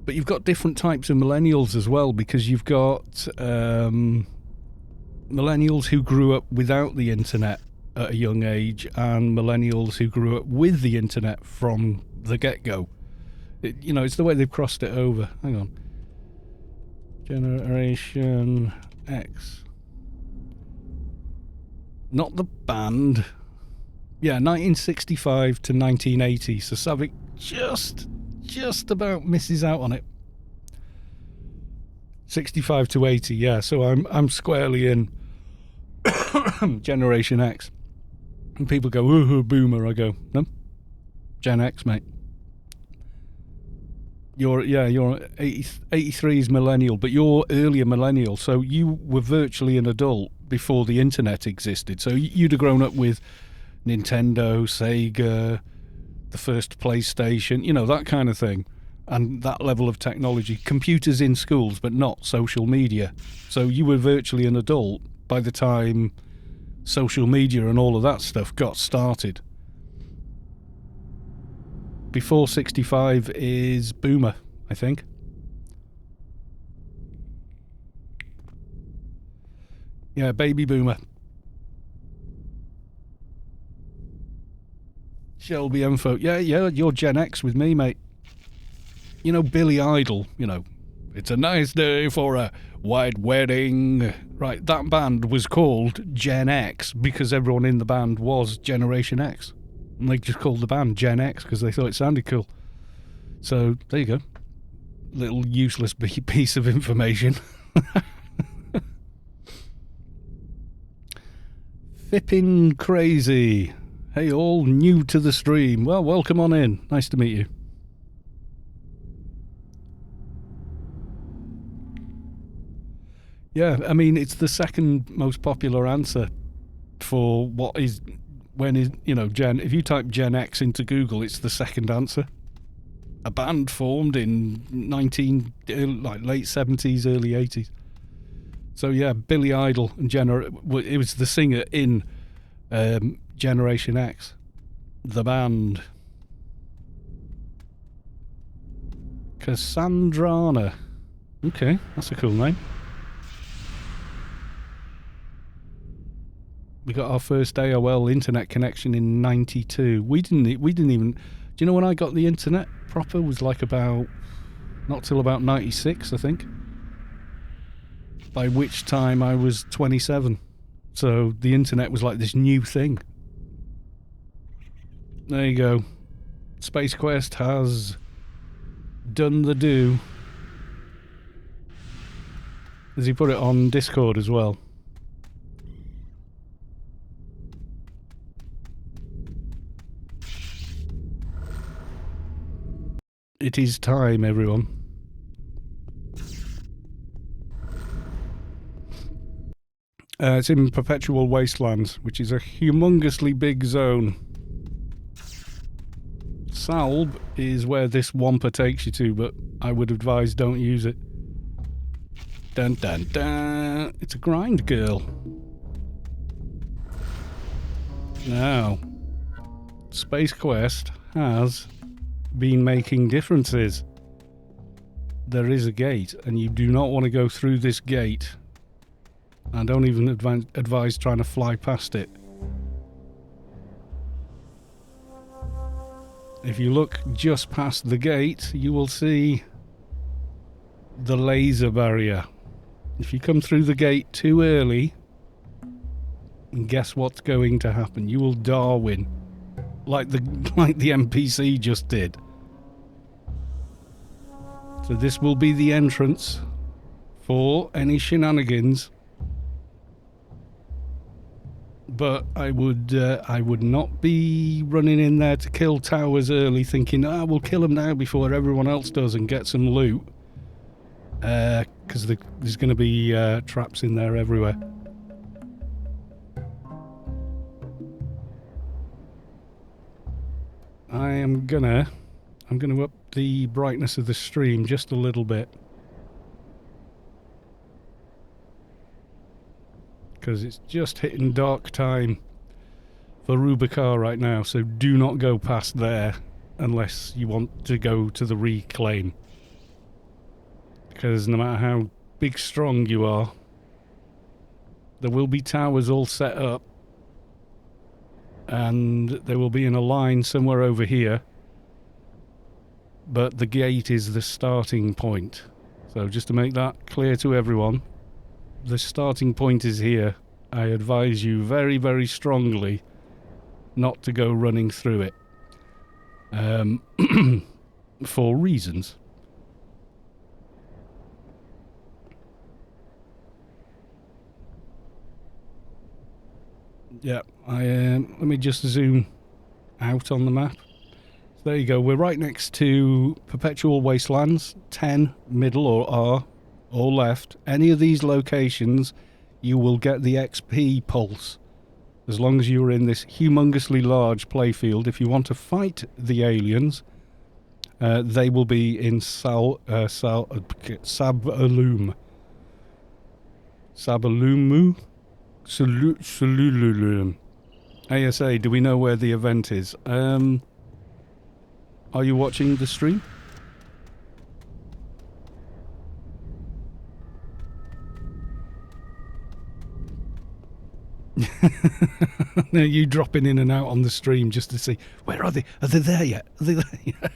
But you've got different types of millennials as well, because you've got millennials who grew up without the internet at a young age and millennials who grew up with the internet from the get-go. You know, it's the way they've crossed it over. Hang on. Generation X. Not the band. Yeah, 1965 to 1980. So Savick just about misses out on it. 65 to 80, yeah. So I'm squarely in Generation X. And people go, ooh, boomer. I go, no, Gen X, mate. You're 83's millennial, but you're earlier millennial, so you were virtually an adult before the internet existed. So you'd have grown up with Nintendo, Sega, the first PlayStation, you know, that kind of thing. And that level of technology. Computers in schools, but not social media. So you were virtually an adult by the time social media and all of that stuff got started. Before 65 is boomer, I think. Yeah, baby boomer. Shelby Info. Yeah, you're Gen X with me, mate. You know, Billy Idol, you know, it's a nice day for a white wedding. Right, that band was called Gen X because everyone in the band was Generation X. And they just called the band Gen X because they thought it sounded cool. So, there you go. Little useless piece of information. Fippin' crazy. Hey all, new to the stream. Well, welcome on in. Nice to meet you. Yeah, I mean, it's the second most popular answer for what is, when is, you know, if you type Gen X into Google, it's the second answer. A band formed in late 70s, early 80s. So yeah, Billy Idol and it was the singer in Generation X, the band. Cassandrana. Okay, that's a cool name. We got our first AOL internet connection in '92. We didn't even. Do you know when I got the internet proper? Was like not till about '96, I think. By which time I was 27. So the internet was like this new thing. There you go. Space Quest has done the do. Has he put it on Discord as well? It is time, everyone. It's in Perpetual Wastelands, which is a humongously big zone. Salb is where this Wampa takes you to, but I would advise don't use it. Dun dun dun. It's a grind girl. Now, Space Quest has been making differences. There is a gate, and you do not want to go through this gate. I don't even advise trying to fly past it. If you look just past the gate, you will see the laser barrier. If you come through the gate too early, guess what's going to happen? You will Darwin, like the NPC just did. So this will be the entrance for any shenanigans. But I would not be running in there to kill towers early, thinking, we'll kill them now before everyone else does and get some loot. Because there's going to be traps in there everywhere. I'm gonna up the brightness of the stream just a little bit. Because it's just hitting dark time for Rubicar right now, so do not go past there unless you want to go to the reclaim. Because no matter how big strong you are, There will be towers all set up, and they will be in a line somewhere over here, but the gate is the starting point. So just to make that clear to everyone, the starting point is here. I advise you very, very strongly not to go running through it, for reasons. Yeah, let me just zoom out on the map. So there you go, we're right next to Perpetual Wastelands, 10, middle or R, or left. Any of these locations, you will get the XP pulse, as long as you're in this humongously large playfield. If you want to fight the aliens, they will be in Sabalumu. Sulululum. ASA, do we know where the event is? Are you watching the stream? No, you dropping in and out on the stream just to see, where are they? Are they there yet? Are they there yet?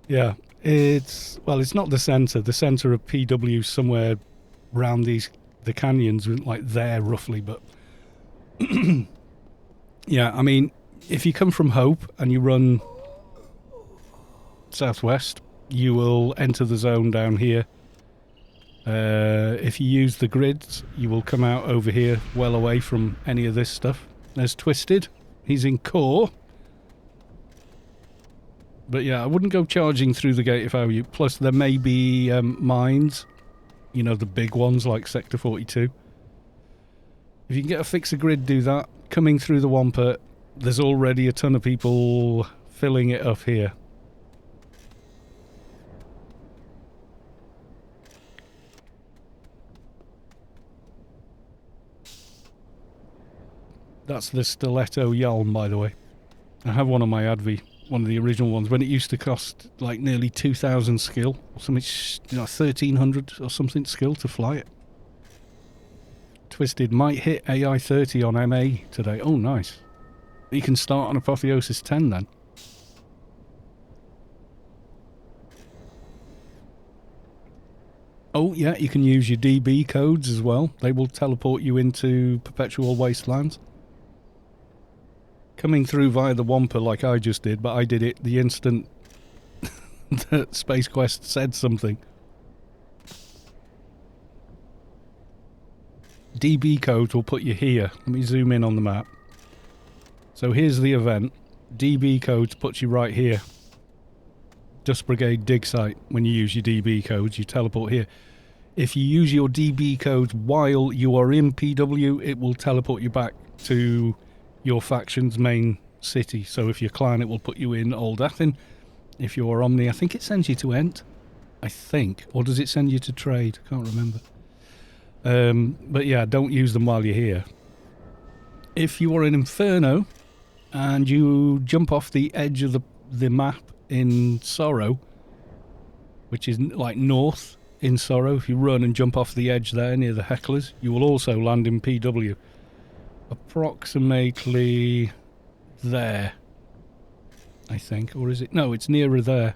Yeah, it's not the centre. The centre of PW somewhere around the canyons, like there roughly, but yeah, I mean, if you come from Hope and you run southwest, you will enter the zone down here. If you use the grids, you will come out over here well away from any of this stuff. There's Twisted. He's in core. But yeah, I wouldn't go charging through the gate if I were you. Plus, there may be mines. You know, the big ones like Sector 42. If you can get a fixer grid, do that. Coming through the Wampert, there's already a ton of people filling it up here. That's the Stiletto Yalm, by the way. I have one on my Advi, one of the original ones, when it used to cost like nearly 2,000 skill, or something, 1,300 or something skill to fly it. Twisted might hit AI 30 on MA today. Oh, nice. You can start on Apotheosis 10 then. Oh, yeah, you can use your DB codes as well. They will teleport you into Perpetual Wastelands. Coming through via the Wampa like I just did, but I did it the instant that Space Quest said something. DB code will put you here. Let me zoom in on the map. So here's the event. DB codes puts you right here. Dust Brigade dig site. When you use your DB codes, you teleport here. If you use your DB codes while you are in PW, it will teleport you back to your faction's main city. So if you're Clan, it will put you in Old Athen. If you're Omni, I think it sends you to Ent. I think. Or does it send you to Trade? I can't remember. But yeah, don't use them while you're here. If you are in Inferno and you jump off the edge of the map in Sorrow, which is like north in Sorrow, if you run and jump off the edge there near the hecklers, you will also land in PW. Approximately there, I think. Or is it? No, it's nearer there.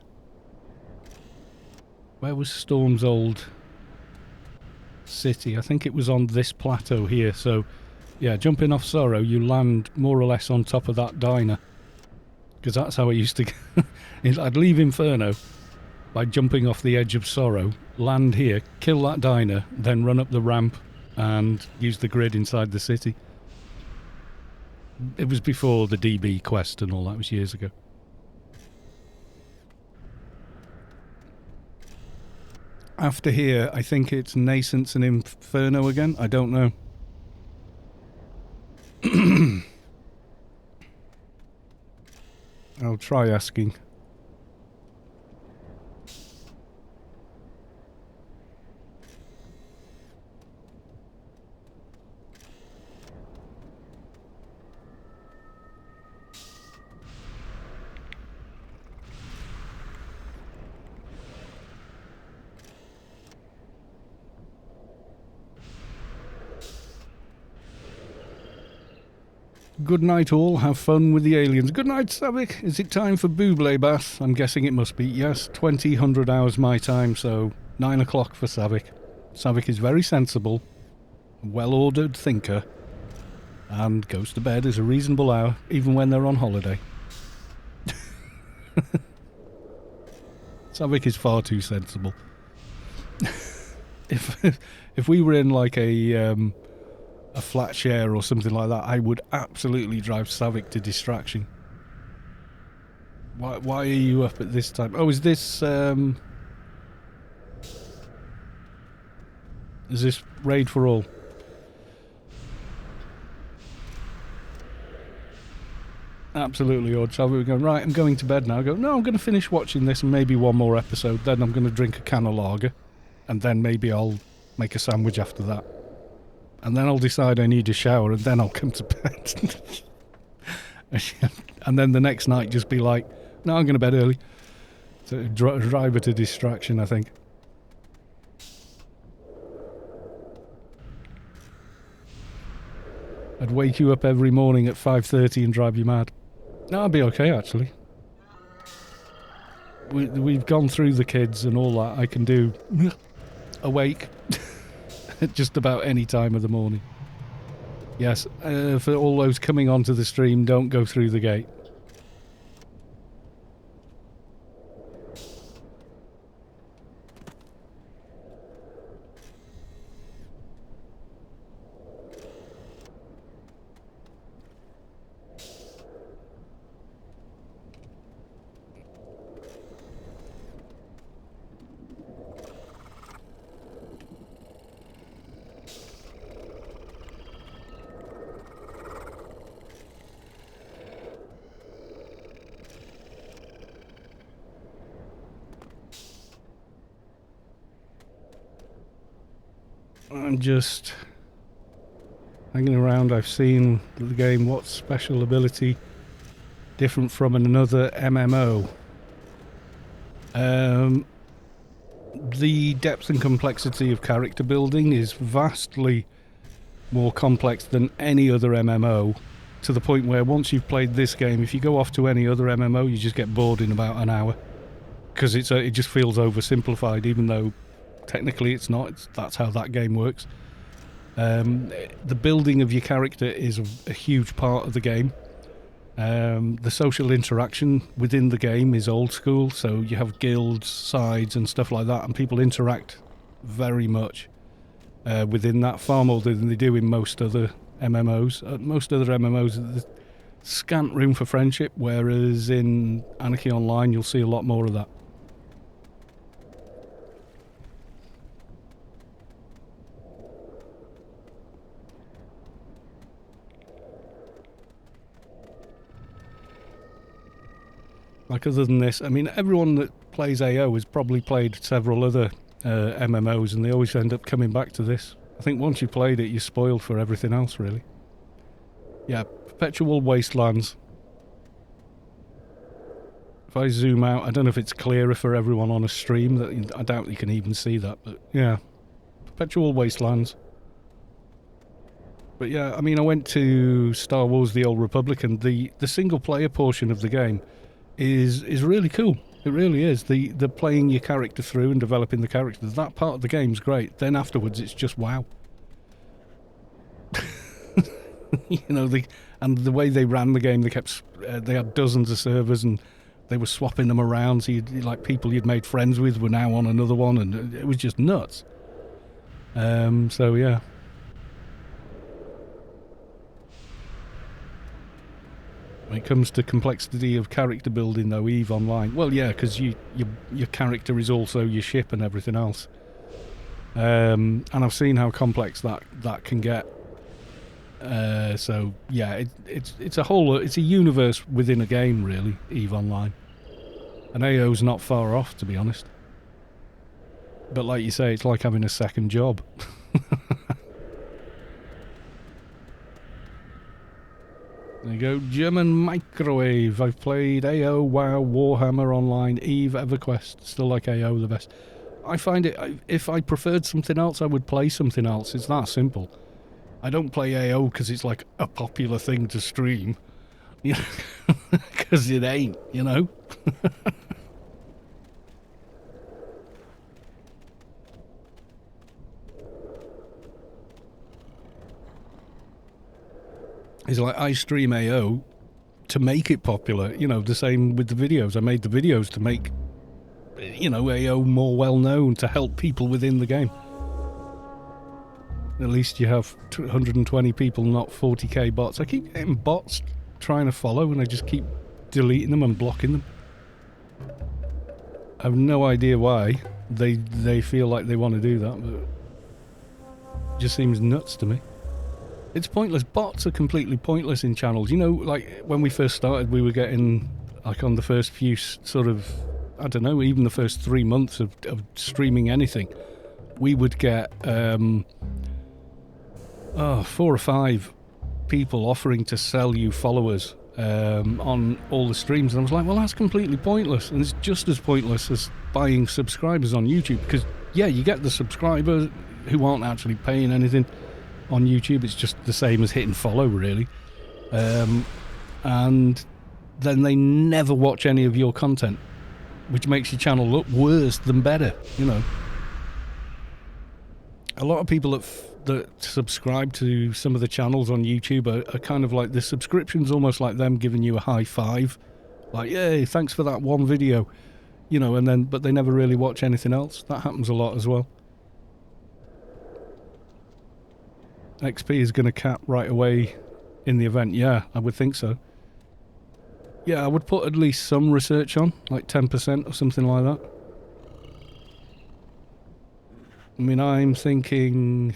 Where was Storm's old city? I think it was on this plateau here. So yeah, jumping off Sorrow, you land more or less on top of that diner, because that's how it used to go. I'd leave Inferno by jumping off the edge of Sorrow, land here, kill that diner, then run up the ramp and use the grid inside the city. It was before the DB quest and all that. Was years ago. After here, I think it's Nascence and Inferno again. I don't know. I'll try asking. Good night all, have fun with the aliens. Good night, Savik. Is it time for Buble bath? I'm guessing it must be. Yes, 100 hours my time, so 9 o'clock for Savik. Savik is very sensible, well-ordered thinker, and goes to bed at a reasonable hour, even when they're on holiday. Savik is far too sensible. If we were in like a flat share or something like that, I would absolutely drive Savik to distraction. Why are you up at this time? Oh, is this Raid for All? Absolutely, or Savik would go, right, I'm going to bed now. I go, no, I'm going to finish watching this and maybe one more episode, then I'm going to drink a can of lager, and then maybe I'll make a sandwich after that. And then I'll decide I need a shower, and then I'll come to bed. And then the next night just be like, no, I'm going to bed early. So drive her to distraction, I think. I'd wake you up every morning at 5:30 and drive you mad. No, I'd be okay, actually. We've gone through the kids and all that. I can do awake at just about any time of the morning. Yes, for all those coming onto the stream, don't go through the gate. I'm just hanging around. I've seen the game. What special ability different from another MMO? The depth and complexity of character building is vastly more complex than any other MMO, to the point where once you've played this game, if you go off to any other MMO, you just get bored in about an hour, because it just feels oversimplified, even though technically it's not. That's how that game works. The building of your character is a huge part of the game. The social interaction within the game is old school, so you have guilds, sides and stuff like that, and people interact very much within that, far more than they do in most other MMOs. Most other MMOs, there's scant room for friendship, whereas in Anarchy Online you'll see a lot more of that. Like, other than this, I mean, everyone that plays AO has probably played several other MMOs, and they always end up coming back to this. I think once you've played it, you're spoiled for everything else, really. Yeah, Perpetual Wastelands. If I zoom out, I don't know if it's clearer for everyone on a stream. I doubt you can even see that, but yeah. Perpetual Wastelands. But yeah, I mean, I went to Star Wars The Old Republic, and the single-player portion of the game is really cool. It really is. The playing your character through and developing the characters, that part of the game's great. Then afterwards it's just wow. You know, and the way they ran the game, they had dozens of servers and they were swapping them around, so like people you'd made friends with were now on another one, and it was just nuts. So yeah. When it comes to complexity of character building, though, EVE Online, well, yeah, because your character is also your ship and everything else. And I've seen how complex that can get. So yeah, it's a universe within a game, really. EVE Online, and AO's not far off, to be honest. But like you say, it's like having a second job. There you go, German Microwave. I've played AO, WoW, Warhammer Online, EVE, EverQuest. Still like AO the best. I find it, if I preferred something else, I would play something else. It's that simple. I don't play AO because it's like a popular thing to stream. You know, because it ain't, you know? It's like I stream AO to make it popular, you know, the same with the videos. I made the videos to make, you know, AO more well known, to help people within the game. At least you have 120 people, not 40k bots. I keep getting bots trying to follow and I just keep deleting them and blocking them. I have no idea why they feel like they want to do that, but it just seems nuts to me. It's pointless. Bots are completely pointless in channels. You know, like when we first started, we were getting, like on the first few sort of, I don't know, even the first 3 months of streaming anything, we would get 4 or 5 people offering to sell you followers on all the streams. And I was like, well, that's completely pointless. And it's just as pointless as buying subscribers on YouTube. Because, yeah, you get the subscribers who aren't actually paying anything. On YouTube, it's just the same as hitting follow, really. And then they never watch any of your content, which makes your channel look worse than better, you know. A lot of people that subscribe to some of the channels on YouTube are kind of like, the subscription's almost like them giving you a high five. Like, yay, thanks for that one video. You know, and then, but they never really watch anything else. That happens a lot as well. XP is going to cap right away in the event. Yeah, I would think so. Yeah, I would put at least some research on, like 10% or something like that. I mean, I'm thinking...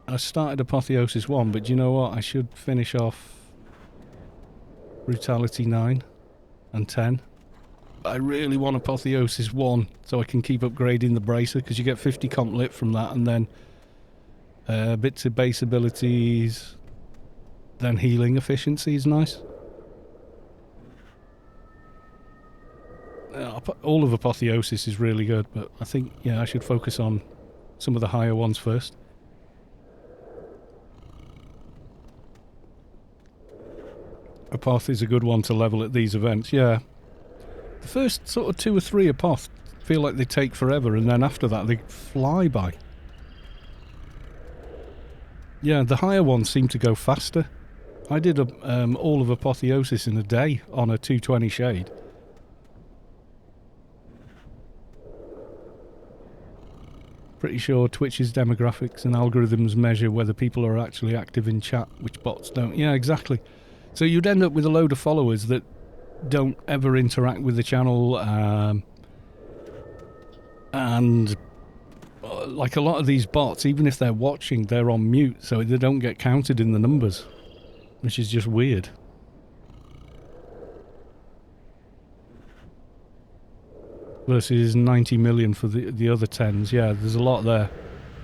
I started Apotheosis 1, but you know what? I should finish off Brutality 9 and 10. I really want Apotheosis 1 so I can keep upgrading the bracer, because you get 50 comp lit from that, and then bits of base abilities, then healing efficiency is nice. All of Apotheosis is really good, but I think, yeah, I should focus on some of the higher ones first. Apoth is a good one to level at these events, yeah. The first sort of 2 or 3 Apoth feel like they take forever, and then after that they fly by. Yeah, the higher ones seem to go faster. I did all of Apotheosis in a day on a 220 shade. Pretty sure Twitch's demographics and algorithms measure whether people are actually active in chat, which bots don't. Yeah, exactly. So you'd end up with a load of followers that don't ever interact with the channel, and like a lot of these bots, even if they're watching, they're on mute, so they don't get counted in the numbers, which is just weird. Versus 90 million for the other 10s. Yeah, there's a lot there.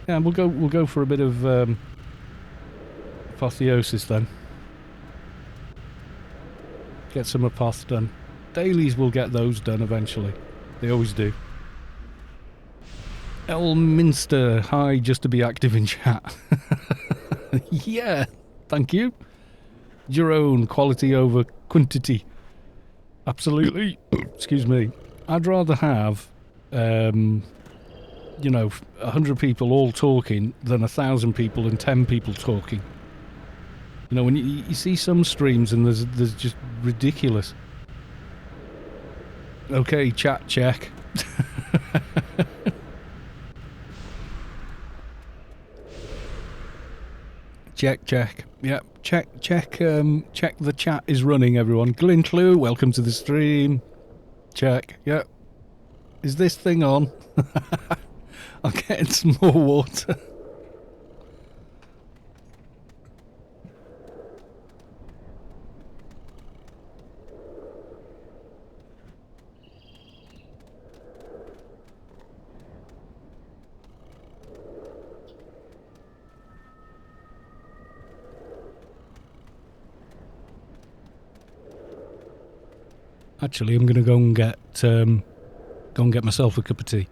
Yeah, we'll go for a bit of Apotheosis then. Get some Apoth done. Dailies will get those done eventually. They always do. Elminster, hi, just to be active in chat. Yeah, thank you. Your own quality over quantity. Absolutely. Excuse me. I'd rather have, you know, 100 people all talking than 1,000 people and 10 people talking. You know, when you see some streams and there's just ridiculous. Okay, chat check. Check. Yep, check the chat is running, everyone. Glintlu, welcome to the stream. Check, yep. Is this thing on? I'm getting some more water. Actually, I'm going to go and get myself a cup of tea.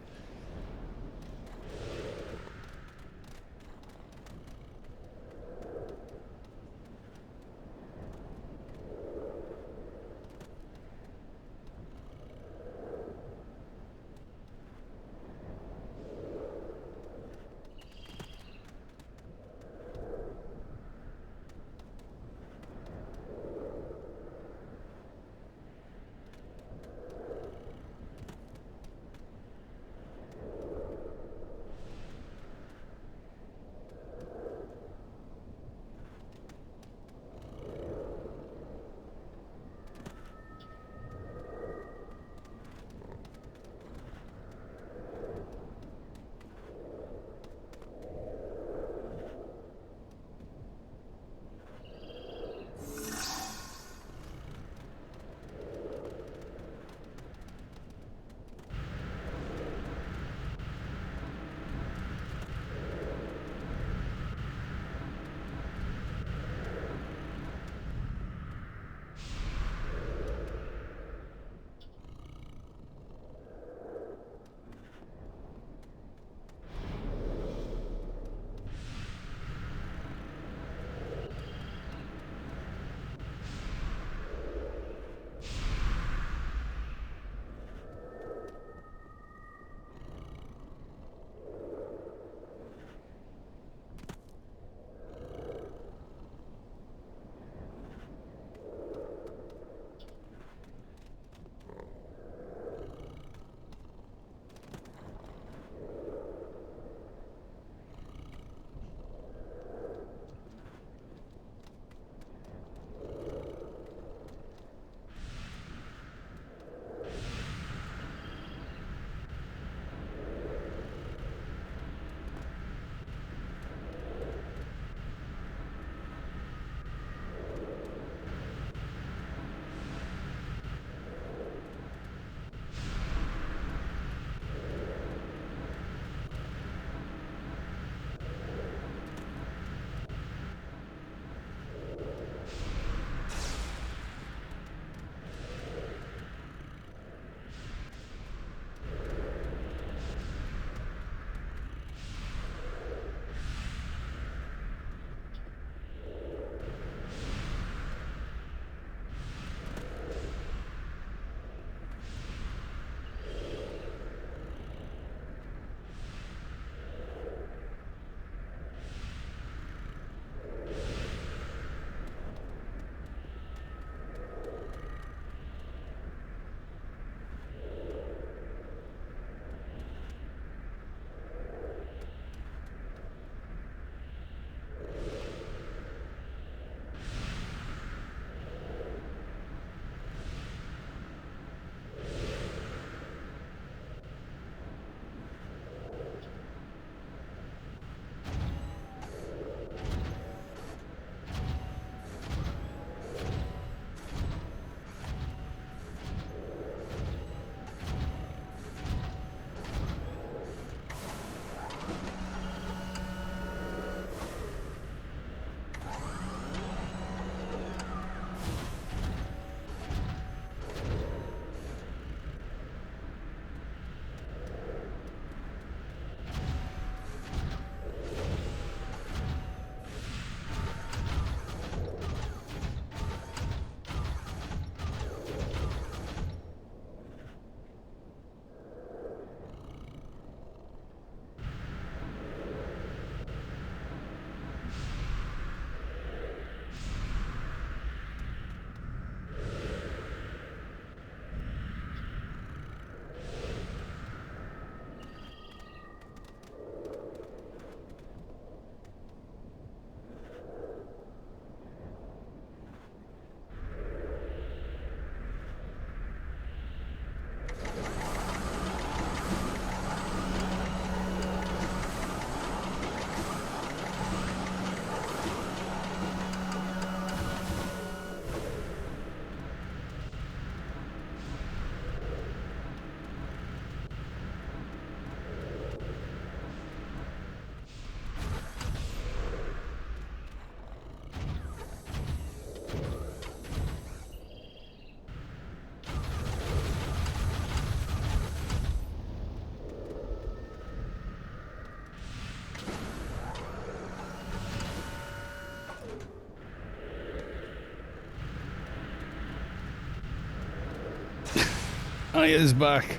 Maya's back.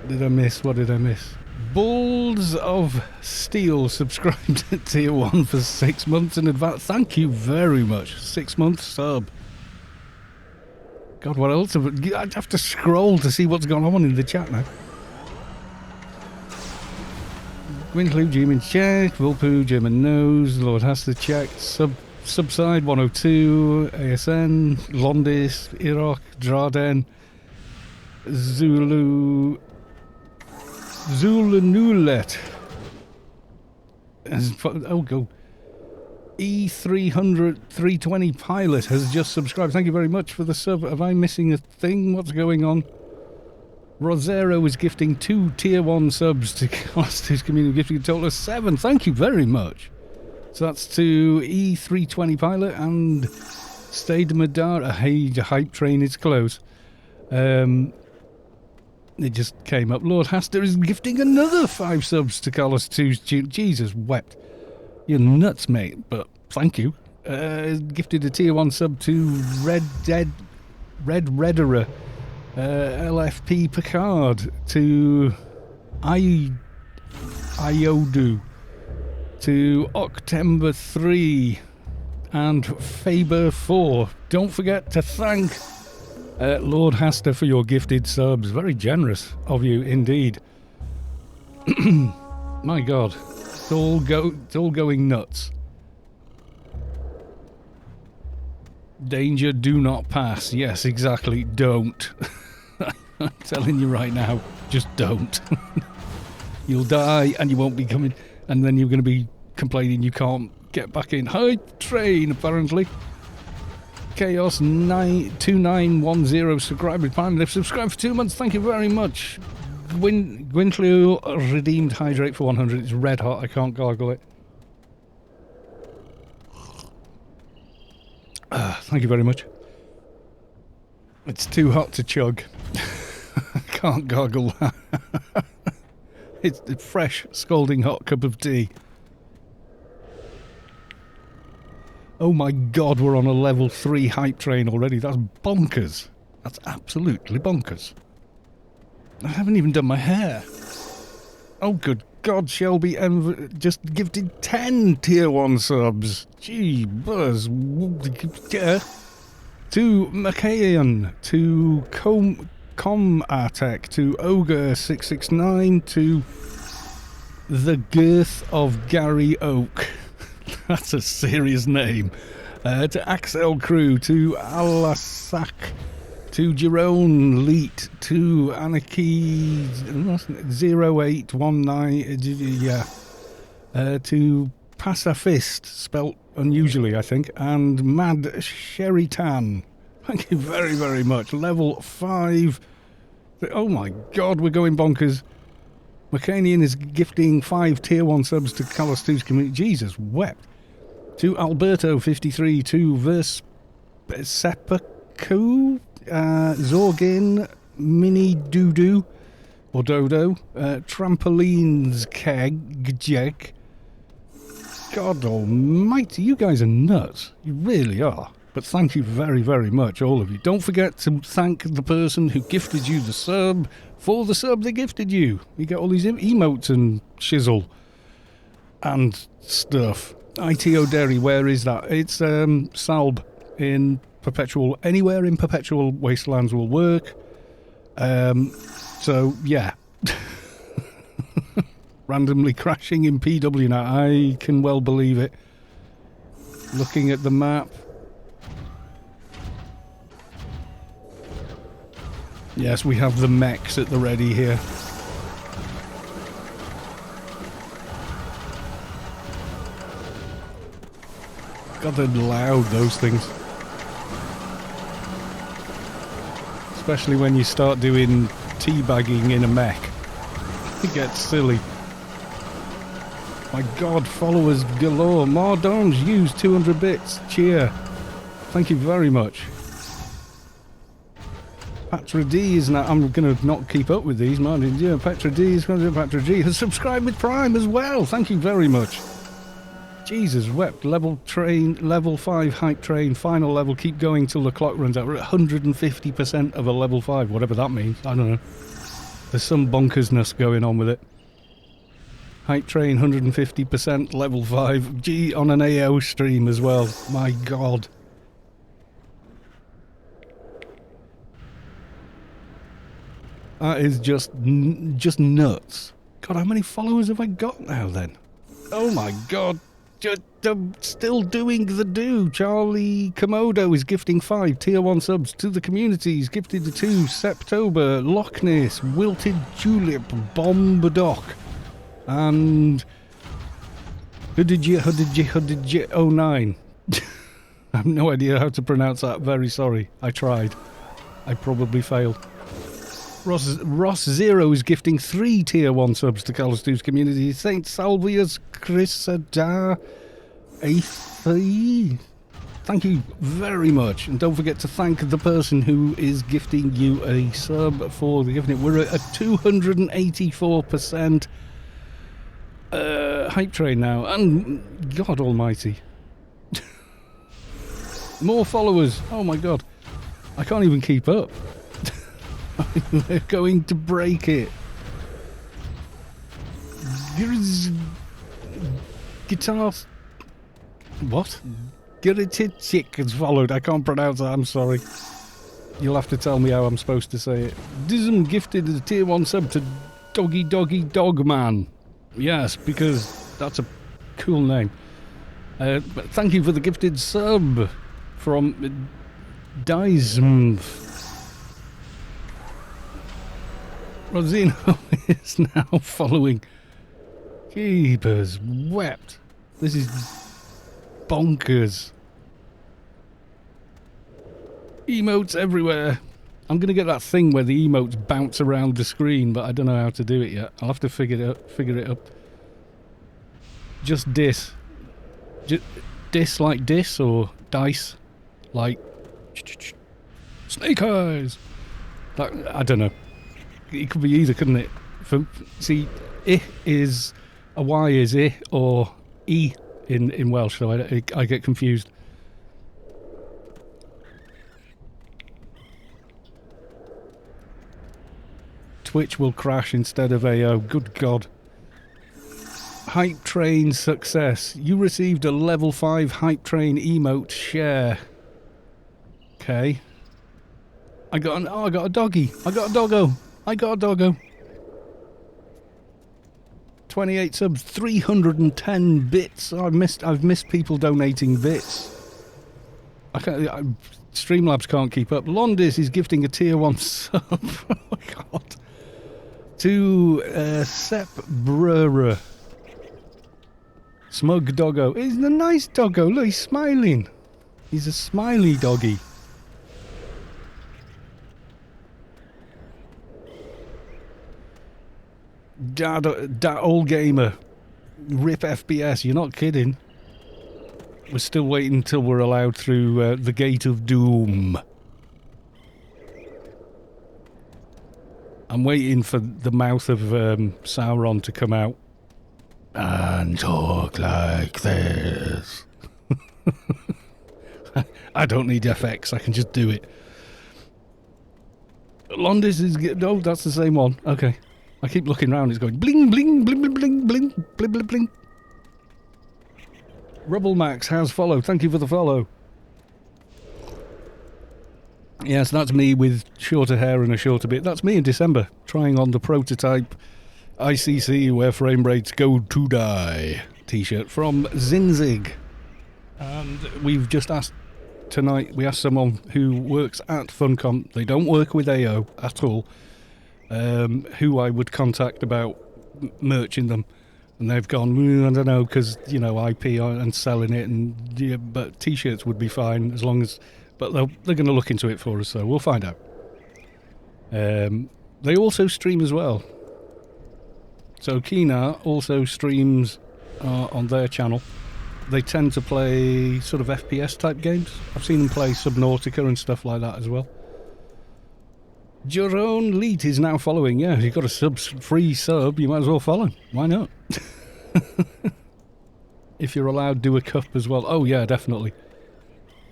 Did I miss? What did I miss? Balls of Steel subscribed at tier 1 for 6 months in advance. Thank you very much. 6 month sub. God, what else? I'd have to scroll to see what's going on in the chat now. Winclue, German check. Vulpu, German nose. Lord Hasta check. Subside 102. ASN. Londis. Iraq. Draden. Zulunulet. Oh, go. E300 320 Pilot has just subscribed. Thank you very much for the sub. Am I missing a thing? What's going on? Rosero is gifting 2 tier 1 subs to Costas Community, gifting a total of 7. Thank you very much. So that's to E320 Pilot and Stade Madara. Hey, the hype train is close. It just came up. Lord Hasta is gifting another 5 subs to Carlos 2's tune. Jesus wept. You're nuts, mate, but thank you. Gifted a tier 1 sub to Red Redderer, LFP Picard, to Iodu, to Octember 3, and Faber 4. Don't forget to thank Lord Hasta for your gifted subs. Very generous of you indeed. My God. It's all going nuts. Danger, do not pass. Yes, exactly. Don't. I'm telling you right now, just don't. You'll die and you won't be coming, and then you're going to be complaining you can't get back in. Hype train, apparently. Chaos 2910 subscribed with Prime. They've subscribed for 2 months. Thank you very much. Gwynflew redeemed hydrate for 100. It's red hot. I can't gargle it. Thank you very much. It's too hot to chug. I can't gargle that. It's a fresh, scalding hot cup of tea. Oh my God, we're on a level 3 hype train already. That's bonkers. That's absolutely bonkers. I haven't even done my hair. Oh, good God, Shelby just gifted 10 tier 1 subs. Gee, buzz. To Macaean, to Comatech, to Ogre669, to The Girth of Gary Oak. That's a serious name. To Axel Crew, to Alasak, to Jerome Leet, to Anarchy 0819, yeah, to Pacifist, spelt unusually, I think, and Mad Sherrytan. Thank you very, very much. Level 5. Oh my God, we're going bonkers. Mecanian is gifting 5 tier 1 subs to Carlos 2's community. Jesus wept. To Alberto53, to Versepaku, Zorgin, Mini Doodoo, or Dodo, Trampolines Keg. God almighty, you guys are nuts. You really are. But thank you very, very much, all of you. Don't forget to thank the person who gifted you the sub for the sub they gifted you. You get all these emotes and shizzle and stuff. ITO Derry, where is that? It's Salb in Perpetual. Anywhere in Perpetual Wastelands will work. So, yeah. Randomly crashing in PW now. I can well believe it. Looking at the map. Yes, we have the mechs at the ready here. God, they're loud, those things. Especially when you start doing teabagging in a mech. It gets silly. My God, followers galore. Mardonge used 200 bits. Cheer. Thank you very much. Patra D is now. I'm going to not keep up with these. Yeah, Patra D is going to do. Patra G has subscribed with Prime as well. Thank you very much. Jesus wept. Level 5 hype train, final level, keep going till the clock runs out. We're at 150% of a level 5, whatever that means. I don't know. There's some bonkersness going on with it. Hype train, 150%, level 5. Gee, on an AO stream as well. My God. That is just nuts. God, how many followers have I got now then? Oh my God. I'm still doing the do. Charlie Komodo is gifting 5 tier 1 subs to the community. He's gifted the 2. Septober, Loch Ness, Wilted Julep, Bombadoc, and Hodidji09. I have no idea how to pronounce that. Very sorry. I tried. I probably failed. Ross Zero is gifting 3 tier 1 subs to Call of Duty's community. Saint Salvius Chrysadar A3. Thank you very much. And don't forget to thank the person who is gifting you a sub for the gifting. We're at a 284% hype train now. And God almighty. More followers. Oh my God. I can't even keep up. We're going to break it. Guitar. What? Girititchik has followed. I can't pronounce that. I'm sorry. You'll have to tell me how I'm supposed to say it. Dism gifted a tier 1 sub to Doggy Doggy Dog Man. Yes, because that's a cool name. But thank you for the gifted sub from Dism. Rosino is now following. Jeepers wept. This is bonkers. Emotes everywhere. I'm going to get that thing where the emotes bounce around the screen, but I don't know how to do it yet. I'll have to figure it up. Just dis. Dis like dis, or dice like snake eyes. I don't know. It could be either, couldn't it? See, I is a Y is I or E in Welsh, so I get confused. Twitch will crash instead of AO. Good God. Hype train success. You received a level 5 hype train emote share. Okay. I got a doggy. I got a doggo. 28 subs, 310 bits. I've missed people donating bits. Streamlabs can't keep up. Londis is gifting a tier 1 sub. Oh my God. To Sep Brera. Smug doggo. He's a nice doggo. Look, he's smiling. He's a smiley doggy. That old gamer. Rip FPS, you're not kidding. We're still waiting until we're allowed through the Gate of Doom. I'm waiting for the mouth of Sauron to come out and talk like this. I don't need FX, I can just do it. Londis is... No, that's the same one. Okay. I keep looking around, it's going bling, bling, bling, bling, bling, bling, bling, bling, bling. Rubble Max has followed. Thank you for the follow. Yes, that's me with shorter hair and a shorter bit. That's me in December, trying on the prototype ICC Where Frame Rates Go to Die t-shirt from Zinzig. And we've just asked tonight, we asked someone who works at Funcom, they don't work with AO at all, who I would contact about merching them, and they've gone, I don't know, because, you know, IP and selling it, and yeah, but t-shirts would be fine as long as, but they're going to look into it for us, so we'll find out. They also stream as well, so Kina also streams on their channel. They tend to play sort of FPS type games. I've seen them play Subnautica and stuff like that as well. Jerome Leet is now following. Yeah, if you've got a free sub, you might as well follow. Why not? if you're allowed, do a cup as well. Oh yeah, definitely.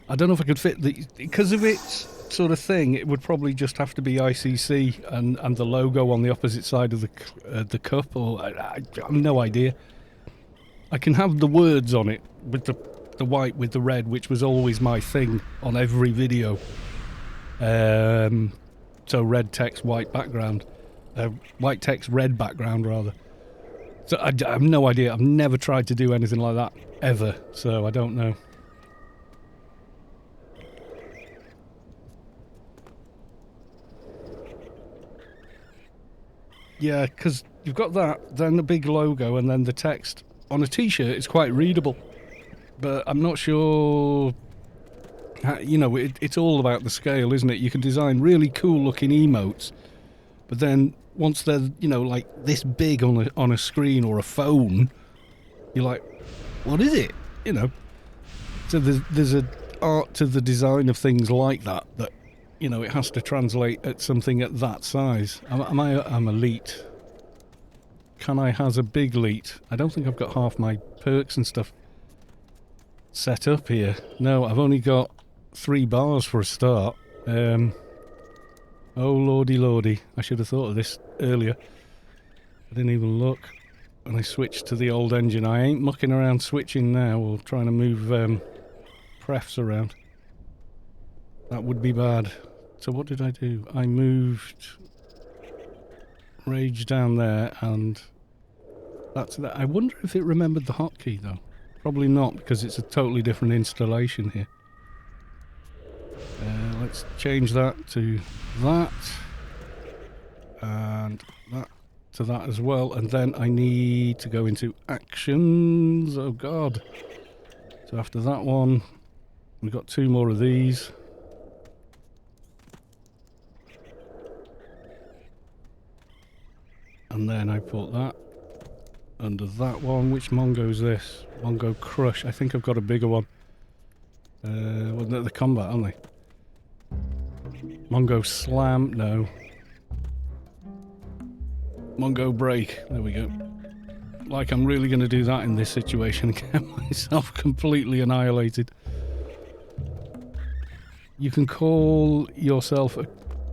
I don't know if I could fit the... Because of its sort of thing, it would probably just have to be ICC and the logo on the opposite side of the cup, or... I have no idea. I can have the words on it with the white with the red, which was always my thing on every video. So red text, white background. White text, red background, rather. So I have no idea. I've never tried to do anything like that, ever. So I don't know. Yeah, because you've got that, then the big logo, and then the text. On a t-shirt, it's quite readable. But I'm not sure... You know, it's all about the scale, isn't it? You can design really cool-looking emotes, but then once they're, you know, like this big on a screen or a phone, you're like, what is it? You know? So there's an art to the design of things like that, you know, it has to translate at something at that size. I'm elite. Can I has a big elite? I don't think I've got half my perks and stuff set up here. No, I've only got 3 bars for a start. Oh lordy lordy, I should have thought of this earlier. I didn't even look. And I switched to the old engine. I ain't mucking around switching now or trying to move prefs around. That would be bad. So what did I do? I moved Rage down there, and that's that. I wonder if it remembered the hotkey though. Probably not, because it's a totally different installation here. Let's change that to that, and that to that as well, and then I need to go into actions. Oh god. So after that one, we've got 2 more of these. And then I put that under that one. Which Mongo's this? Mongo Crush. I think I've got a bigger one. Wasn't it the combat, aren't they? Mongo Slam. No. Mongo Break. There we go. Like I'm really going to do that in this situation and get myself completely annihilated. You can call yourself a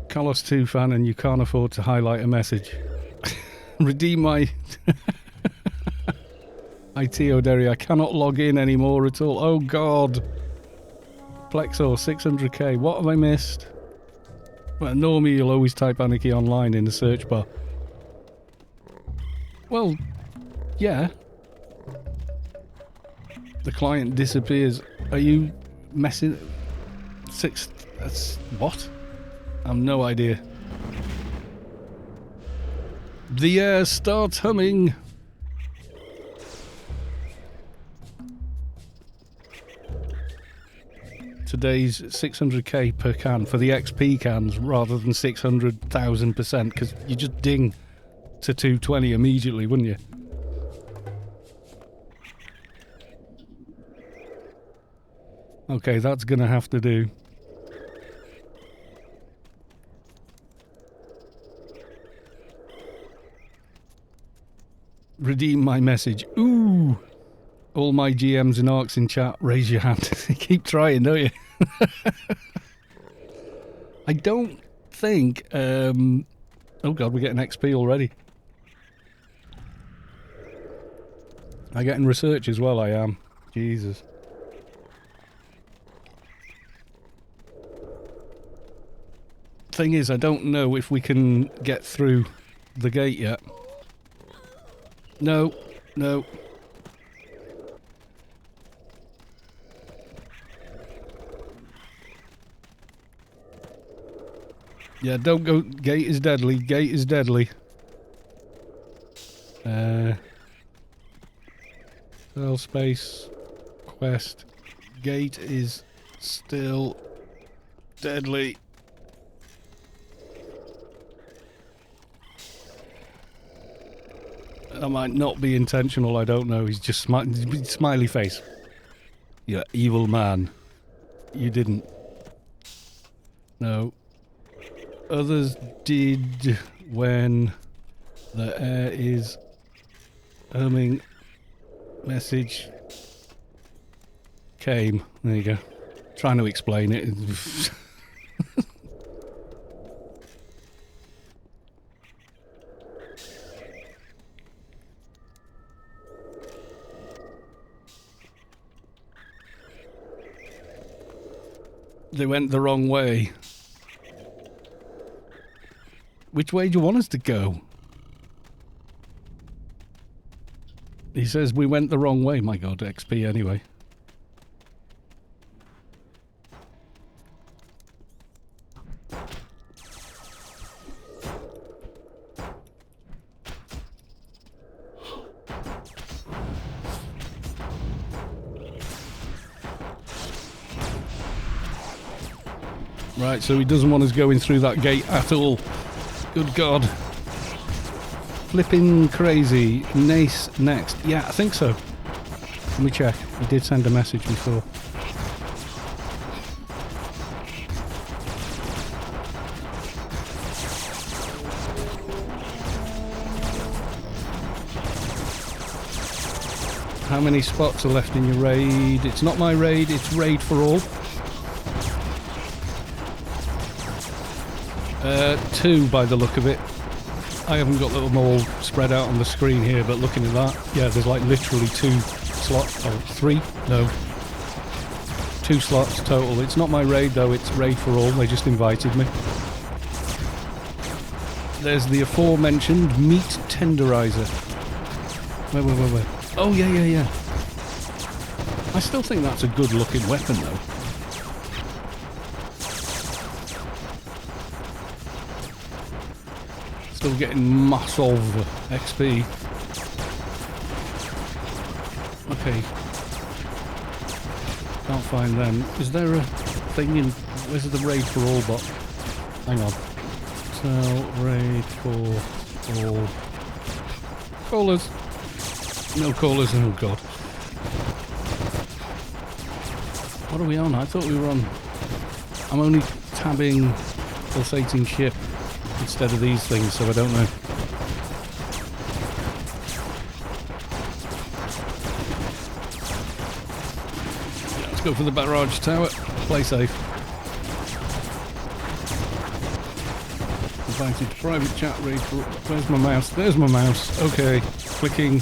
Carlos 2 fan and you can't afford to highlight a message. Redeem my IT O'Derry. I cannot log in anymore at all. Oh god. Plexor 600k. What have I missed? Well, normally you'll always type Anarchy online in the search bar. Well, yeah. The client disappears. Are you messing? That's what? I have no idea. The air starts humming. Today's 600k per can for the XP cans rather than 600,000%, because you just ding to 220 immediately, wouldn't you? Okay, that's gonna have to do. Redeem my message. Ooh! All my GMs and ARCs in chat, raise your hand. Keep trying, don't you? I don't think... oh god, we're getting XP already. I'm getting research as well, I am. Jesus. Thing is, I don't know if we can get through the gate yet. No, no. Yeah, don't go. Gate is deadly. Gate is deadly. Cell space. Quest. Gate is still deadly. That might not be intentional, I don't know. He's just smiley face. You evil man. You didn't. No. Others did when the air is humming. Message came. There you go. Trying to explain it. They went the wrong way. Which way do you want us to go? He says we went the wrong way. My god, XP anyway. Right, so he doesn't want us going through that gate at all. Good God. Flipping crazy. Nace next. Yeah, I think so. Let me check. He did send a message before. How many spots are left in your raid? It's not my raid, it's raid for all. 2 by the look of it. I haven't got them all spread out on the screen here, but looking at that, yeah, there's like literally 2 slots, oh, 3? No. 2 slots total. It's not my raid though, it's raid for all, they just invited me. There's the aforementioned meat tenderizer. Where? Oh, yeah. I still think that's a good looking weapon though. Still getting massive XP. Okay. Can't find them. Is there a thing in... Where's the raid for all bot? Hang on. So, raid for all. Callers. No callers, oh god. What are we on? I thought we were on... I'm only tabbing pulsating ship instead of these things, so I don't know. Yeah, let's go for the barrage tower. Play safe. Invited private chat raid for... Where's my mouse? There's my mouse. Okay. Clicking.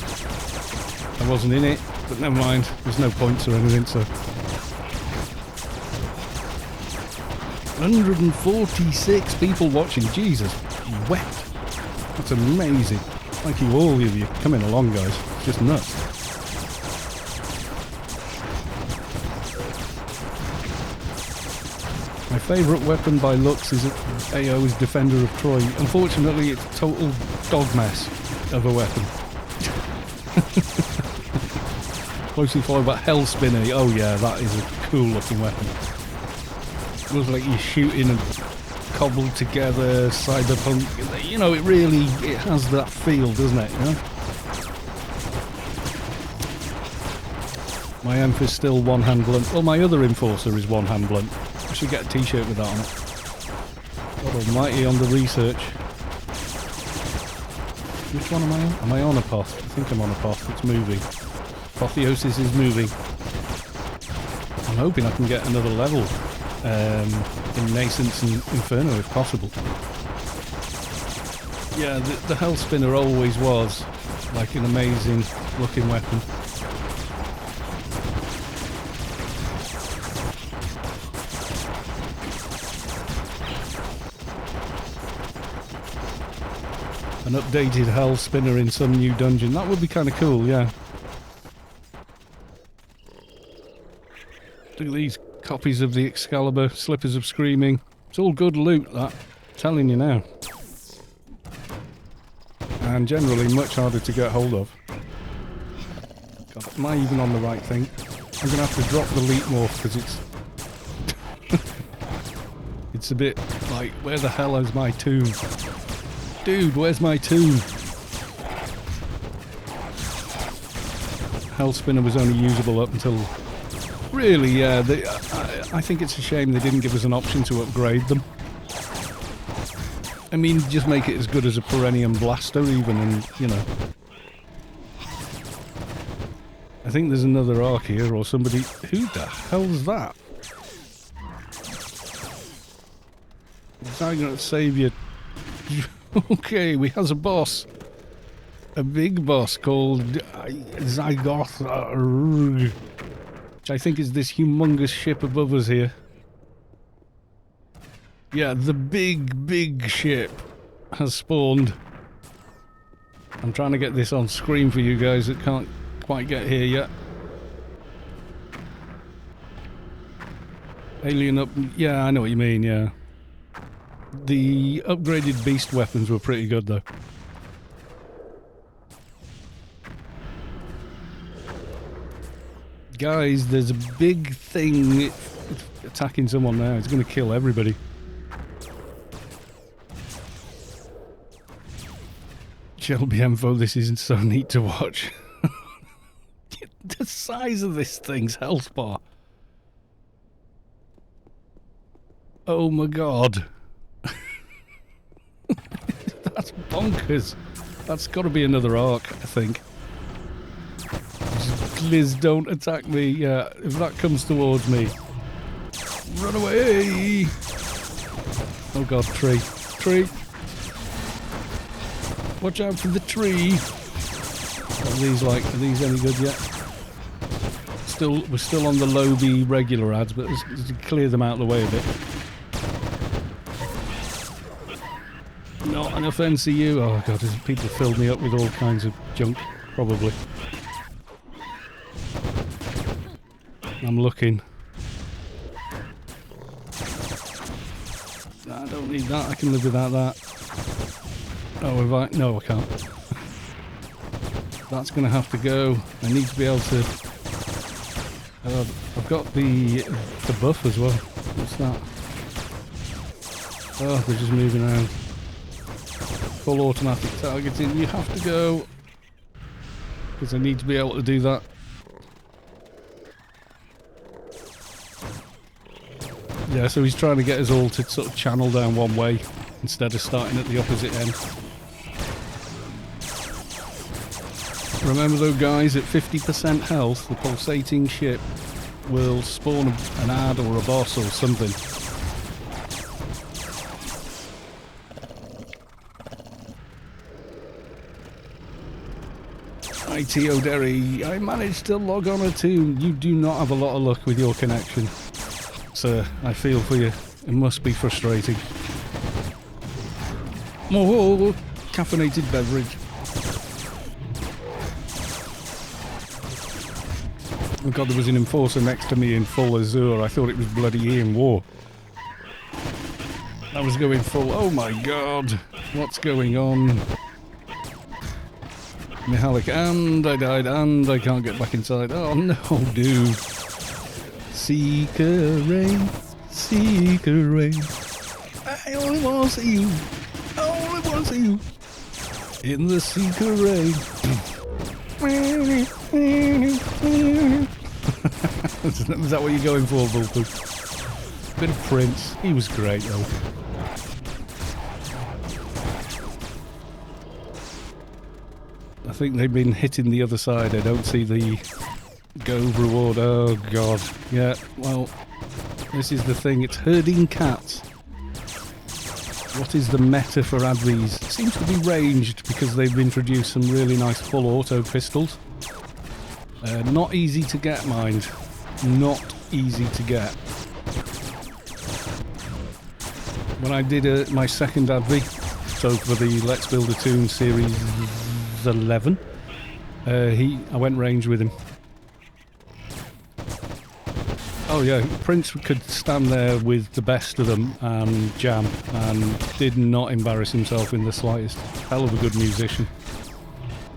I wasn't in it, but never mind. There's no points or anything, so... 146 people watching. Jesus, wet. That's amazing. Thank you all of you coming along, guys. It's just nuts. My favourite weapon by looks is AO's Defender of Troy. Unfortunately, it's a total dog mess of a weapon. Closely followed by Hell Spinner. Oh yeah, that is a cool looking weapon. Looks like you're shooting and cobbled together cyberpunk. You know, it has that feel, doesn't it? You know? My Emp is still one-hand blunt. Well, my other Enforcer is one-hand blunt. I should get a t-shirt with that on it. God almighty on the research. Which one am I on? Am I on a poth? I think I'm on a poth. It's moving. Apotheosis is moving. I'm hoping I can get another level. In Nascence and Inferno if possible. Yeah, the Hell Spinner always was like an amazing looking weapon. An updated Hell Spinner in some new dungeon. That would be kind of cool, yeah. Look at these copies of the Excalibur, Slippers of Screaming. It's all good loot, that. I'm telling you now. And generally much harder to get hold of. God, am I even on the right thing? I'm going to have to drop the leap morph because it's... it's a bit like, where the hell is my toon? Dude, where's my toon? Hell Spinner was only usable up until... Really, yeah, I think it's a shame they didn't give us an option to upgrade them. I mean, just make it as good as a Perennium Blaster even, and, you know. I think there's another arc here, or somebody... Who the hell's that? Is that going to save you? Okay, we has a boss. A big boss called Zygoth, which I think is this humongous ship above us here. Yeah, the big ship has spawned. I'm trying to get this on screen for you guys that can't quite get here yet. Alien up... Yeah, I know what you mean, yeah. The upgraded beast weapons were pretty good, though. Guys, there's a big thing attacking someone now. It's going to kill everybody. Shelby Info, this isn't so neat to watch. The size of this thing's health bar. Oh my god. That's bonkers. That's got to be another arc, I think. Liz, don't attack me. Yeah, if that comes towards me. Run away! Oh god, tree. Tree! Watch out for the tree! What are these like? Are these any good yet? We're still on the low B regular ads, but let's clear them out of the way a bit. Not enough NCU. Oh god, people filled me up with all kinds of junk, probably. I'm looking. I don't need that, I can live without that. Oh, have I? No, I can't. That's going to have to go. I need to be able to... I've got the buff as well. What's that? Oh, they're just moving around. Full automatic targeting. You have to go. Because I need to be able to do that. Yeah, so he's trying to get us all to sort of channel down one way instead of starting at the opposite end. Remember though guys, at 50% health, the pulsating ship will spawn an ad or a boss or something. ITO Derry, I managed to log on a Toon. You do not have a lot of luck with your connection. Sir, I feel for you. It must be frustrating. Oh, caffeinated beverage. Oh god, there was an enforcer next to me in full azure. I thought it was bloody Ian War. I was going full... Oh my god! What's going on? Mihalik, and I died, and I can't get back inside. Oh no, dude. Seeker rain, seeker rain. I only want to see you. I only want to see you. In the seeker rain. Is that what you're going for, Vulpoo? Bit of Prince. He was great, though. I think they've been hitting the other side. I don't see the go reward. Oh, God. Yeah, well, this is the thing. It's herding cats. What is the meta for Advies? It seems to be ranged because they've introduced some really nice full auto pistols. Not easy to get, mind. Not easy to get. When I did my second Advi, so for the Let's Build a Toon Series 11, I went range with him. Oh yeah, Prince could stand there with the best of them and jam, and did not embarrass himself in the slightest. Hell of a good musician.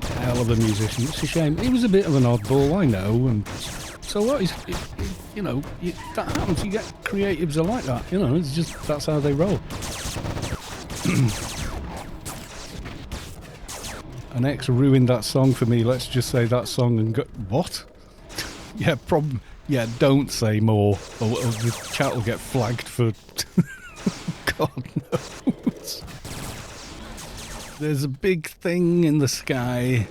Hell of a musician. It's a shame. He was a bit of an oddball, I know, and so what? You know, that happens. You get creatives are like that. You know, it's just that's how they roll. An ex ruined that song for me. Let's just say that song and go. What? Yeah, problem. Yeah, don't say more, or the chat will get flagged for. God knows. There's a big thing in the sky.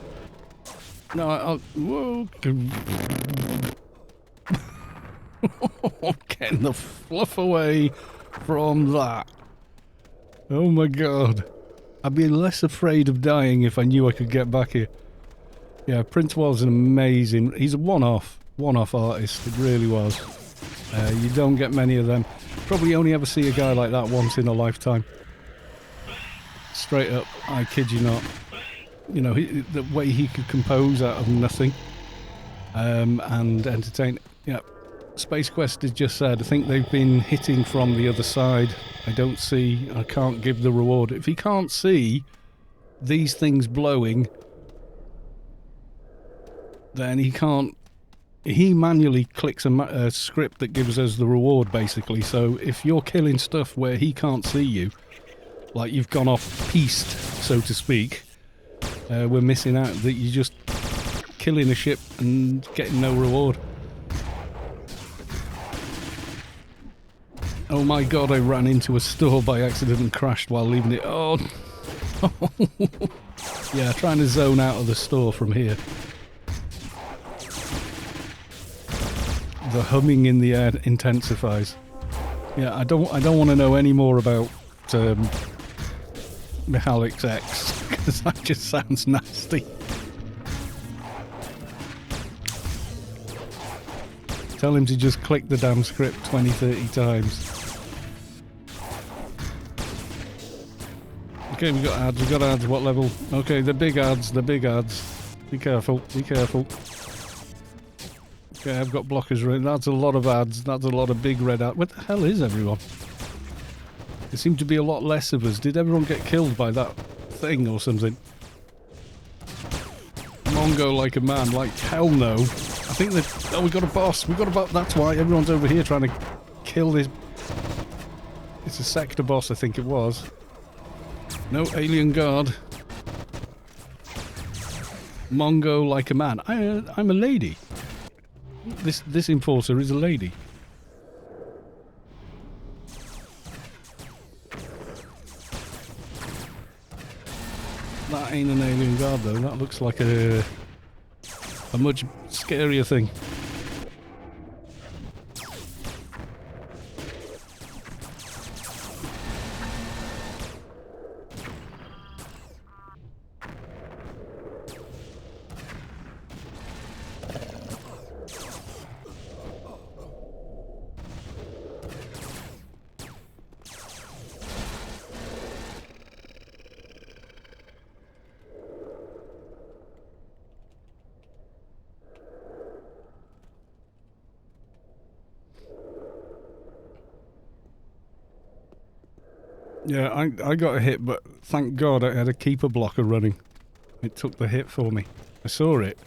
No, I'll... Whoa. Getting the fluff away from that. Oh my god. I'd be less afraid of dying if I knew I could get back here. Yeah, Prince was an amazing... He's a one-off artist. It really was. You don't get many of them. Probably only ever see a guy like that once in a lifetime. Straight up, I kid you not. You know, the way he could compose out of nothing and entertain. Yeah, Space Quest has just said, I think they've been hitting from the other side. I can't give the reward. If he can't see these things blowing, then he manually clicks a script that gives us the reward, basically. So if you're killing stuff where he can't see you, like you've gone off piste, so to speak, we're missing out that you're just killing a ship and getting no reward. Oh my god, I ran into a store by accident and crashed while leaving it. Oh, yeah, trying to zone out of the store from here. The humming in the air intensifies. Yeah, I don't want to know any more about Mihalik's X, because that just sounds nasty. Tell him to just click the damn script 20-30 times. Okay, we got ads, what level? Okay, the big ads. Be careful. Okay, I've got blockers running. That's a lot of ads. That's a lot of big red ads. Where the hell is everyone? There seemed to be a lot less of us. Did everyone get killed by that thing or something? Mongo like a man. Like, hell no. I think that... Oh, we got a boss. That's why everyone's over here trying to kill this... It's a sector boss, I think it was. No, alien guard. Mongo like a man. I'm a lady. This enforcer is a lady. That ain't an alien guard though. That looks like a much scarier thing. Yeah, I got a hit, but thank God I had a keeper blocker running. It took the hit for me. I saw it.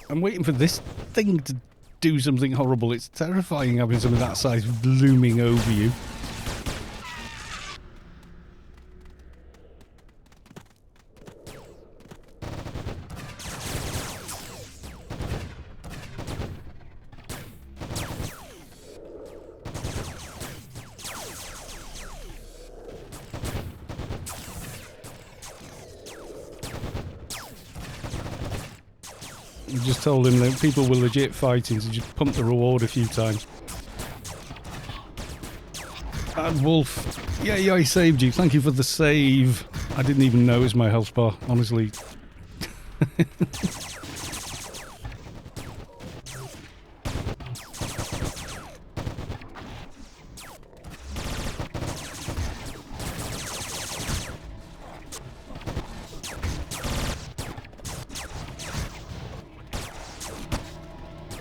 I'm waiting for this thing to do something horrible. It's terrifying having something that size looming over you. Just told him that people were legit fighting, so just pump the reward a few times. And Wolf, yeah, I saved you. Thank you for the save. I didn't even know it was my health bar, honestly.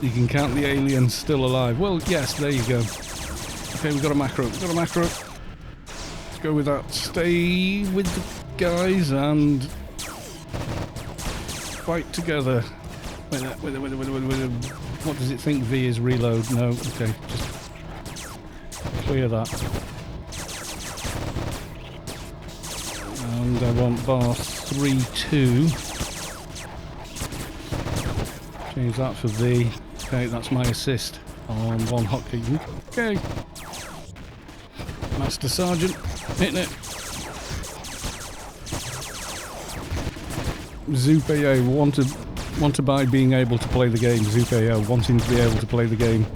You can count the aliens still alive. Well, yes, there you go. Okay, we've got a macro. Let's go with that. Stay with the guys and fight together. Wait, what does it think V is reload? No, okay, just clear that. And I want bar 3-2. Change that for V. Okay, that's my assist on one hotkey. Okay. Master Sergeant, hitting it. Zupeo want to buy being able to play the game. Zupeo wanting to be able to play the game.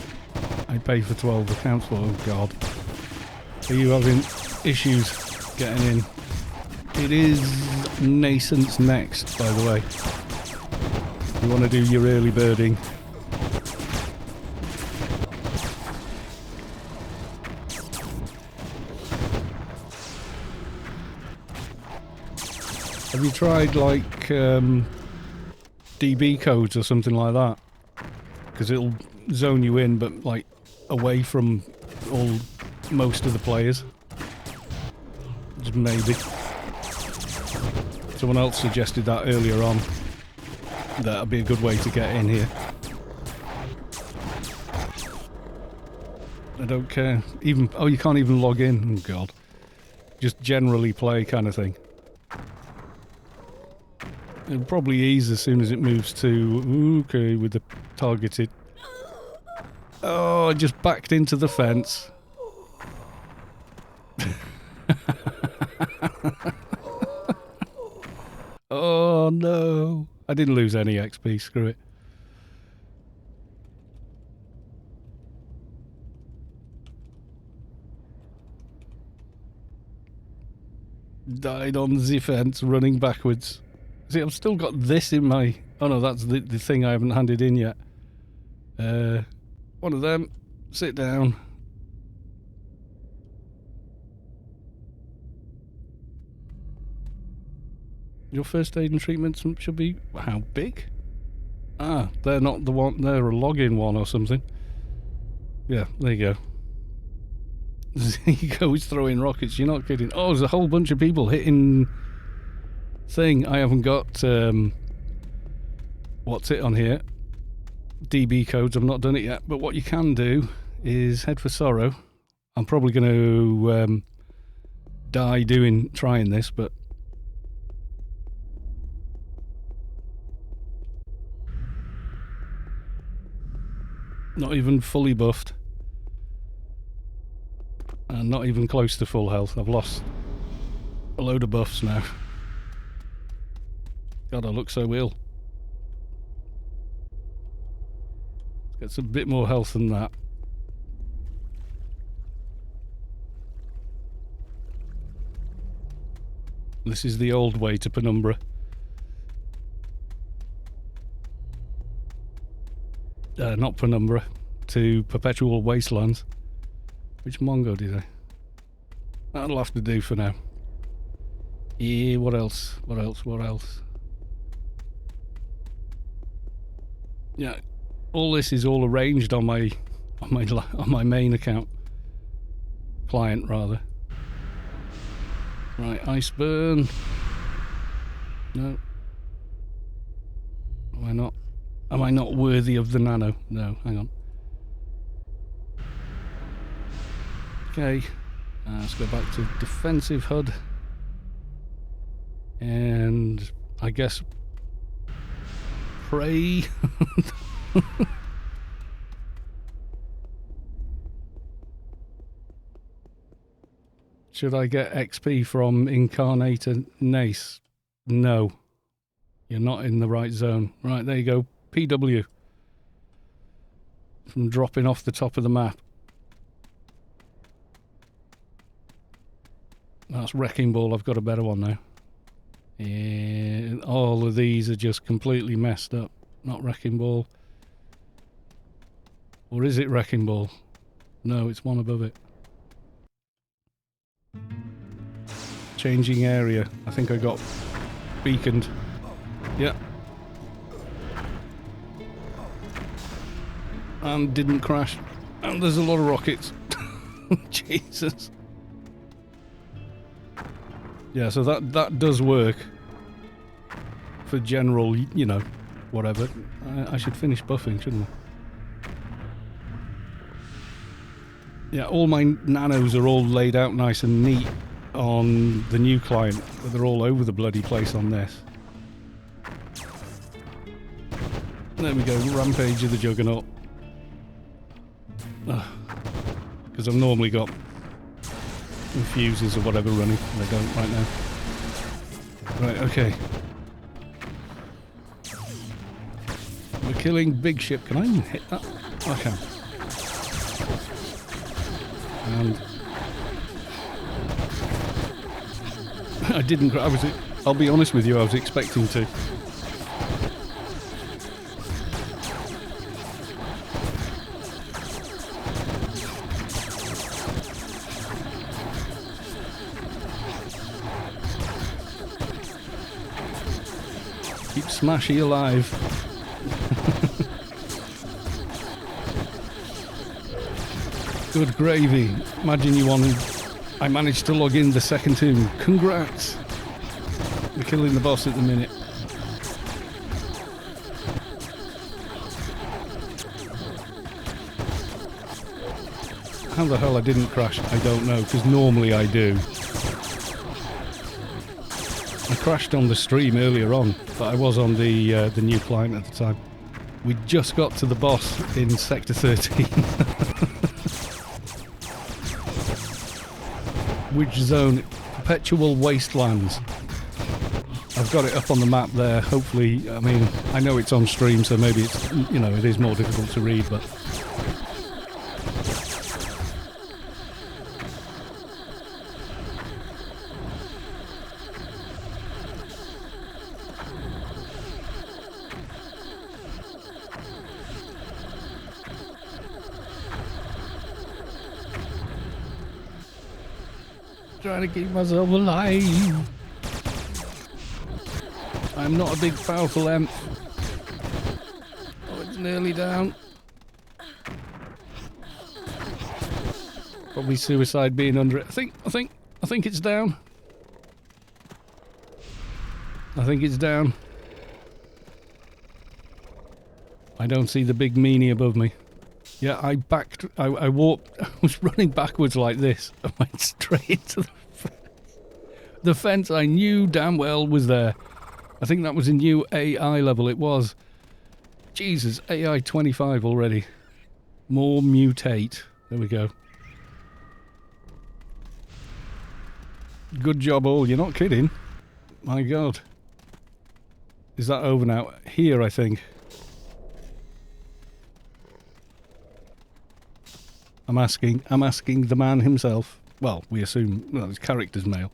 I pay for 12 accounts for. Oh god. Are you having issues getting in? It is Nascence next, by the way. You want to do your early birding. Have you tried like DB codes or something like that? Because it'll zone you in, but like away from most of the players. Just maybe. Someone else suggested that earlier on. That'd be a good way to get in here. I don't care. Even you can't even log in. Oh god. Just generally play kind of thing. It'll probably ease as soon as it moves to... Okay, with the targeted... Oh, I just backed into the fence. Oh, no. I didn't lose any XP, screw it. Died on the fence, running backwards. See, I've still got this in my... Oh no, that's the thing I haven't handed in yet. One of them. Sit down. Your first aid and treatments should be... How big? Ah, they're not the one... They're a login one or something. Yeah, there you go. He goes throwing rockets. You're not kidding. Oh, there's a whole bunch of people hitting... Thing. I haven't got what's it on here, DB codes. I've not done it yet, but what you can do is head for sorrow. I'm probably going to die trying this, but not even fully buffed and not even close to full health. I've lost a load of buffs now. God, I look so ill. Gets a bit more health than that. This is the old way to Penumbra. Not Penumbra. To Perpetual Wastelands. Which Mongo did I? That'll have to do for now. Yeah, what else? What else? What else? Yeah, all this is all arranged on my main account, client rather. Right, ice burn. No. Am I not worthy of the nano? No, hang on. Okay, let's go back to defensive HUD, and I guess. Pray. Should I get XP from Incarnator Nace? No. You're not in the right zone. Right, there you go. PW. From dropping off the top of the map. That's Wrecking Ball. I've got a better one now. Yeah, all of these are just completely messed up. Not Wrecking Ball. Or is it Wrecking Ball? No, it's one above it. Changing area. I think I got beaconed. Yeah. And didn't crash. And there's a lot of rockets. Jesus. Yeah, so that does work for general, you know, whatever. I should finish buffing, shouldn't I? Yeah, all my nanos are all laid out nice and neat on the new client, but they're all over the bloody place on this. There we go, Rampage of the Juggernaut. Because I've normally got infuses or whatever running, and I don't right now. Right, okay. We're killing big ship. Can I even hit that? I can. And I didn't. I'll be honest with you. I was expecting to. Keep Smashy alive. Good gravy. Imagine you won. I managed to log in the second tomb. Congrats. We're killing the boss at the minute. How the hell I didn't crash, I don't know, because normally I do. I crashed on the stream earlier on, but I was on the new client at the time. We just got to the boss in Sector 13. Which zone? Perpetual Wastelands. I've got it up on the map there. Hopefully, I mean, I know it's on stream, so maybe it's, you know, it is more difficult to read, but... Trying to keep myself alive. I'm not a big powerful imp. Oh, it's nearly down. Probably suicide being under it. I think it's down. I think it's down. I don't see the big meanie above me. Yeah, I backed. I walked. I was running backwards like this. I went straight into the fence. The fence I knew damn well was there. I think that was a new AI level. It was. Jesus, AI 25 already. More mutate. There we go. Good job, all. You're not kidding. My God. Is that over now? Here, I think. I'm asking the man himself. Well, we assume, well, his character's male.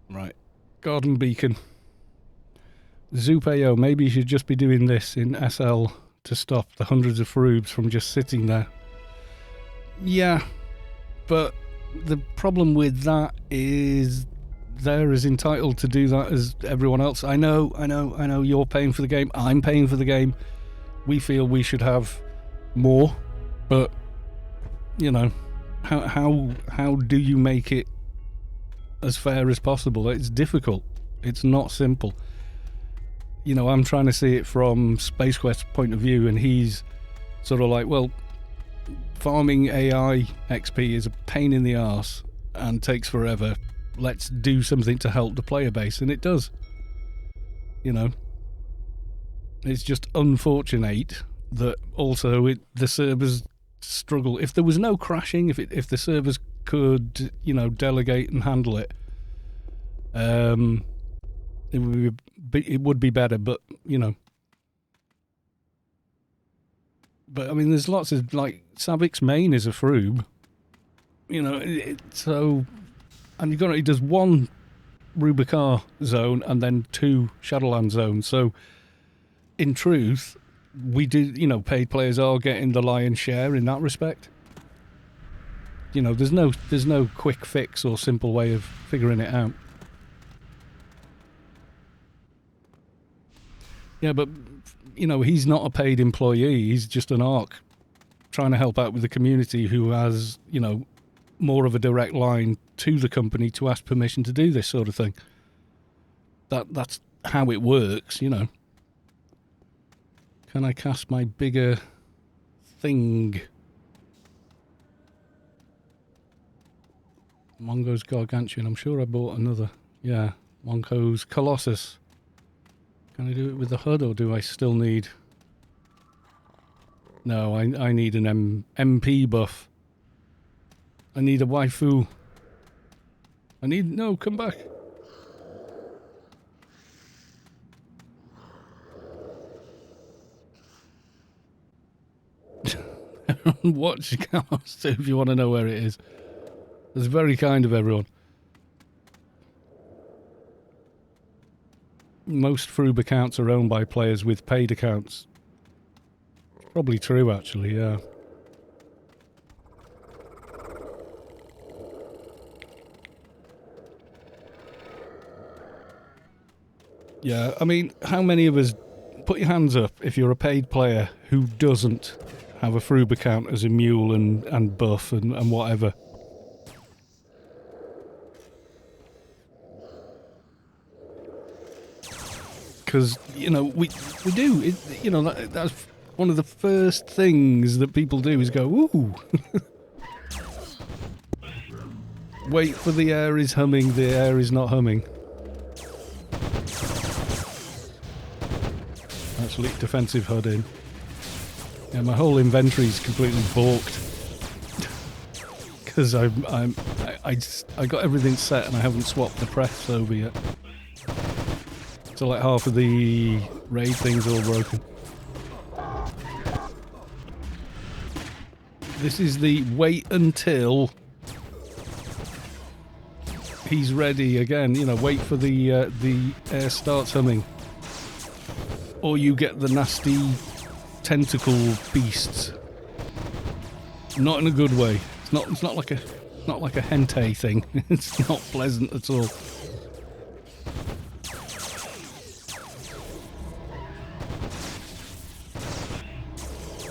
Right. Garden Beacon. Zoopeo, maybe you should just be doing this in SL to stop the hundreds of Frubes from just sitting there. Yeah, but the problem with that is they're as entitled to do that as everyone else. I know, you're paying for the game, I'm paying for the game. We feel we should have more, but, you know, how do you make it as fair as possible? It's difficult. It's not simple. You know, I'm trying to see it from Space Quest's point of view, and he's sort of like, well, farming AI XP is a pain in the arse and takes forever. Let's do something to help the player base, and it does. You know, it's just unfortunate that also the servers struggle. If there was no crashing, if the servers could, you know, delegate and handle it, it would be better, but, you know. But, I mean, there's lots of, like, Savik's main is a Frube. You know, so... And you've got it does one Rubicon zone and then 2 Shadowland zones. So, in truth, we do, you know, paid players are getting the lion's share in that respect. You know, there's no quick fix or simple way of figuring it out. Yeah, but, you know, he's not a paid employee. He's just an ARC trying to help out with the community who has, you know, more of a direct line to the company to ask permission to do this sort of thing. That's how it works, you know. Can I cast my bigger thing? Mongo's Gargantuan. I'm sure I bought another. Yeah, Mongo's Colossus. Can I do it with the HUD, or do I still need... No, I need an MP buff. I need a waifu. No, come back. Watch cast if you want to know where it is. It's very kind of everyone. Most Froob accounts are owned by players with paid accounts. Probably true, actually, yeah. Yeah, I mean, how many of us... Put your hands up if you're a paid player who doesn't have a Froob account as a mule and buff and whatever. Because, you know, we do. You know, that's one of the first things that people do is go, ooh. Wait for the air is humming, the air is not humming. Actually, defensive HUD in. Yeah, my whole inventory is completely balked. Because I got everything set and I haven't swapped the press over yet. So like half of the raid things are all broken. This is the wait until he's ready again. You know, wait for the air starts humming, or you get the nasty tentacle beasts. Not in a good way. It's not like a hentai thing. It's not pleasant at all.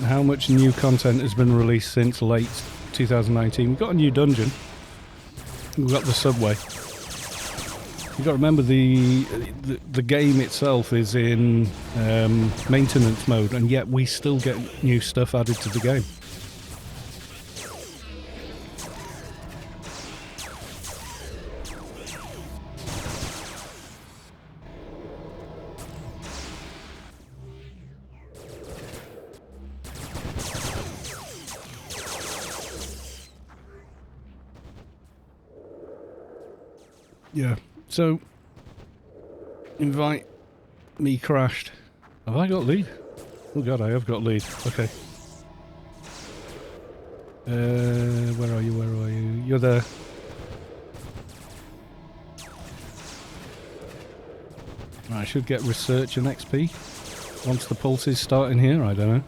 How much new content has been released since late 2019? We've got a new dungeon. We've got the subway. You've got to remember the game itself is in maintenance mode, and yet we still get new stuff added to the game. Yeah, so invite me crashed. Have I got lead? Oh god, I have got lead. Okay. Where are you? Where are you? You're there. I should get research and XP once the pulses start in here. I don't know.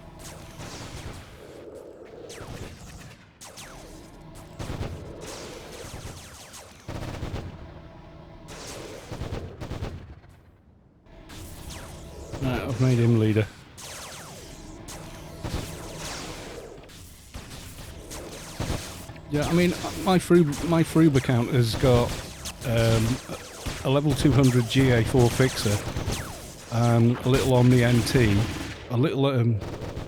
I've made him leader. Yeah, I mean, my Froob account has got a level 200 GA4 fixer, and a little Omni NT, a little, I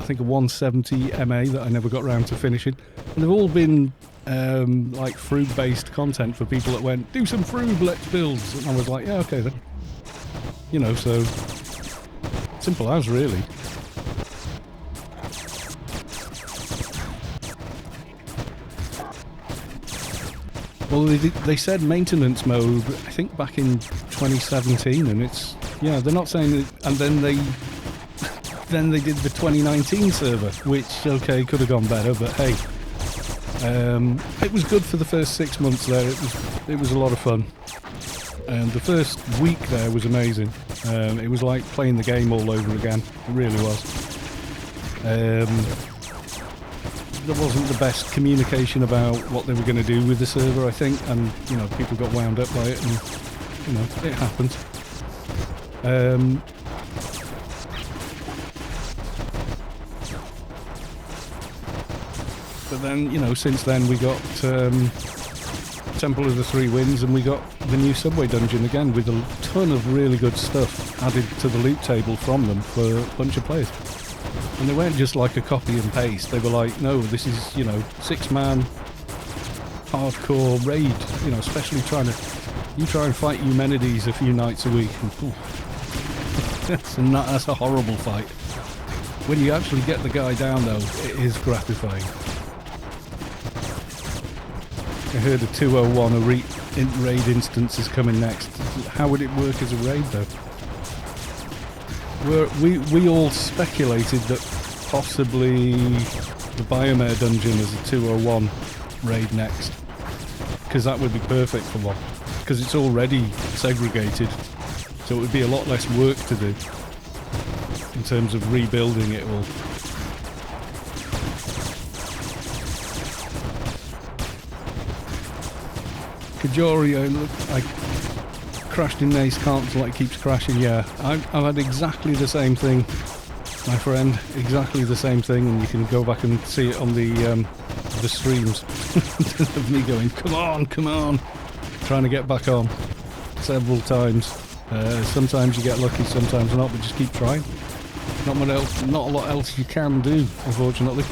think a 170 MA that I never got around to finishing. And they've all been like Froob-based content for people that went, do some Froob, let's builds. And I was like, yeah, okay then. You know, so simple as, really. Well, they said maintenance mode, I think back in 2017, and it's, yeah, they're not saying it, and then they did the 2019 server, which, okay, could have gone better, but hey, it was good for the first 6 months there. It was a lot of fun, and the first week there was amazing. It was like playing the game all over again. It really was. There wasn't the best communication about what they were going to do with the server, I think, and, you know, people got wound up by it, and, you know, it happens. But then, you know, since then we got Temple of the Three Winds, and we got the new subway dungeon again with a ton of really good stuff added to the loot table from them for a bunch of players. And they weren't just like a copy and paste, they were like, no, this is, you know, 6-man hardcore raid, you know, especially you try and fight Eumenides a few nights a week, and that's a horrible fight. When you actually get the guy down, though, it is gratifying. I heard a 201, a raid instance is coming next. How would it work as a raid, though? We all speculated that possibly the Biomare dungeon is a 201 raid next, because that would be perfect for one, because it's already segregated, so it would be a lot less work to do in terms of rebuilding it all. Kajori, I crashed in Nace console, it keeps crashing. Yeah, I've had exactly the same thing, my friend, exactly the same thing, and you can go back and see it on the streams of me going, come on, trying to get back on several times. Sometimes you get lucky, sometimes not, but just keep trying. Not a lot else you can do, unfortunately.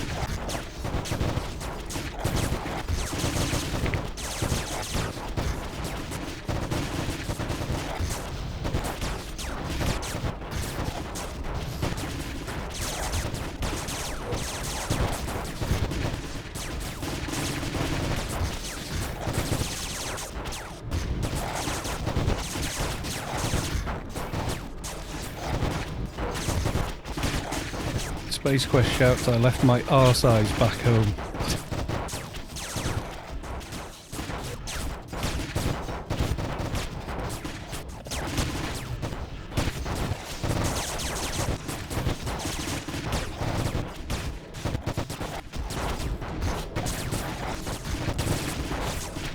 Space Quest shouts, I left my R size back home.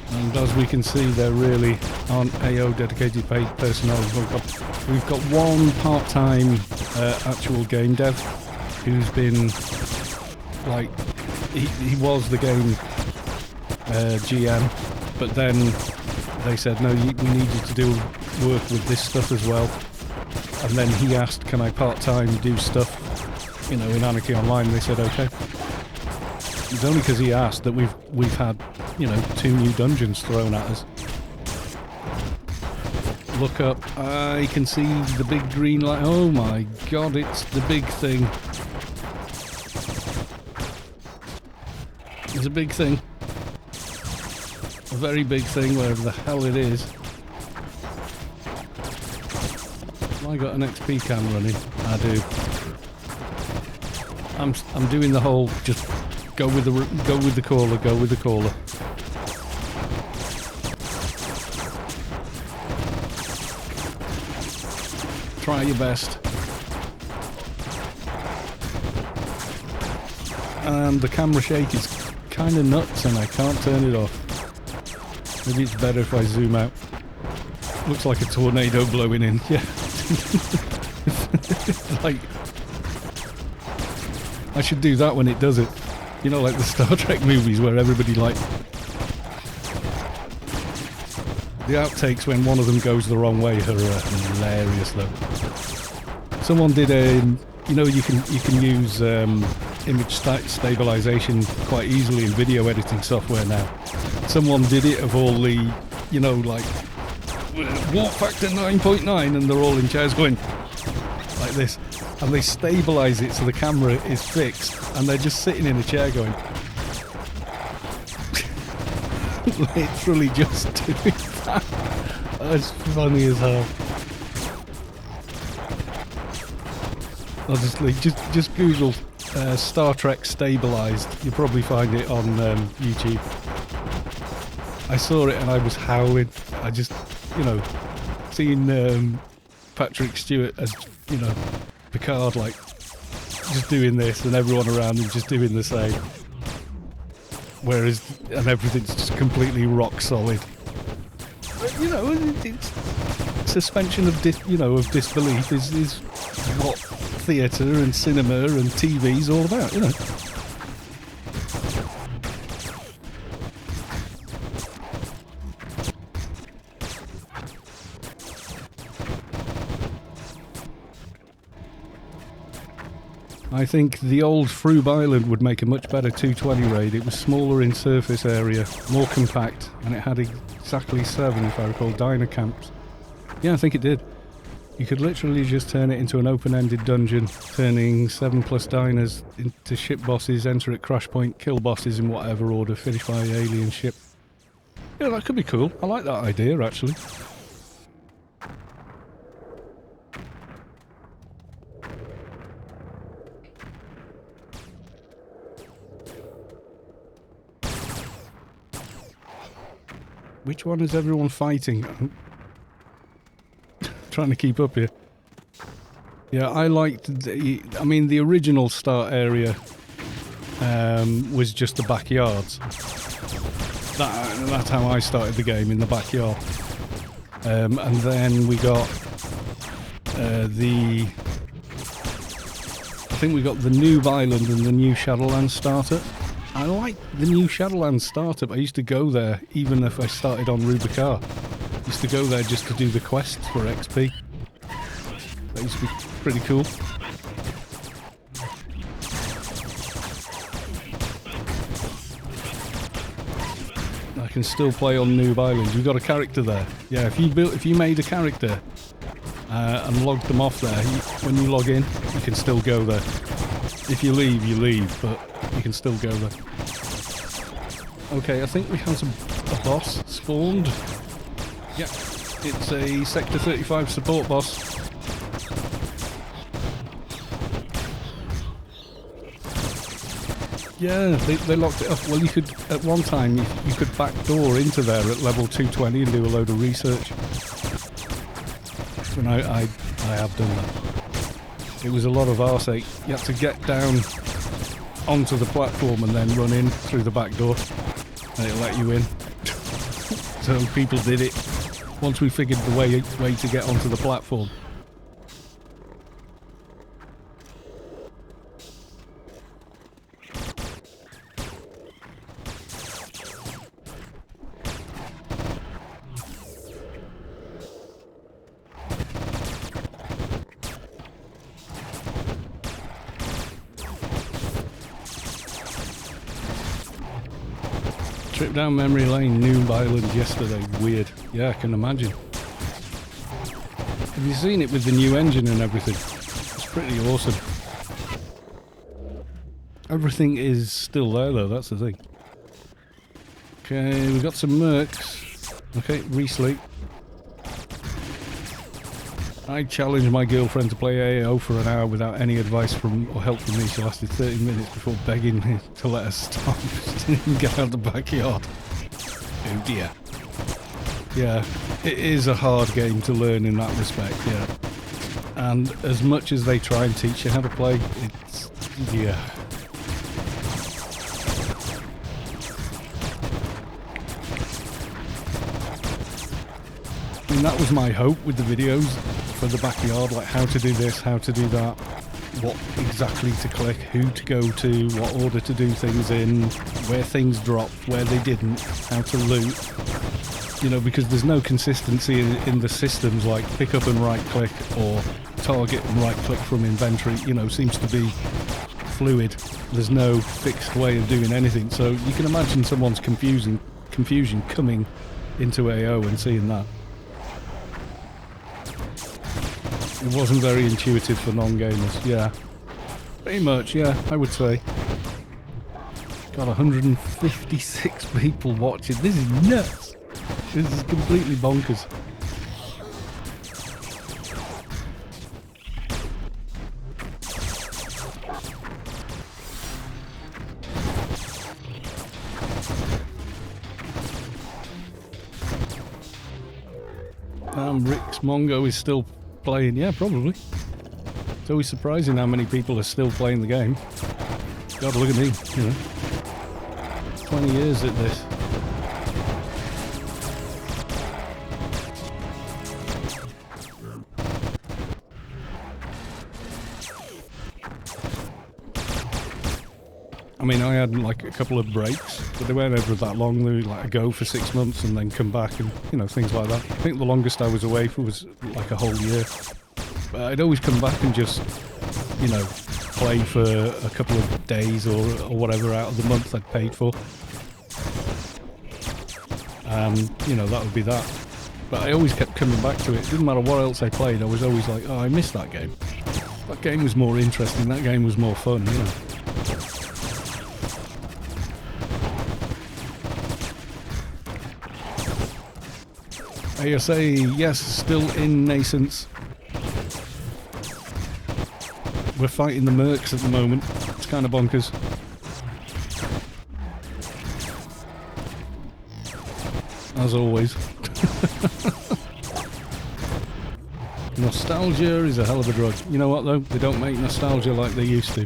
And as we can see, there really aren't AO dedicated paid personnel. We've got one part-time actual game dev who's been, like, he was the game GM, but then they said, no, we need you to do work with this stuff as well. And then he asked, can I part-time do stuff, you know, in Anarchy Online? They said, okay. It's only because he asked that we've had, you know, 2 new dungeons thrown at us. Look up, I can see the big green light. Oh my god, it's the big thing. It's a big thing. A very big thing, wherever the hell it is. Have I got an XP cam running? I do. I'm doing the whole just go with the caller. Try your best. And the camera shake is kind of nuts and I can't turn it off. Maybe it's better if I zoom out. Looks like a tornado blowing in. Yeah. Like, I should do that when it does it. You know, like the Star Trek movies where everybody, like, the outtakes when one of them goes the wrong way are hilarious though. Someone did a, you know, you can use image stabilization quite easily in video editing software now. Someone did it of all the, you know, like warp factor 9.9, and they're all in chairs going like this, and they stabilize it so the camera is fixed, and they're just sitting in a chair going literally just doing that. That's funny as hell. I'll just Google Star Trek stabilized. You'll probably find it on YouTube. I saw it and I was howling. I just, you know, seeing Patrick Stewart as, you know, Picard, like, just doing this and everyone around him just doing the same. Whereas, and everything's just completely rock solid. But, you know, it's suspension of disbelief is what theatre and cinema and TV's all about, you know. I think the old Froob Island would make a much better 220 raid. It was smaller in surface area, more compact, and it had exactly 7, if I recall, diner camps. Yeah, I think it did. You could literally just turn it into an open-ended dungeon, turning 7+ diners into ship bosses, enter at crash point, kill bosses in whatever order, finish by alien ship. Yeah, that could be cool. I like that idea, actually. Which one is everyone fighting? I'm trying to keep up here. Yeah, I liked the original start area was just the backyards. That's how I started the game, in the backyard. And then we got I think we got the Noob Island and the new Shadowlands starter. I like the new Shadowlands startup. I used to go there even if I started on Rubicar. I used to go there just to do the quests for XP. That used to be pretty cool. I can still play on Noob Island. You've got a character there. Yeah, if you made a character and logged them off there, when you log in, you can still go there. If you leave, you leave, but you can still go there. Okay, I think we have a boss spawned. Yeah, it's a Sector 35 support boss. Yeah, they locked it up. Well, you could, at one time, you could backdoor into there at level 220 and do a load of research. And I have done that. It was a lot of arsake. You had to get down onto the platform and then run in through the back door, and it'll let you in. So people did it once we figured the way to get onto the platform. Trip down memory lane, Noob Island yesterday. Weird. Yeah, I can imagine. Have you seen it with the new engine and everything? It's pretty awesome. Everything is still there though, that's the thing. Okay, we've got some mercs. Okay, re-sleep. I challenged my girlfriend to play AO for an hour without any advice from or help from me. She lasted 30 minutes before begging me to let her stop. She didn't get out the backyard. Oh dear. Yeah, it is a hard game to learn in that respect, yeah. And as much as they try and teach you how to play, it's... yeah. I mean, that was my hope with the videos for the backyard, like how to do this, how to do that, what exactly to click, who to go to, what order to do things in, where things dropped, where they didn't, how to loot. You know, because there's no consistency in the systems, like pick up and right click or target and right click from inventory, you know, seems to be fluid. There's no fixed way of doing anything, so you can imagine someone's confusion coming into AO and seeing that. It wasn't very intuitive for non-gamers, yeah. Pretty much, yeah, I would say. Got 156 people watching. This is nuts. This is completely bonkers. Rick's Mongo is still playing. Yeah, probably. It's always surprising how many people are still playing the game. God, look at me, you know. 20 years at this. I mean, I had like a couple of breaks, but they weren't ever that long. They were like a go for 6 months and then come back and, you know, things like that. I think the longest I was away for was like a whole year. But I'd always come back and just, you know, play for a couple of days or whatever out of the month I'd paid for. You know, that would be that. But I always kept coming back to it. It didn't matter what else I played, I was always like, oh, I missed that game. That game was more interesting, that game was more fun, you know. ASA, yes, still in Nascence. We're fighting the mercs at the moment. It's kind of bonkers. As always. Nostalgia is a hell of a drug. You know what though? They don't make nostalgia like they used to.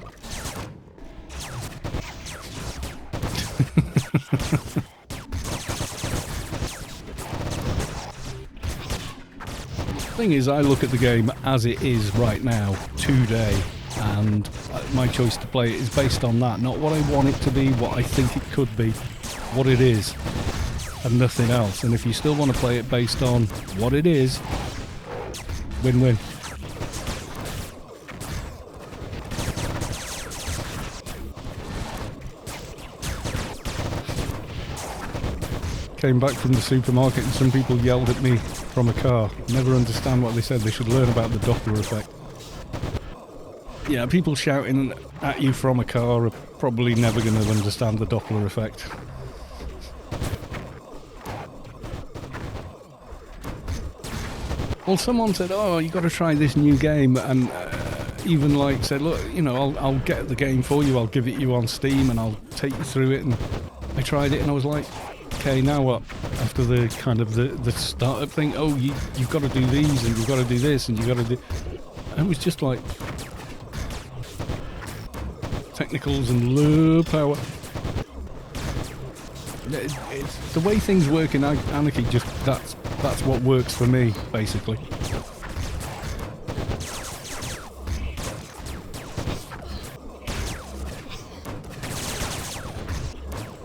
Thing is, I look at the game as it is right now, today, and my choice to play it is based on that, not what I want it to be, what I think it could be, what it is, and nothing else. And if you still want to play it based on what it is, win-win. Came back from the supermarket and some people yelled at me from a car. Never understand what they said. They should learn about the Doppler effect. Yeah, people shouting at you from a car are probably never going to understand the Doppler effect. Well, someone said, oh, you got to try this new game, and even like said, look, you know, I'll get the game for you, I'll give it you on Steam and I'll take you through it. And I tried it and I was like, okay, now what? After the kind of the startup thing, oh, you've got to do these and you've got to do this and you've got to do... And it was just like... technicals and low power. It's the way things work in Anarchy, just that's what works for me, basically.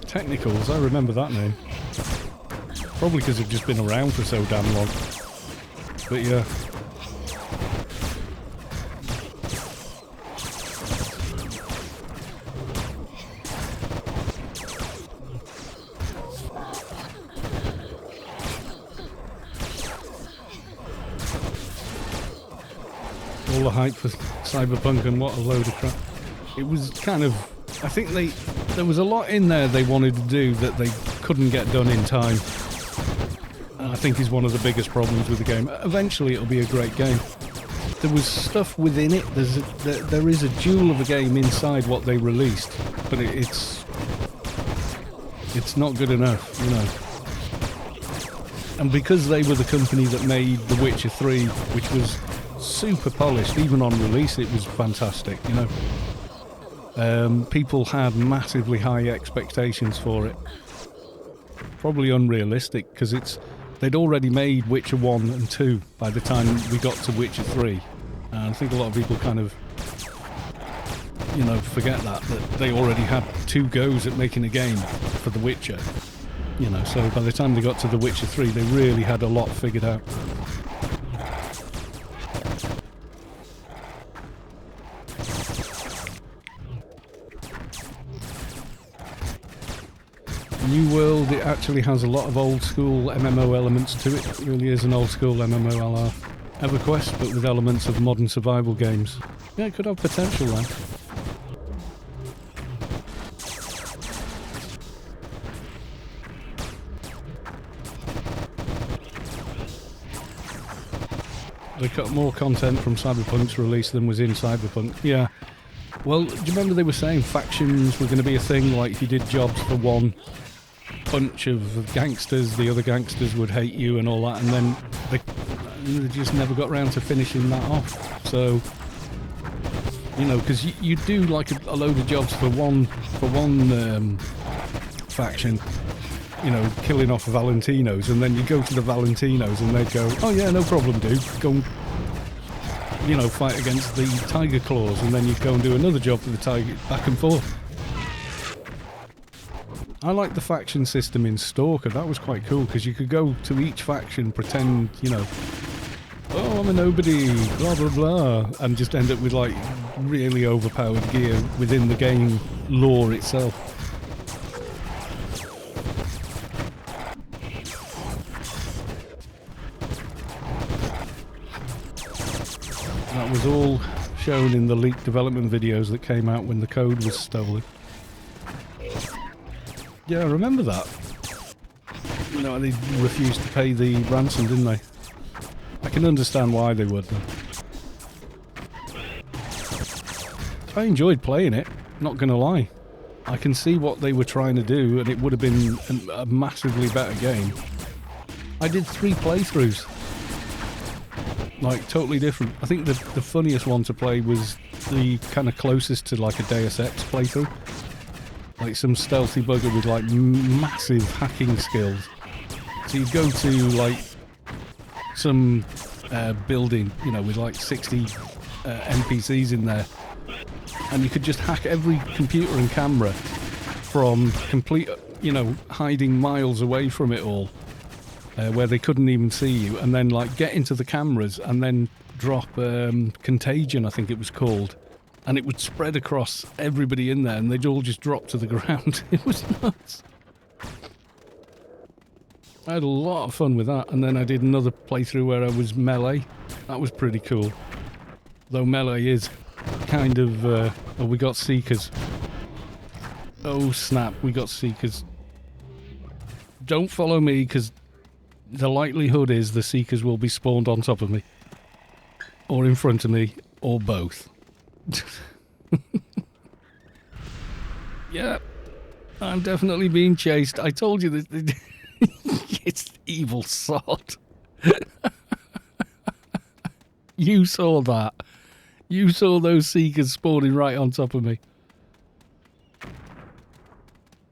Technicals, I remember that name. Probably because they've just been around for so damn long. But yeah. All the hype for Cyberpunk and what a load of crap. It was kind of... I think there was a lot in there they wanted to do that they couldn't get done in time. And I think is one of the biggest problems with the game. Eventually it'll be a great game. There was stuff within it. There is a jewel of a game inside what they released, but it's not good enough, you know. And because they were the company that made The Witcher 3, which was super polished, even on release it was fantastic, you know. People had massively high expectations for it. Probably unrealistic, because they'd already made Witcher 1 and 2 by the time we got to Witcher 3. And I think a lot of people kind of, you know, forget that they already had 2 goes at making a game for The Witcher. You know, so by the time they got to The Witcher 3, they really had a lot figured out. New World, it actually has a lot of old school MMO elements to it. It really is an old school MMO a la EverQuest, but with elements of modern survival games. Yeah, it could have potential then. They cut more content from Cyberpunk's release than was in Cyberpunk. Yeah. Well, do you remember they were saying factions were going to be a thing, like if you did jobs for one bunch of gangsters, the other gangsters would hate you and all that, and then they just never got round to finishing that off. So, you know, because you do like a load of jobs for one faction, you know, killing off Valentinos, and then you go to the Valentinos and they go, oh yeah, no problem, dude, go and, you know, fight against the Tiger Claws, and then you go and do another job for the Tiger, back and forth. I like the faction system in Stalker. That was quite cool, because you could go to each faction, pretend, you know, oh, I'm a nobody, blah, blah, blah, and just end up with, like, really overpowered gear within the game lore itself. That was all shown in the leaked development videos that came out when the code was stolen. Yeah, I remember that. You know, they refused to pay the ransom, didn't they? I can understand why they would, though. I enjoyed playing it, not gonna lie. I can see what they were trying to do, and it would have been a massively better game. I did 3 playthroughs. Like, totally different. I think the funniest one to play was the kind of closest to like a Deus Ex playthrough. Like some stealthy bugger with like massive hacking skills. So you go to like some building, you know, with like 60 NPCs in there, and you could just hack every computer and camera from complete, you know, hiding miles away from it all, where they couldn't even see you, and then like get into the cameras and then drop Contagion, I think it was called, and it would spread across everybody in there and they'd all just drop to the ground. It was nuts. I had a lot of fun with that, and then I did another playthrough where I was melee. That was pretty cool. Though melee is kind of... oh, we got Seekers. Oh snap, we got Seekers. Don't follow me, because the likelihood is the Seekers will be spawned on top of me. Or in front of me, or both. Yeah, I'm definitely being chased. I told you that... It's evil sod. You saw that. You saw those Seekers spawning right on top of me.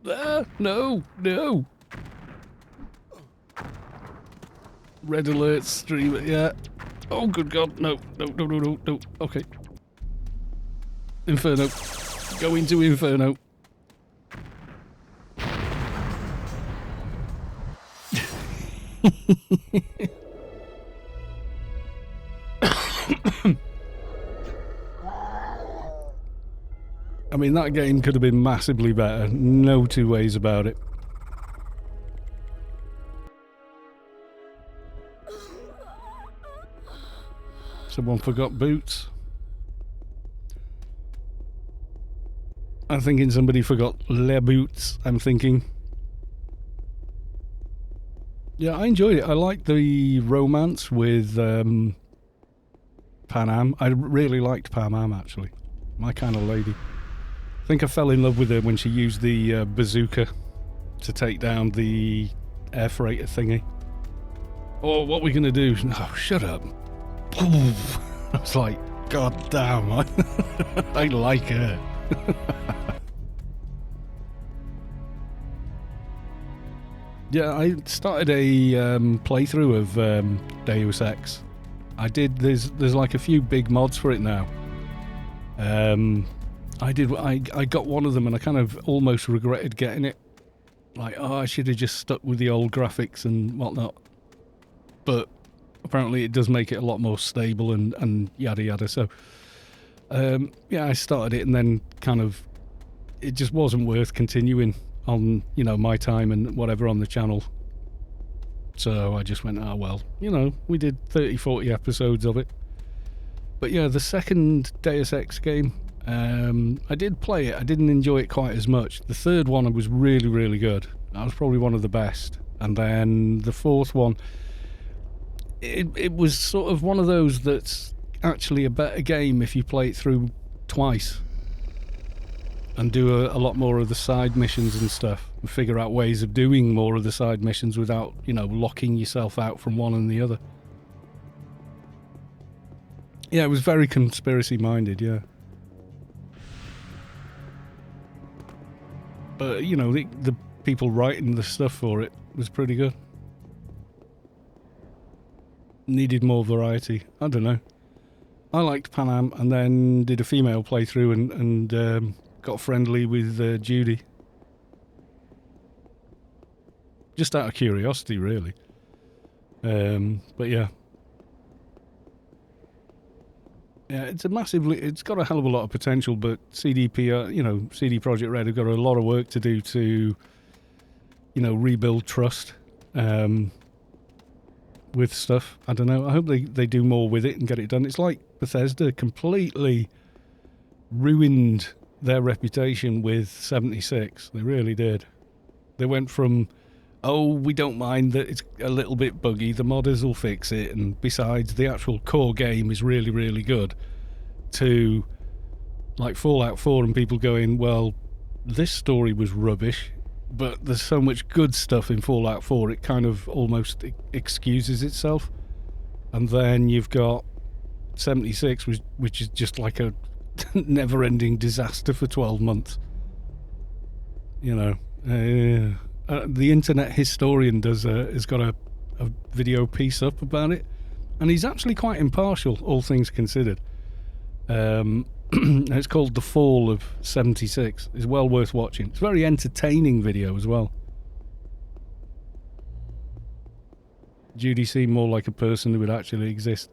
No, no. Red alert stream, yeah. Oh, good God, no, no, no, no, no, no. Okay. Inferno. Go into Inferno. I mean, that game could have been massively better. No two ways about it. Someone forgot boots. I'm thinking somebody forgot les boots, I'm thinking. Yeah, I enjoyed it. I liked the romance with Panam. I really liked Panam, actually. My kind of lady. I think I fell in love with her when she used the bazooka to take down the air freighter thingy. Oh, what are we going to do? Oh, shut up. I was like, God damn, I like her. Yeah, I started a playthrough of Deus Ex. I did. There's like a few big mods for it now. I got one of them, and I kind of almost regretted getting it. Like, oh, I should have just stuck with the old graphics and whatnot. But apparently, it does make it a lot more stable and yada yada. So, yeah, I started it, and then kind of it just wasn't worth continuing on, you know, my time and whatever on the channel. So I just went, oh well, you know, we did 30-40 episodes of it. But yeah, the second Deus Ex game, I did play it. I didn't enjoy it quite as much. The third one was really, really good. That was probably one of the best. And then the fourth one, it was sort of one of those that's actually a better game if you play it through twice. And do a lot more of the side missions and stuff, and figure out ways of doing more of the side missions without, you know, locking yourself out from one and the other. Yeah, it was very conspiracy minded, yeah. But, you know, the people writing the stuff for it was pretty good. Needed more variety. I don't know. I liked Panam, and then did a female playthrough and got friendly with Judy. Just out of curiosity, really. But yeah. Yeah, it's it's got a hell of a lot of potential, but CDP, CD Projekt Red have got a lot of work to do to, rebuild trust with stuff. I don't know. I hope they do more with it and get it done. It's like Bethesda completely ruined their reputation with 76. They really did. They went from, oh, we don't mind that it's a little bit buggy, the modders will fix it, and besides, the actual core game is really, really good, to like Fallout 4 and people going, well, this story was rubbish, but there's so much good stuff in Fallout 4, it kind of almost excuses itself. And then you've got 76, which is just like a never-ending disaster for 12 months. The Internet Historian has got a video piece up about it, and he's actually quite impartial, all things considered. It's called The Fall of 76. It's well worth watching. It's a very entertaining video as well. Judy seemed more like a person who would actually exist.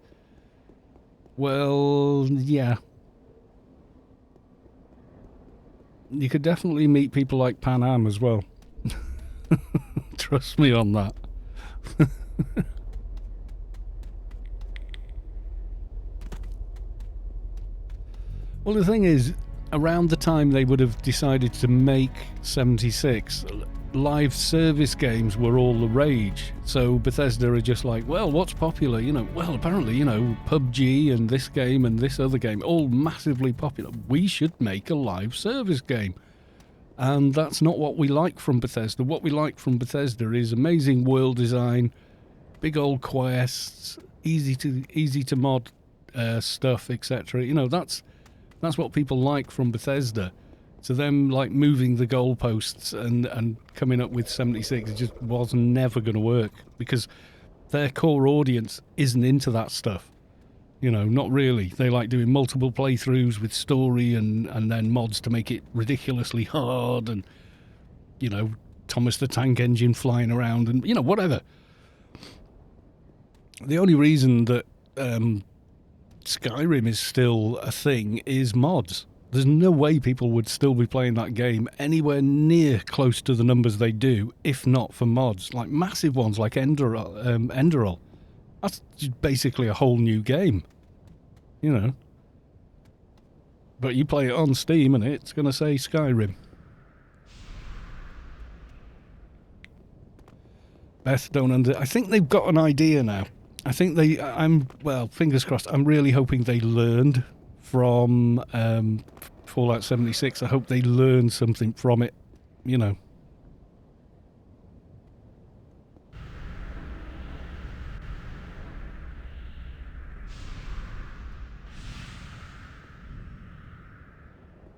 Well, yeah. You could definitely meet people like Pan Am as well. Trust me on that. Well, the thing is, around the time they would have decided to make 76, live service games were all the rage. So Bethesda are just like, well, what's popular? Well, apparently, PUBG and this game and this other game, all massively popular. We should make a live service game. And that's not what we like from Bethesda. What we like from Bethesda is amazing world design, big old quests, easy to mod stuff, etc. That's what people like from Bethesda. So them like moving the goalposts and coming up with 76 just was never going to work, because their core audience isn't into that stuff. Not really. They like doing multiple playthroughs with story and then mods to make it ridiculously hard, and Thomas the Tank Engine flying around and whatever. The only reason that Skyrim is still a thing is mods. There's no way people would still be playing that game anywhere near close to the numbers they do if not for mods, like massive ones like Enderall. That's just basically a whole new game, But you play it on Steam and it's going to say Skyrim. Beth I think they've got an idea now. I think fingers crossed, I'm really hoping they learned from Fallout 76. I hope they learned something from it,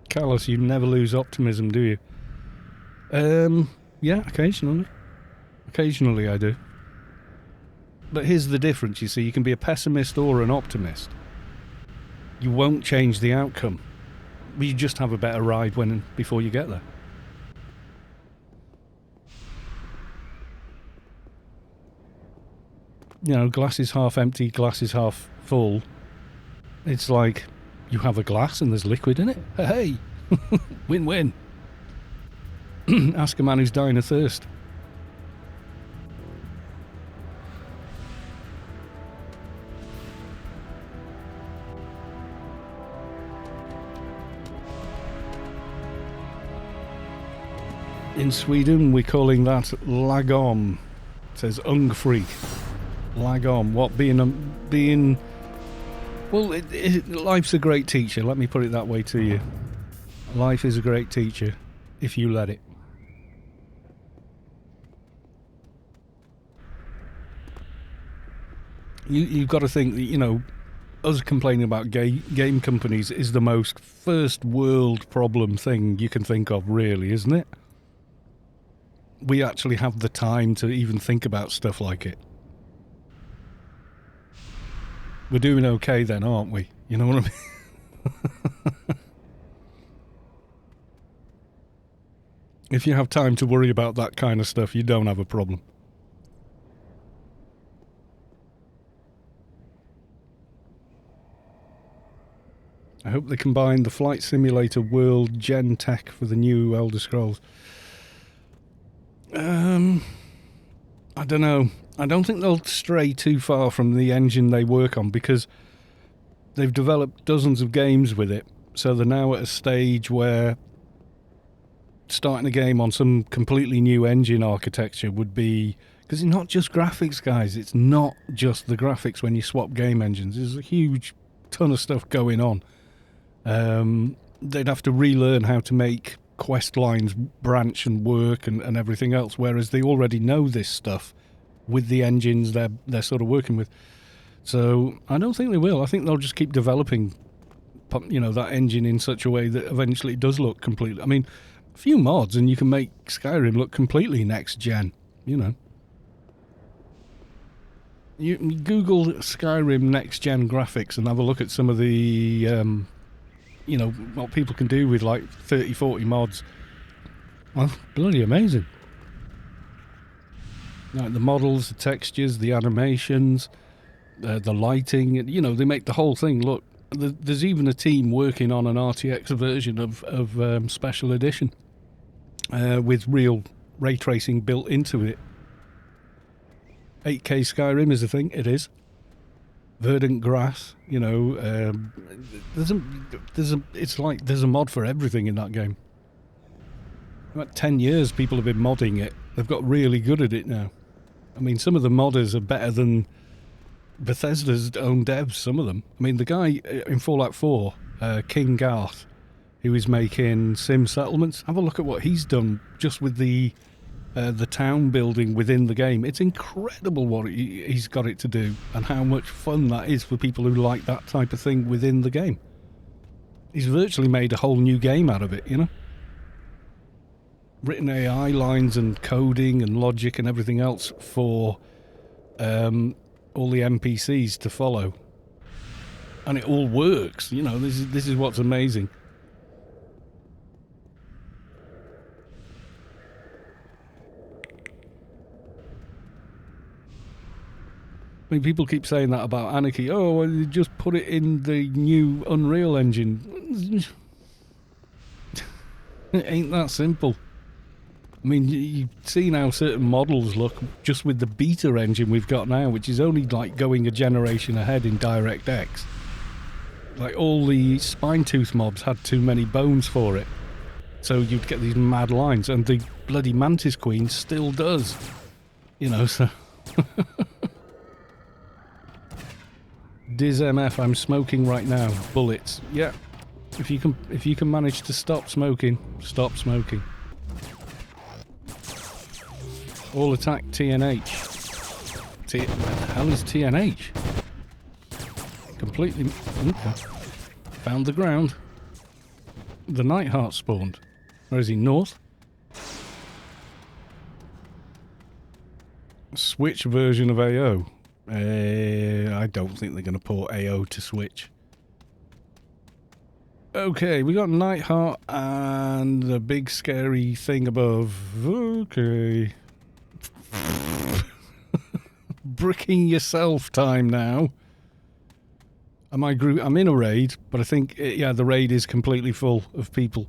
Carlos, you never lose optimism, do you? Yeah, occasionally. Occasionally I do. But here's the difference, you see. You can be a pessimist or an optimist. You won't change the outcome. But you just have a better ride before you get there. Glass is half empty, glass is half full. It's like you have a glass and there's liquid in it. Hey! Win-win. Ask a man who's dying of thirst. In Sweden, we're calling that lagom. It says ungfri. Lagom. What? Being... Well, life's a great teacher. Let me put it that way to you. Life is a great teacher, if you let it. You've got to think that, us complaining about game companies is the most first world problem thing you can think of, really, isn't it? We actually have the time to even think about stuff like it. We're doing okay then, aren't we? You know what I mean? If you have time to worry about that kind of stuff, you don't have a problem. I hope they combine the Flight Simulator World Gen Tech for the new Elder Scrolls. I don't know. I don't think they'll stray too far from the engine they work on, because they've developed dozens of games with it. So they're now at a stage where starting a game on some completely new engine architecture would be... Because it's not just graphics, guys. It's not just the graphics when you swap game engines. There's a huge ton of stuff going on. They'd have to relearn how to make quest lines branch and work and everything else, whereas they already know this stuff with the engines they're sort of working with. So I don't think they will. I think they'll just keep developing, you know, that engine in such a way that eventually it does look completely... I mean, a few mods and you can make Skyrim look completely next gen, you know. You Google Skyrim next gen graphics and have a look at some of the, you know, what people can do with like 30, 40 mods. Well, bloody amazing. Like the models, the textures, the animations, the lighting, you know, they make the whole thing look... There's even a team working on an RTX version of Special Edition with real ray tracing built into it. 8K Skyrim is a thing, it is. Verdant grass, you know, it's like there's a mod for everything in that game. About 10 years people have been modding it. They've got really good at it now. I mean, some of the modders are better than Bethesda's own devs, some of them. I mean, the guy in Fallout 4, King Garth, who is making Sim Settlements, have a look at what he's done just with the town building within the game. It's incredible what he's got it to do and how much fun that is for people who like that type of thing within the game. He's virtually made a whole new game out of it, you know? Written AI lines and coding and logic and everything else for all the NPCs to follow. And it all works, you know, this is what's amazing. I mean, people keep saying that about Anarchy. Oh, well, you just put it in the new Unreal Engine. It ain't that simple. I mean, you've seen how certain models look just with the beta engine we've got now, which is only like going a generation ahead in DirectX. Like all the Spinetooth mobs had too many bones for it. So you'd get these mad lines, and the bloody Mantis Queen still does. You know, so... Diz MF, I'm smoking right now. Bullets. Yeah. If you can manage to stop smoking, stop smoking. All attack TNH. What the hell is TNH? Completely... Okay. Found the ground. The Nightheart spawned. Where is he? North? Switch version of AO. I don't think they're going to port AO to Switch. Okay, we got Nightheart and the big scary thing above. Okay. Bricking yourself time now. I'm in a raid, but I think, yeah, the raid is completely full of people,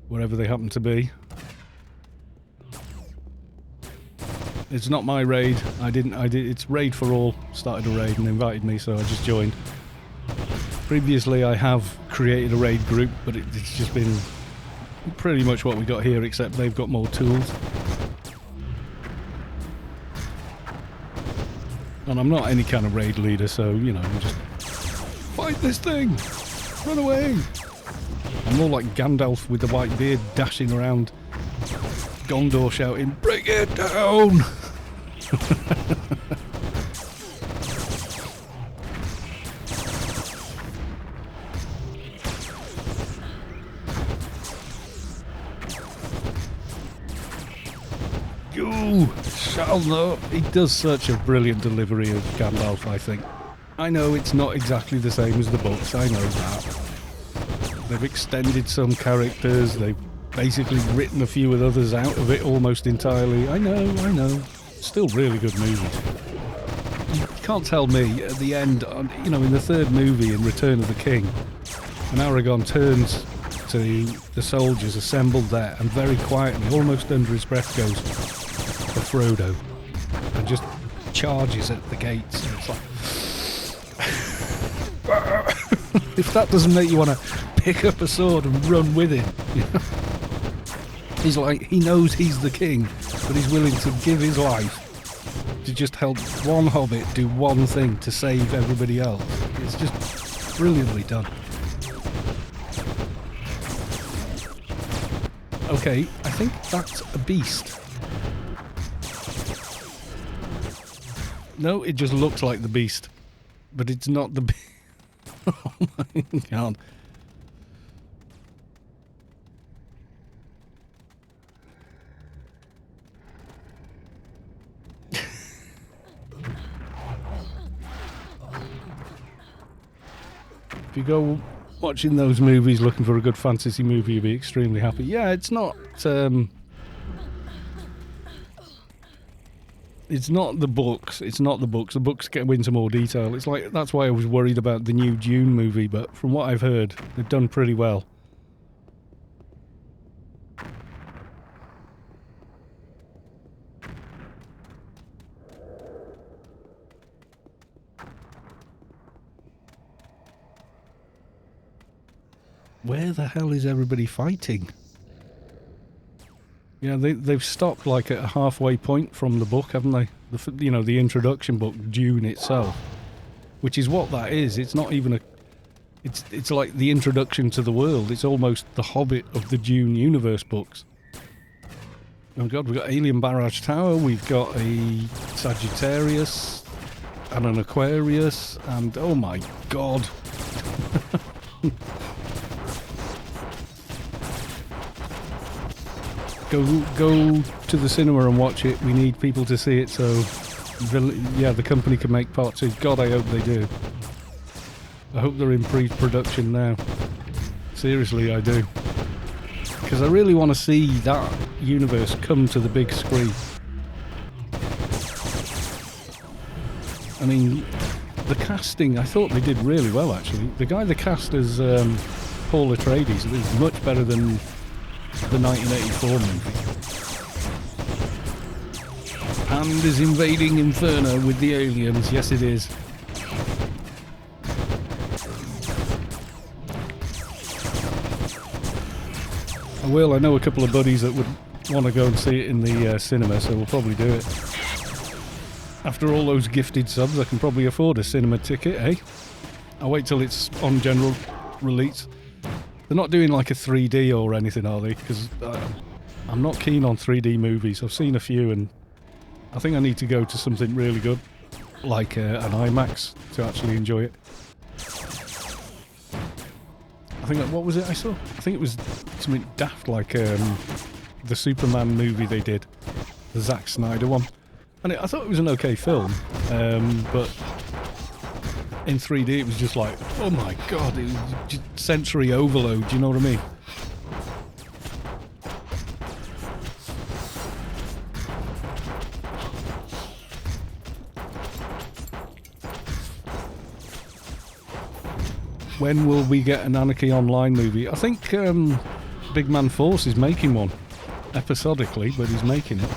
wherever they happen to be. It's not my raid. It's raid for all. Started a raid and invited me, so I just joined. Previously, I have created a raid group, but it's just been pretty much what we got here, except they've got more tools. And I'm not any kind of raid leader, so, you know, I'm just... Fight this thing! Run away! I'm more like Gandalf with the white beard dashing around Gondor shouting, "Bring it down!" You shall not. He does such a brilliant delivery of Gandalf, I think. I know it's not exactly the same as the books, I know that. They've extended some characters, they've basically written a few of others out of it almost entirely. I know. Still really good movies. You can't tell me at the end, you know, in the third movie in Return of the King, And Aragorn turns to the soldiers assembled there and very quietly, almost under his breath, goes, "For Frodo," and just charges at the gates. And it's like, if that doesn't make you want to pick up a sword and run with it, you know? He's like, he knows he's the king, but he's willing to give his life to just help one hobbit do one thing to save everybody else. It's just brilliantly done. Okay, I think that's a beast. No, it just looks like the beast, but it's not the beast. Oh my god. If you go watching those movies looking for a good fantasy movie, you'll be extremely happy. Yeah, it's not the books. It's not the books. The books get into more detail. It's like, that's why I was worried about the new Dune movie, but from what I've heard, they've done pretty well. Where the hell is everybody fighting? Yeah, they've stopped like at a halfway point from the book, haven't they? You know, the introduction book, Dune itself, which is what that is. It's not even a... It's like the introduction to the world. It's almost the Hobbit of the Dune universe books. Oh god, we've got Alien Barrage Tower, we've got a Sagittarius, and an Aquarius, and oh my god. Go to the cinema and watch it. We need people to see it, so yeah, the company can make part 2. God, I hope they do. I hope they're in pre-production now. Seriously, I do. Because I really want to see that universe come to the big screen. I mean, the casting, I thought they did really well, actually. The guy they cast as Paul Atreides is much better than the 1984 movie. And is invading Inferno with the aliens. Yes, it is. I know a couple of buddies that would want to go and see it in the cinema, so we'll probably do it. After all those gifted subs, I can probably afford a cinema ticket, eh? I'll wait till it's on general release. They're not doing like a 3D or anything, are they? Because I'm not keen on 3D movies. I've seen a few and I think I need to go to something really good, like an IMAX, to actually enjoy it. I think, what was it I saw? I think it was something daft, like the Superman movie they did, the Zack Snyder one. And I thought it was an okay film, but in 3D it was just like, oh my god, it was just sensory overload, do you know what I mean? When will we get an Anarchy Online movie? I think Big Man Force is making one, episodically, but he's making it.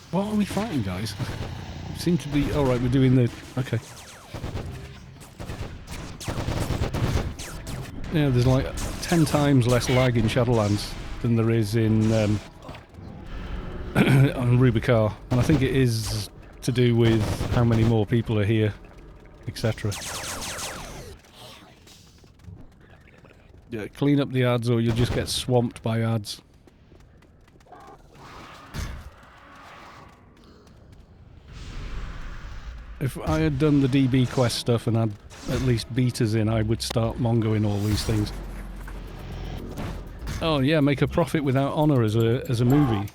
What are we fighting, guys? Seem to be... Alright, we're doing the... Okay. Yeah, there's like 10 times less lag in Shadowlands than there is in... on Rubicon. And I think it is to do with how many more people are here, etc. Yeah, clean up the ads or you'll just get swamped by ads. If I had done the DB quest stuff and had at least betas in, I would start mongoing all these things. Oh yeah, make a profit without honour as a movie.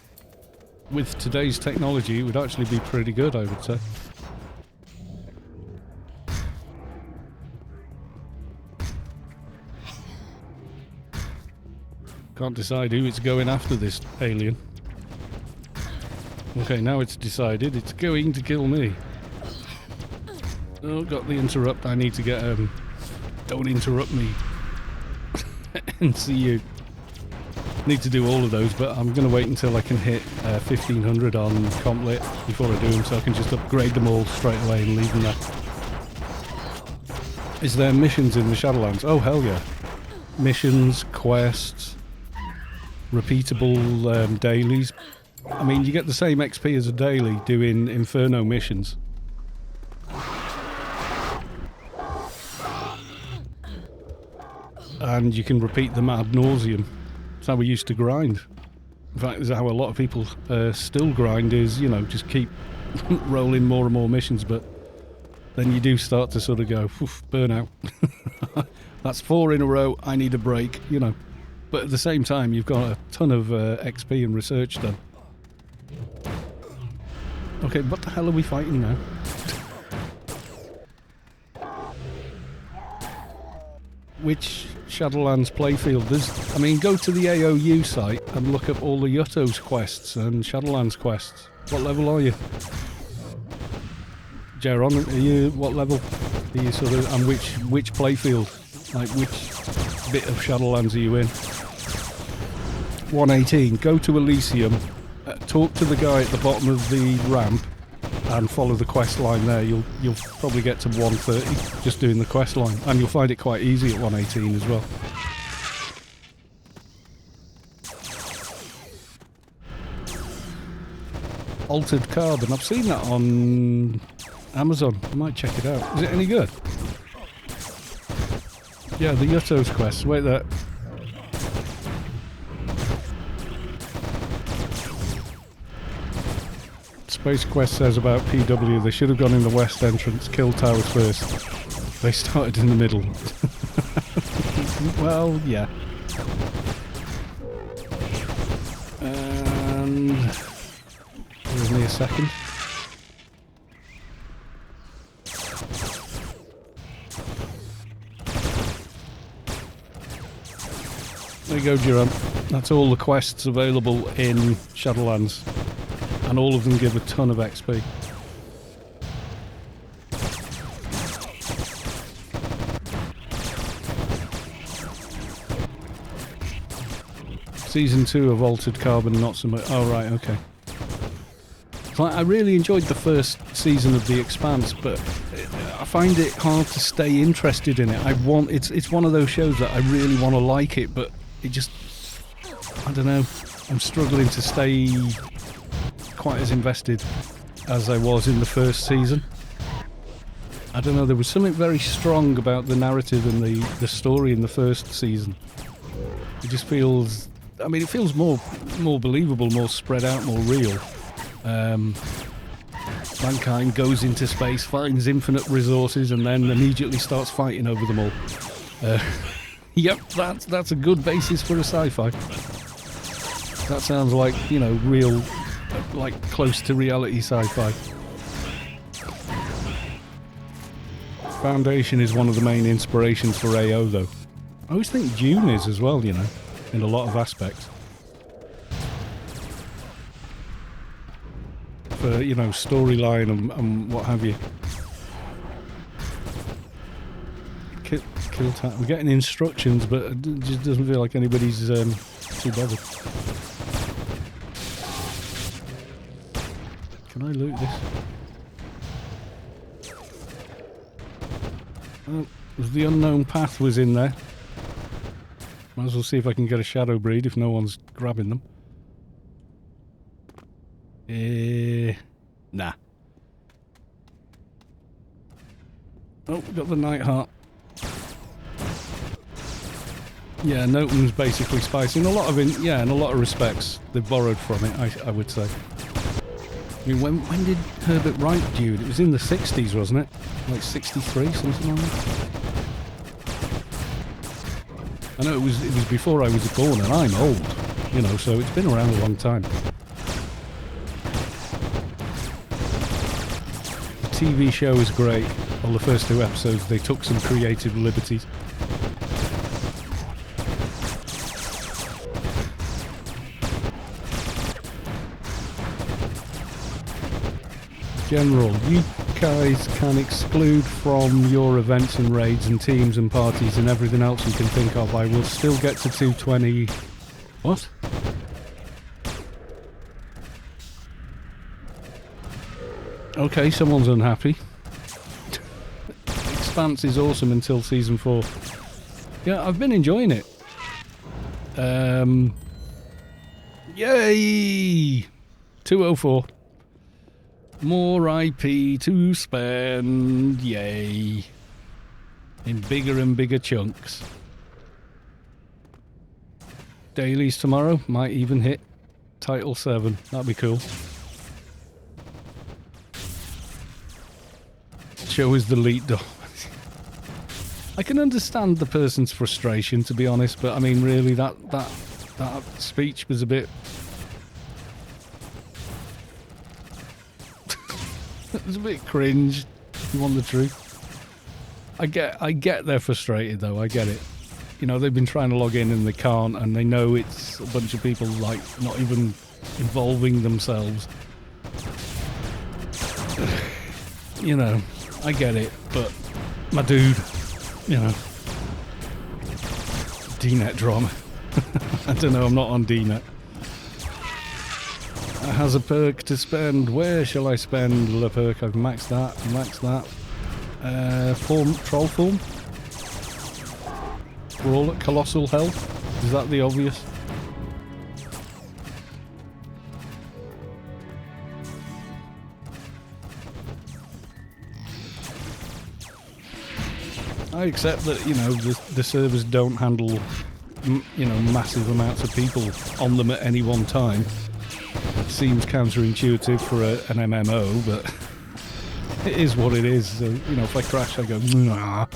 With today's technology, it would actually be pretty good, I would say. Can't decide who it's going after, this alien. Okay, now it's decided it's going to kill me. Oh, got the interrupt. I need to get don't interrupt me. And see you. Need to do all of those, but I'm going to wait until I can hit 1500 on Complit before I do them, so I can just upgrade them all straight away and leave them there. Is there missions in the Shadowlands? Oh, hell yeah. Missions, quests, repeatable dailies. I mean, you get the same XP as a daily doing Inferno missions. And you can repeat them ad nauseum. That's how we used to grind. In fact, that's how a lot of people still grind, is, you know, just keep rolling more and more missions, but then you do start to sort of go, oof, burnout. That's 4 in a row, I need a break, you know. But at the same time, you've got a ton of XP and research done. Okay, what the hell are we fighting now? Which Shadowlands playfield? I mean, go to the AOU site and look up all the Yutto's quests and Shadowlands quests. What level are you? Jaron, are you, what level are you sort of, and which playfield? Like, which bit of Shadowlands are you in? 118. Go to Elysium, talk to the guy at the bottom of the ramp, and follow the quest line there. You'll probably get to 130 just doing the quest line, and you'll find it quite easy at 118 as well. Altered Carbon. I've seen that on Amazon. I might check it out. Is it any good? Yeah, the Yutto's quest. Wait there. Space Quest says about PW, they should have gone in the west entrance, killed towers first. They started in the middle. Well, yeah. And give me a second. There you go, Jiran. That's all the quests available in Shadowlands. And all of them give a ton of XP. Season 2 of Altered Carbon, not so much. Oh, right, okay. I really enjoyed the first season of The Expanse, but I find it hard to stay interested in it. It's one of those shows that I really want to like it, but it just, I don't know. I'm struggling to stay quite as invested as I was in the first season. I don't know, there was something very strong about the narrative and the story in the first season. It just feels, I mean, it feels more believable, more spread out, more real. Mankind goes into space, finds infinite resources, and then immediately starts fighting over them all. Yep, that's a good basis for a sci-fi. That sounds like, you know, real, like close to reality sci-fi. Foundation is one of the main inspirations for AO, though. I always think Dune is as well, you know, in a lot of aspects. For, you know, storyline and what have you. Kill time. We're getting instructions, but it just doesn't feel like anybody's too bothered. Can I loot this? Oh, the unknown path was in there. Might as well see if I can get a shadow breed if no one's grabbing them. Nah. Oh, we got the Night Heart. Yeah, Noton's basically spicy. In a lot of respects, they've borrowed from it, I would say. I mean, when did Herbert write Dune? It was in the 60s, wasn't it? Like 63, something like that? I know it was before I was born, and I'm old, you know, so it's been around a long time. The TV show is great. Well, the first 2 episodes, they took some creative liberties. General, you guys can exclude from your events and raids and teams and parties and everything else you can think of. I will still get to 220... What? Okay, someone's unhappy. Expanse is awesome until Season 4. Yeah, I've been enjoying it. Yay! 204. More IP to spend. Yay. In bigger and bigger chunks. Dailies tomorrow. Might even hit Title 7. That'd be cool. Show us the lead door. I can understand the person's frustration, to be honest, but I mean, really, that speech was a bit... it was a bit cringe, if you want the truth. I get they're frustrated, though. I get it. You know, they've been trying to log in and they can't, and they know it's a bunch of people, like, not even involving themselves. You know, I get it, but my dude, you know, DNet drama. I don't know, I'm not on DNet. It has a perk to spend. Where shall I spend the perk? I've maxed that, troll form? Brawl at Colossal Health? Is that the obvious? I accept that, you know, the servers don't handle, you know, massive amounts of people on them at any one time. It seems counterintuitive for an MMO, but it is what it is. So, you know, if I crash, I go, nah,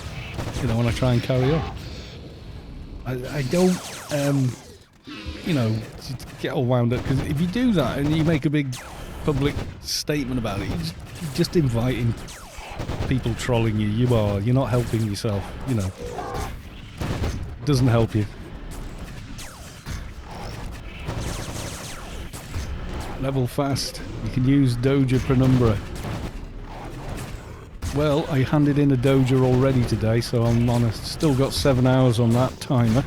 you know, when I try and carry on. I don't, you know, get all wound up, because if you do that and you make a big public statement about it, you're just inviting people trolling you. You're not helping yourself, you know. It doesn't help you. Level fast. You can use Doja Penumbra. Well, I handed in a Doja already today, so I'm on still got 7 hours on that timer.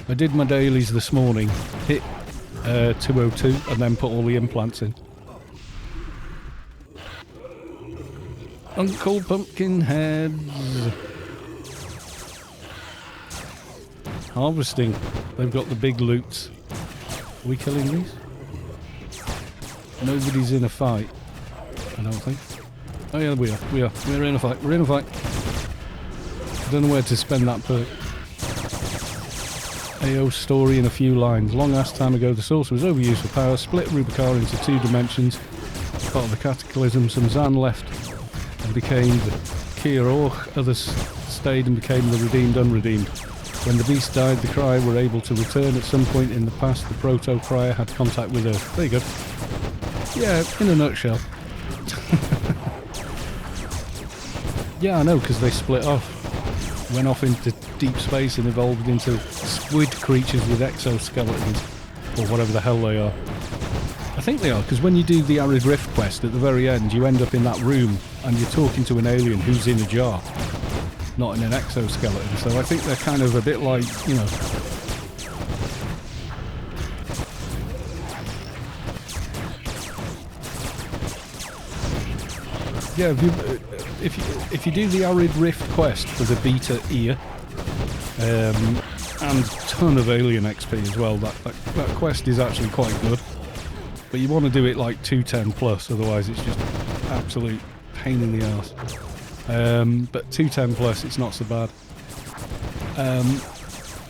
I did my dailies this morning, hit 202, and then put all the implants in. Uncle Pumpkinheads. Harvesting. They've got the big loots. Are we killing these? Nobody's in a fight, I don't think. Oh yeah, we are. We're in a fight. We're in a fight. I don't know where to spend that perk. AO story in a few lines. Long ass time ago, the sorcerer was overused for power, split Rubicon into 2 dimensions. Part of the cataclysm, some Zan left and became the Kiorch. Others stayed and became the redeemed unredeemed. When the beast died, the Cry were able to return at some point in the past. The Proto-Crier had contact with Earth. There you go. Yeah, in a nutshell. Yeah, I know, because they split off. Went off into deep space and evolved into squid creatures with exoskeletons. Or whatever the hell they are. I think they are, because when you do the Arid Rift quest at the very end, you end up in that room and you're talking to an alien who's in a jar, not in an exoskeleton. So I think they're kind of a bit like, you know... Yeah, if you do the Arid Rift quest for the beta ear, and a ton of alien XP as well, that quest is actually quite good. But you want to do it like 210 plus, otherwise it's just absolute pain in the arse. But 210 plus, it's not so bad.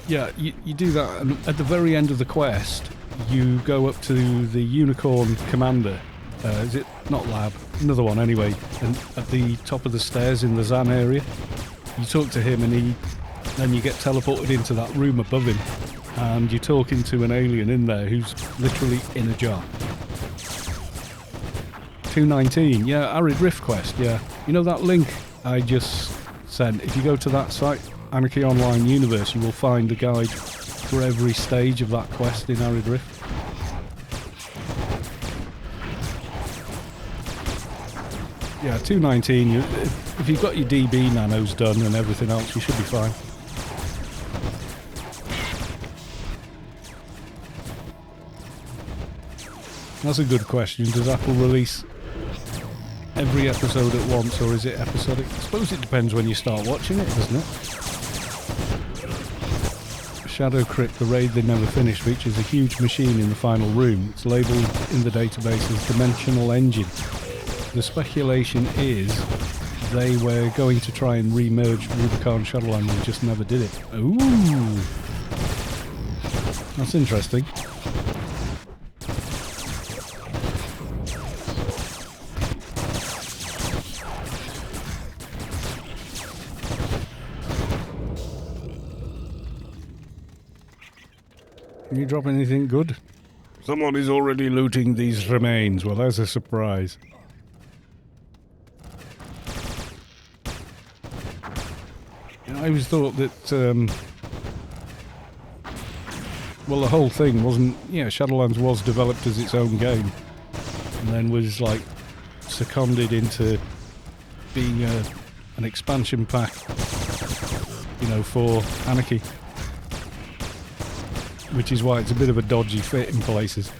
Yeah, you do that, and at the very end of the quest, you go up to the Unicorn Commander. Is it not lab? Another one anyway. And at the top of the stairs in the Zan area, you talk to him, and then you get teleported into that room above him, and you're talking to an alien in there who's literally in a jar. 219, yeah, Arid Rift quest, yeah. You know that link I just sent? If you go to that site, Anarchy Online Universe, you will find a guide for every stage of that quest in Arid Rift. Yeah, 219. If you've got your DB nanos done and everything else, you should be fine. That's a good question. Does Apple release every episode at once, or is it episodic? I suppose it depends when you start watching it, doesn't it? Shadow Crypt, the raid they never finished, features a huge machine in the final room. It's labelled in the database as Dimensional Engine. The speculation is they were going to try and re-merge Rubicon and Shadowlands and just never did it. Ooh! That's interesting. Can you drop anything good? Someone is already looting these remains. Well, that's a surprise. You know, I always thought that, well, the whole thing wasn't... Yeah, Shadowlands was developed as its own game. And then was, like, seconded into being an expansion pack, you know, for Anarchy. Which is why it's a bit of a dodgy fit in places.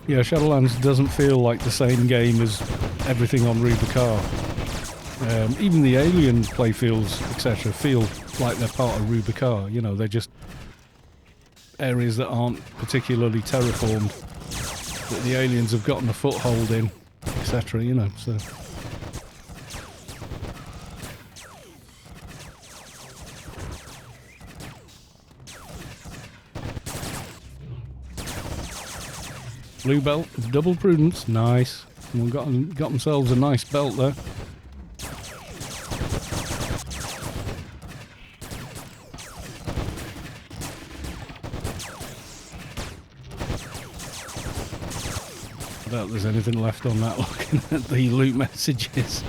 Yeah, Shadowlands doesn't feel like the same game as everything on Rubicon. Even the alien playfields, etc., feel like they're part of Rubicon. You know, they're just areas that aren't particularly terraformed, that the aliens have gotten a foothold in, etc., you know, so... Blue belt, double prudence, nice. Someone got themselves a nice belt there. I doubt there's anything left on that looking at the loot messages.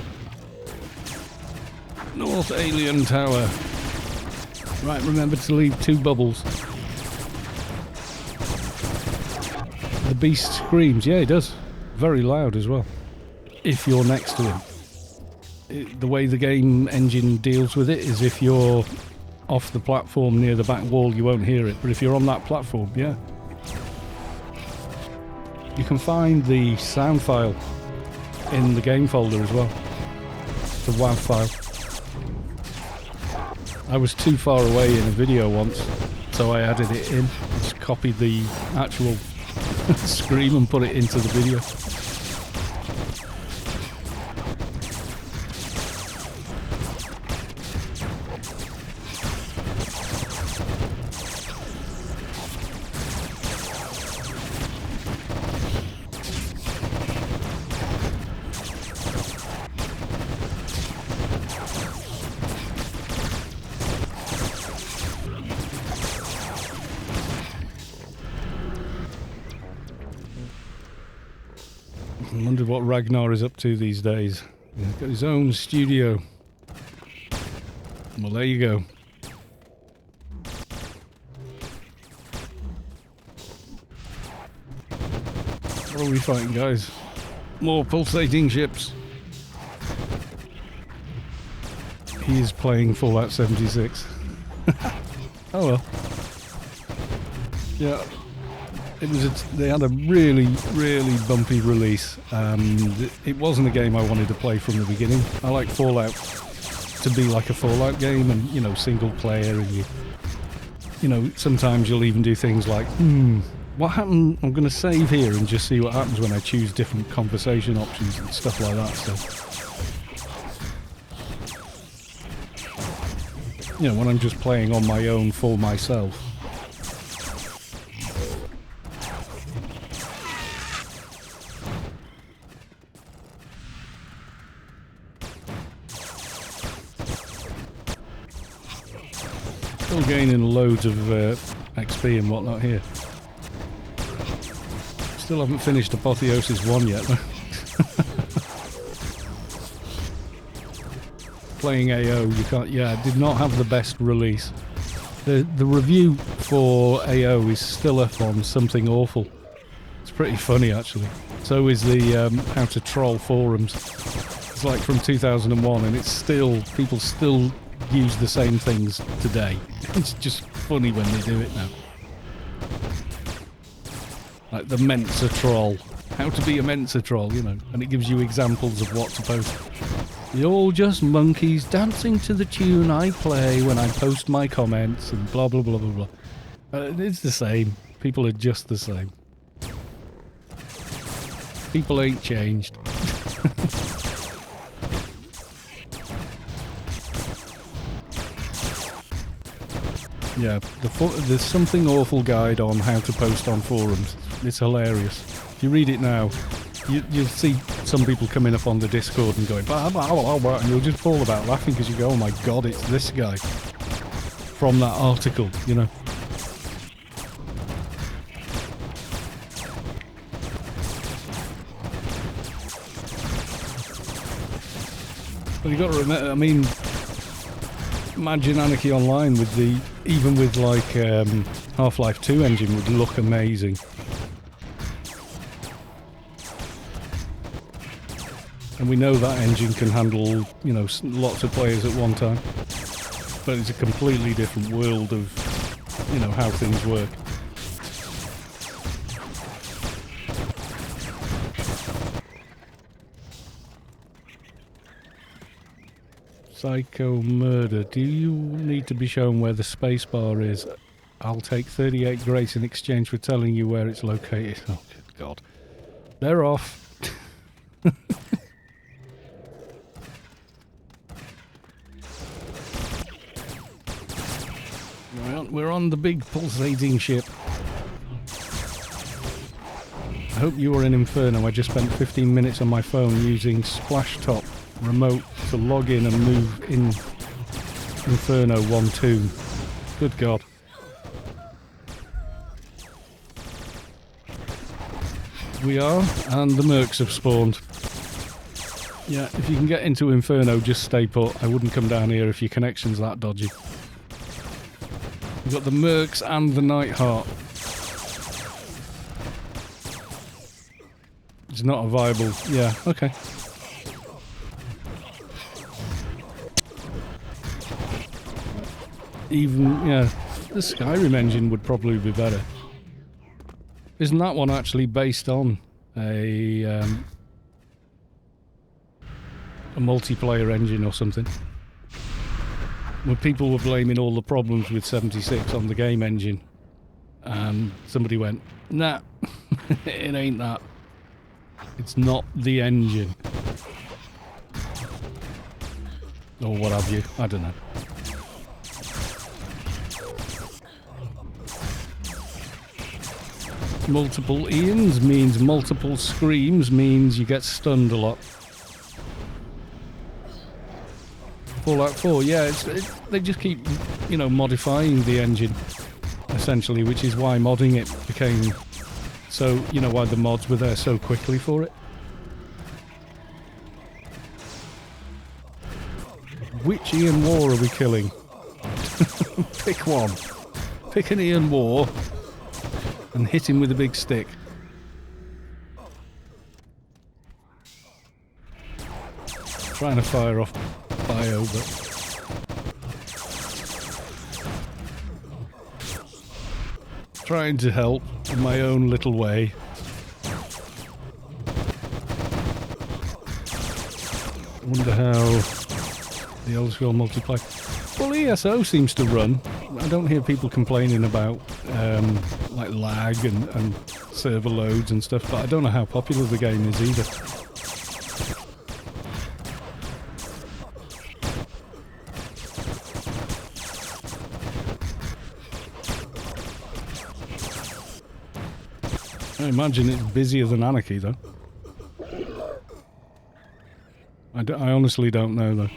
North Alien Tower. Right, remember to leave 2 bubbles. The beast screams. Yeah, he does. Very loud as well. If you're next to him. The way the game engine deals with it is if you're off the platform near the back wall, you won't hear it. But if you're on that platform, yeah. You can find the sound file in the game folder as well. The WAV file. I was too far away in a video once, so I added it in. Just copied the actual scream and put it into the video. I wonder what Ragnar is up to these days. He's got his own studio. Well, there you go. What are we fighting, guys? More pulsating ships. He is playing Fallout 76. Oh well. Yeah. They had a really, really bumpy release, and it wasn't a game I wanted to play from the beginning. I like Fallout to be like a Fallout game, and, you know, single player, and you know, sometimes you'll even do things like, what happened? I'm going to save here and just see what happens when I choose different conversation options and stuff like that. So, you know, when I'm just playing on my own for myself. Still gaining loads of XP and whatnot here. Still haven't finished Apotheosis 1 yet though. Playing AO, you can't... Yeah, it did not have the best release. The review for AO is still up on Something Awful. It's pretty funny, actually. So is the How to Troll forums. It's like from 2001, and it's still, people still use the same things today. It's just funny when they do it now. Like the Mensa troll. How to be a Mensa troll, you know. And it gives you examples of what to post. You're all just monkeys dancing to the tune I play when I post my comments and blah blah blah blah blah. It's the same. People are just the same. People ain't changed. Yeah, there's Something Awful guide on how to post on forums. It's hilarious. If you read it now, you'll see some people coming up on the Discord and going, blah, blah, blah, blah, and you'll just fall about laughing because you go, oh my god, it's this guy from that article, you know. But you got to remember, I mean, imagine Anarchy Online with even with like Half-Life 2 engine would look amazing. And we know that engine can handle, you know, lots of players at one time. But it's a completely different world of, you know, how things work. Psycho Murder. Do you need to be shown where the spacebar is? I'll take 38 grace in exchange for telling you where it's located. Oh, good God. They're off. We're on the big pulsating ship. I hope you were in Inferno. I just spent 15 minutes on my phone using Splashtop remote to log in and move in Inferno 1-2. Good God. We are, and the mercs have spawned. Yeah, if you can get into Inferno, just stay put. I wouldn't come down here if your connection's that dodgy. We've got the mercs and the Nightheart. It's not a viable... Yeah, okay. Even, yeah, the Skyrim engine would probably be better. Isn't that one actually based on a multiplayer engine or something? When people were blaming all the problems with 76 on the game engine, and somebody went, nah, it ain't that. It's not the engine. Or what have you, I don't know. Multiple Ians means multiple screams means you get stunned a lot. Fallout 4, yeah, they just keep, you know, modifying the engine, essentially, which is why modding it became so, you know, why the mods were there so quickly for it. Which Ian War are we killing? Pick one. Pick an Ian War and hit him with a big stick. Trying to fire off bio, but trying to help in my own little way. I wonder how the Elder Scrolls multiplayer. Well, ESO seems to run. I don't hear people complaining about like lag and server loads and stuff, but I don't know how popular the game is either. I imagine it's busier than Anarchy, though. I honestly don't know, though.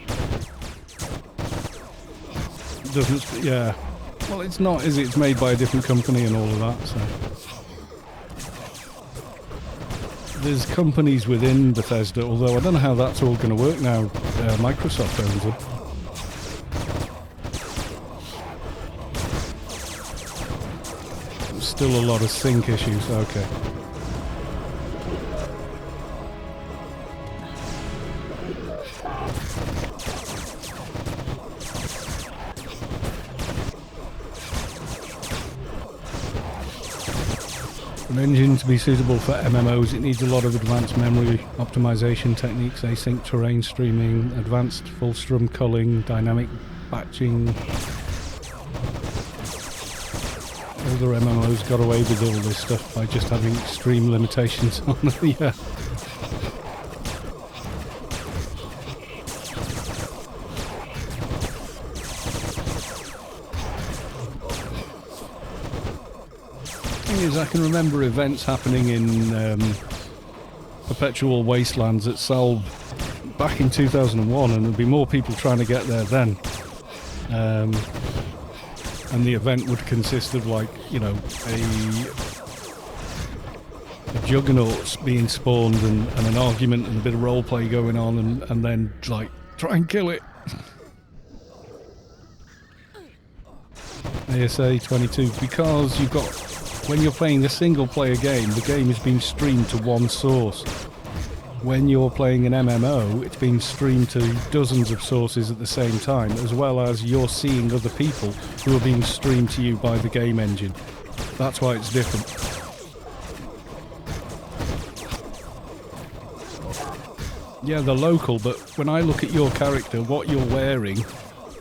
It doesn't... yeah. Well, it's not, is it? It's made by a different company and all of that, so... There's companies within Bethesda, although I don't know how that's all going to work now. Microsoft owns still a lot of sync issues. Okay. For an engine to be suitable for MMOs, it needs a lot of advanced memory optimization techniques, async terrain streaming, advanced full strum culling, dynamic batching. Older MMOs got away with all this stuff by just having extreme limitations on it. Yeah. I can remember events happening in Perpetual Wastelands at Salb back in 2001, and there'd be more people trying to get there then. And the event would consist of, like, you know, a juggernaut being spawned and an argument and a bit of roleplay going on, and then, like, try and kill it. ASA-22, because you've got... When you're playing a single-player game, the game is being streamed to one source. When you're playing an MMO, it's being streamed to dozens of sources at the same time, as well as you're seeing other people who are being streamed to you by the game engine. That's why it's different. Yeah, they're local, but when I look at your character, what you're wearing,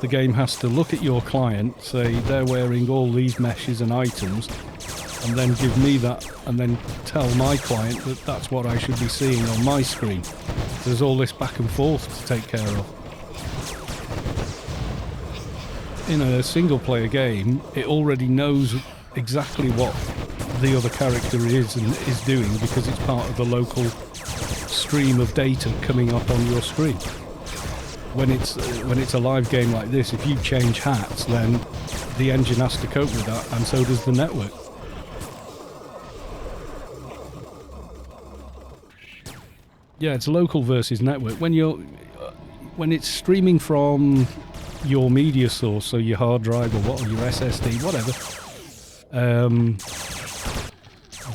the game has to look at your client, say they're wearing all these meshes and items, and then give me that, and then tell my client that that's what I should be seeing on my screen. There's all this back and forth to take care of. In a single player game, it already knows exactly what the other character is and is doing, because it's part of the local stream of data coming up on your screen. When it's a live game like this, if you change hats, then the engine has to cope with that, and so does the network. Yeah, it's local versus network. When it's streaming from your media source, so your hard drive or your SSD, whatever,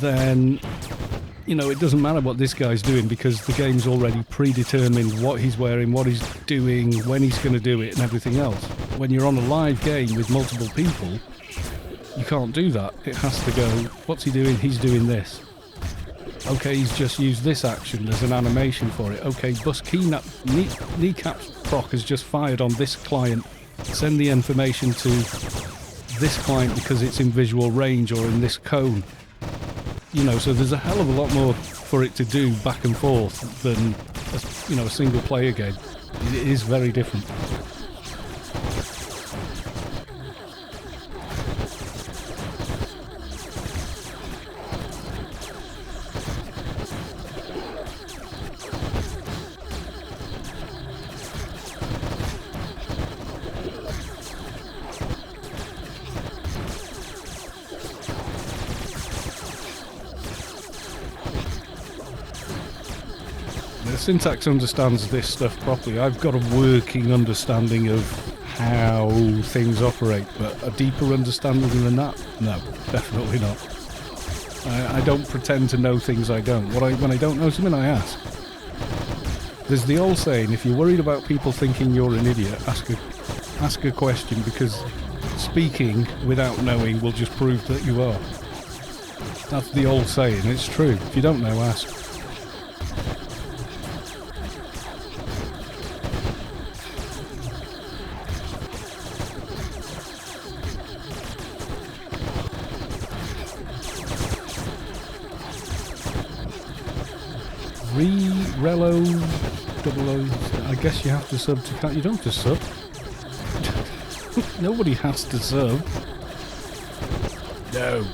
then, you know, it doesn't matter what this guy's doing, because the game's already predetermined what he's wearing, what he's doing, when he's going to do it, and everything else. When you're on a live game with multiple people, you can't do that. It has to go, what's he doing? He's doing this. Okay, he's just used this action, there's an animation for it. Okay, bus kneecap proc has just fired on this client. Send the information to this client because it's in visual range or in this cone. You know, so there's a hell of a lot more for it to do back and forth than, a single player game. It is very different. Syntax understands this stuff properly. I've got a working understanding of how things operate, but a deeper understanding than that? No, definitely not. I don't pretend to know things I don't. When I don't know something, I ask. There's the old saying, if you're worried about people thinking you're an idiot, ask a question, because speaking without knowing will just prove that you are. That's the old saying. It's true. If you don't know, ask. Relo, double O, I guess you have to sub to cut. You don't have to sub. Nobody has to sub. No.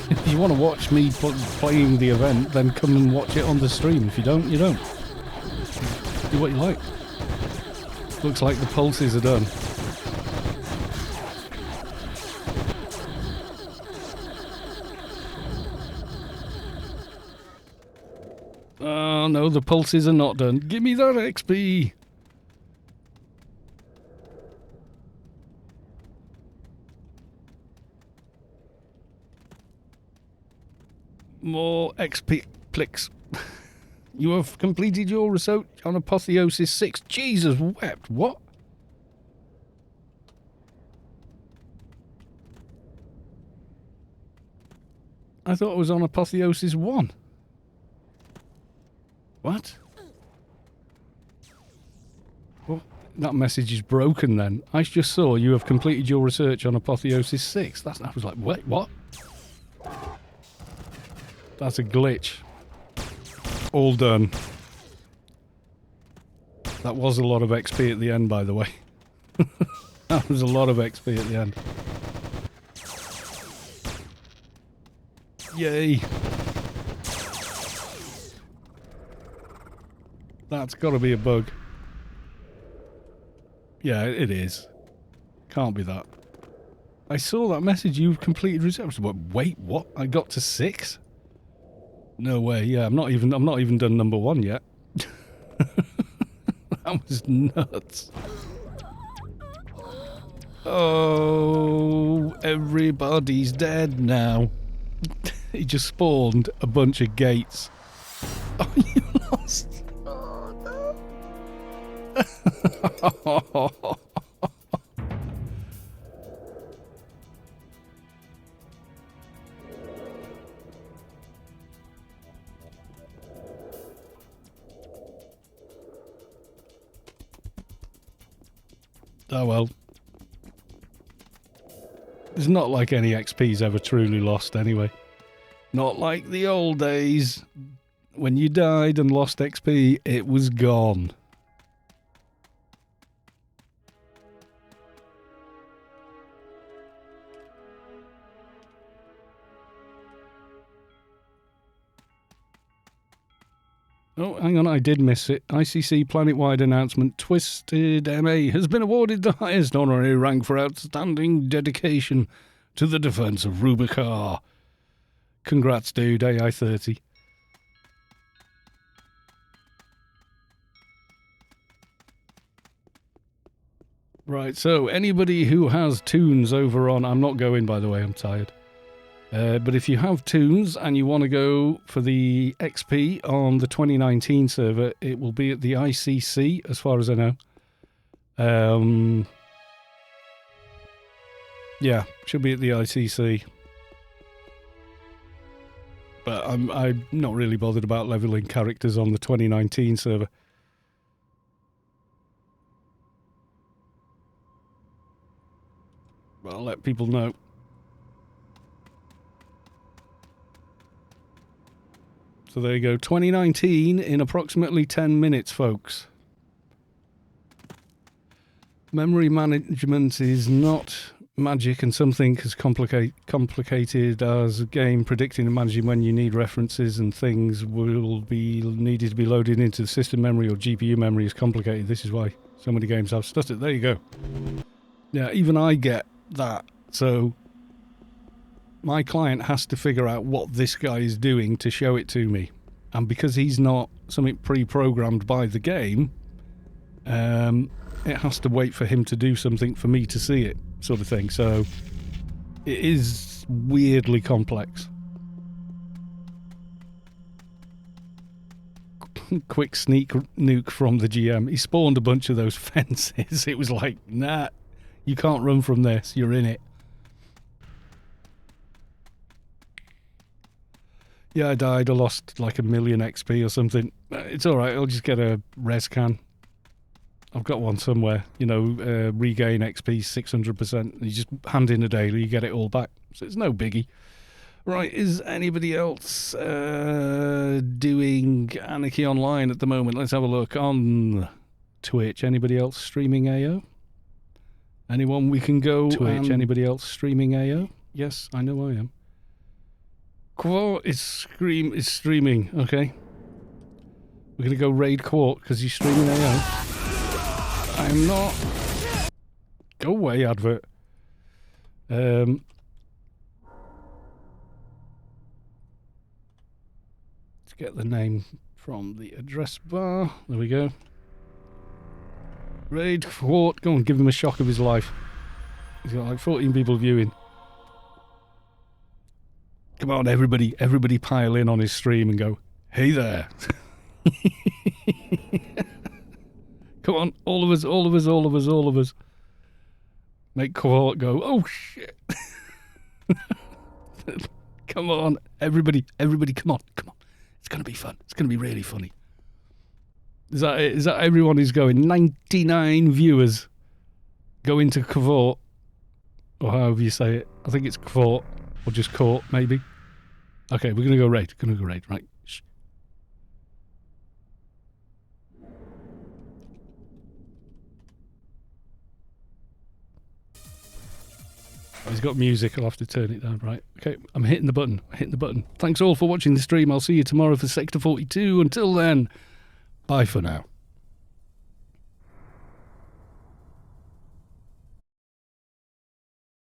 If you want to watch me playing the event, then come and watch it on the stream. If you don't, you don't. Do what you like. Looks like the pulses are done. Oh no, the pulses are not done. Give me that XP! More XP clicks. You have completed your research on Apotheosis 6. Jesus wept. What? I thought it was on Apotheosis 1. What? Well, that message is broken then. I just saw you have completed your research on Apotheosis 6. I was like, wait, what? That's a glitch. All done. That was a lot of XP at the end, by the way. That was a lot of XP at the end. Yay. That's got to be a bug. Yeah, it is. Can't be that. I saw that message. You've completed research. Wait, what? I got to 6? No way. Yeah, I'm not even done number 1 yet. That was nuts. Oh, everybody's dead now. He just spawned a bunch of gates. Oh, you lost. Oh, no. Oh well. It's not like any XP's ever truly lost anyway. Not like the old days. When you died and lost XP, it was gone. Oh, hang on, I did miss it. ICC planet-wide announcement. Twisted MA has been awarded the highest honorary rank for outstanding dedication to the defense of Rubicar. Congrats, dude, AI30. Right, so anybody who has Toons over on... I'm not going, by the way, I'm tired. But if you have Toons and you want to go for the XP on the 2019 server, it will be at the ICC, as far as I know. Yeah, should be at the ICC. But I'm not really bothered about leveling characters on the 2019 server. But I'll let people know. So there you go, 2019 in approximately 10 minutes, folks. Memory management is not magic, and something as complicated as a game predicting and managing when you need references and things will be needed to be loaded into the system memory or GPU memory is complicated. This is why so many games have stuttered. There you go. Yeah, even I get that. So my client has to figure out what this guy is doing to show it to me. And because he's not something pre-programmed by the game, it has to wait for him to do something for me to see it, sort of thing. So it is weirdly complex. Quick sneak nuke from the GM. He spawned a bunch of those fences. It was like, nah, you can't run from this. You're in it. Yeah, I died. I lost like 1,000,000 XP or something. It's alright, I'll just get a res can. I've got one somewhere. You know, regain XP 600%. You just hand in a daily, you get it all back. So it's no biggie. Right, is anybody else doing Anarchy Online at the moment? Let's have a look on Twitch. Anybody else streaming AO? Anyone we can go Twitch? Anybody else streaming AO? Yes, I know I am. Quart is streaming, okay. We're gonna go raid Quart because he's streaming AO. I'm not. Go away, advert. Let's get the name from the address bar. There we go. Raid Quart. Go on, give him a shock of his life. He's got like 14 people viewing. Come on, everybody pile in on his stream and go, hey there. Come on, all of us. Make Cohort go, oh shit. Come on, everybody, come on. It's going to be fun. It's going to be really funny. Is that it? Is that everyone who's going? 99 viewers go into Cohort, or however you say it. I think it's Cohort, or just Court, maybe. Okay, we're going to go raid. Right. Shh. He's got music. I'll have to turn it down. Right. Okay, I'm hitting the button. Thanks all for watching the stream. I'll see you tomorrow for Sector 42. Until then, bye for now.